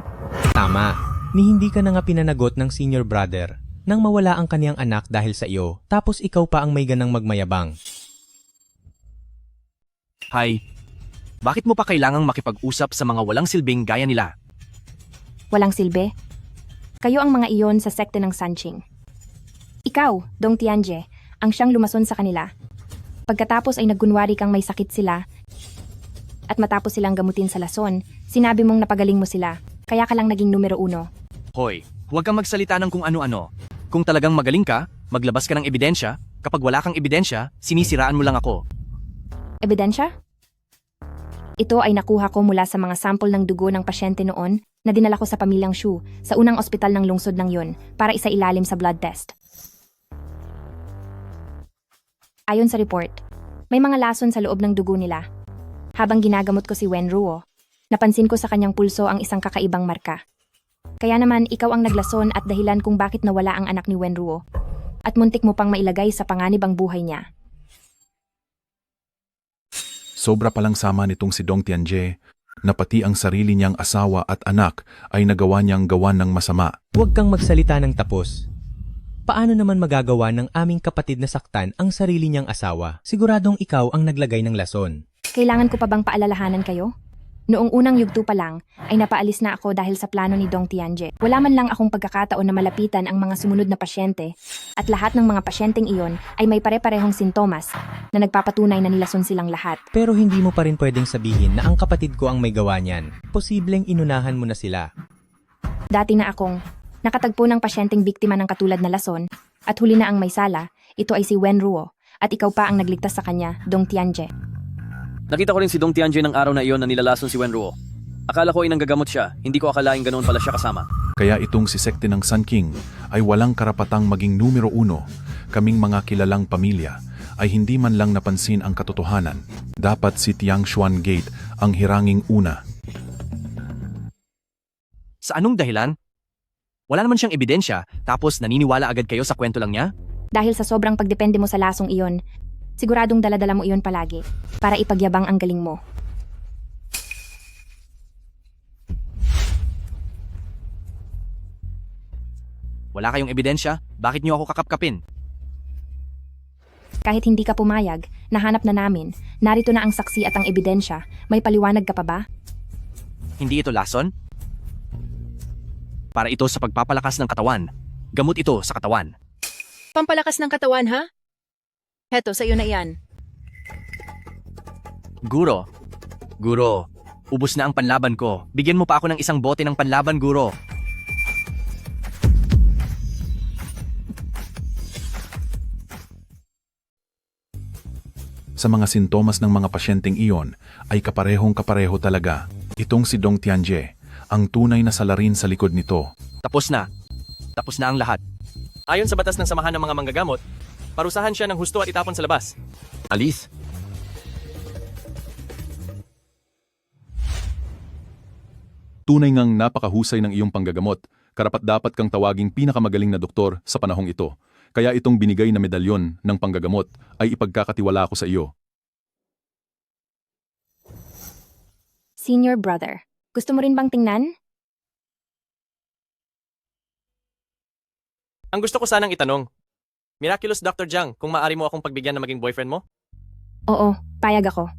Tama. Ni hindi ka na nga pinanagot ng senior brother nang mawala ang kaniyang anak dahil sa iyo, tapos ikaw pa ang may ganang magmayabang. Hay, bakit mo pa kailangang makipag-usap sa mga walang silbing gaya nila? Walang silbi? Kayo ang mga iyon sa sekte ng Sanqing. Ikaw, Dong Tianjie, ang siyang lumason sa kanila. Pagkatapos ay nagkunwari kang may sakit sila at matapos silang gamutin sa lason, sinabi mong napagaling mo sila, kaya ka lang naging numero 1. Hoy, huwag kang magsalita ng kung ano-ano. Kung talagang magaling ka, maglabas ka ng ebidensya. Kapag wala kang ebidensya, sinisiraan mo lang ako. Ebidensya? Ito ay nakuha ko mula sa mga sample ng dugo ng pasyente noon na dinala ko sa pamilyang Shu sa unang ospital ng lungsod ng yun para isailalim sa blood test. Ayon sa report, may mga lason sa loob ng dugo nila. Habang ginagamot ko si Wen Ruo, napansin ko sa kanyang pulso ang isang kakaibang marka. Kaya naman ikaw ang naglason at dahilan kung bakit nawala ang anak ni Wen Ruo. At muntik mo pang mailagay sa panganib ang buhay niya. Sobra palang sama nitong si Dong Tianjie na pati ang sarili niyang asawa at anak ay nagawa niyang gawan ng masama. Huwag kang magsalita ng tapos. Paano naman magagawa ng aming kapatid na saktan ang sarili niyang asawa? Siguradong ikaw ang naglagay ng lason. Kailangan ko pa bang paalalahanan kayo? Noong unang yugto pa lang, ay napaalis na ako dahil sa plano ni Dong Tianjie. Wala man lang akong pagkakataon na malapitan ang mga sumunod na pasyente at lahat ng mga pasyenteng iyon ay may pare-parehong sintomas na nagpapatunay na nilason silang lahat. Pero hindi mo pa rin pwedeng sabihin na ang kapatid ko ang may gawa niyan. Posibleng inunahan mo na sila. Dati na akong nakatagpo ng pasyenteng biktima ng katulad na lason at huli na ang may sala, ito ay si Wen Ruo at ikaw pa ang nagligtas sa kanya, Dong Tianjie. Nakita ko rin si Dong Tianjie ng araw na iyon na nilalason si Wen Ruo. Akala ko ay nanggagamot siya, hindi ko akalaing ganoon pala siya kasama. Kaya itong si sekte ng Sanqing ay walang karapatang maging numero 1. Kaming mga kilalang pamilya ay hindi man lang napansin ang katotohanan. Dapat si Tianchuan Gate ang hiranging una. Sa anong dahilan? Wala naman siyang ebidensya, tapos naniniwala agad kayo sa kwento lang niya? Dahil sa sobrang pagdepende mo sa lasong iyon, siguradong daladala mo iyon palagi para ipagyabang ang galing mo. Wala kayong ebidensya? Bakit niyo ako kakapkapin? Kahit hindi ka pumayag, nahanap na namin. Narito na ang saksi at ang ebidensya. May paliwanag ka pa ba? Hindi ito lason? Para ito sa pagpapalakas ng katawan. Gamot ito sa katawan. Pampalakas ng katawan, ha? Heto, sa iyo na iyan. Guro, ubos na ang panlaban ko. Bigyan mo pa ako ng isang bote ng panlaban, Guro. Sa mga sintomas ng mga pasyenteng iyon ay kaparehong-kapareho talaga. Itong si Dong Tianjie, ang tunay na salarin sa likod nito. Tapos na. Tapos na ang lahat. Ayon sa batas ng samahan ng mga manggagamot, parusahan siya ng husto at itapon sa labas. Alis. Tunay ngang napakahusay ng iyong panggagamot. Karapat-dapat kang tawaging pinakamagaling na doktor sa panahong ito. Kaya itong binigay na medalyon ng panggagamot ay ipagkakatiwala ko sa iyo. Senior brother, gusto mo rin bang tingnan? Ang gusto ko sanang itanong, Miraculous Dr. Jiang, kung maaari mo akong pagbigyan na maging boyfriend mo? Oo, payag ako.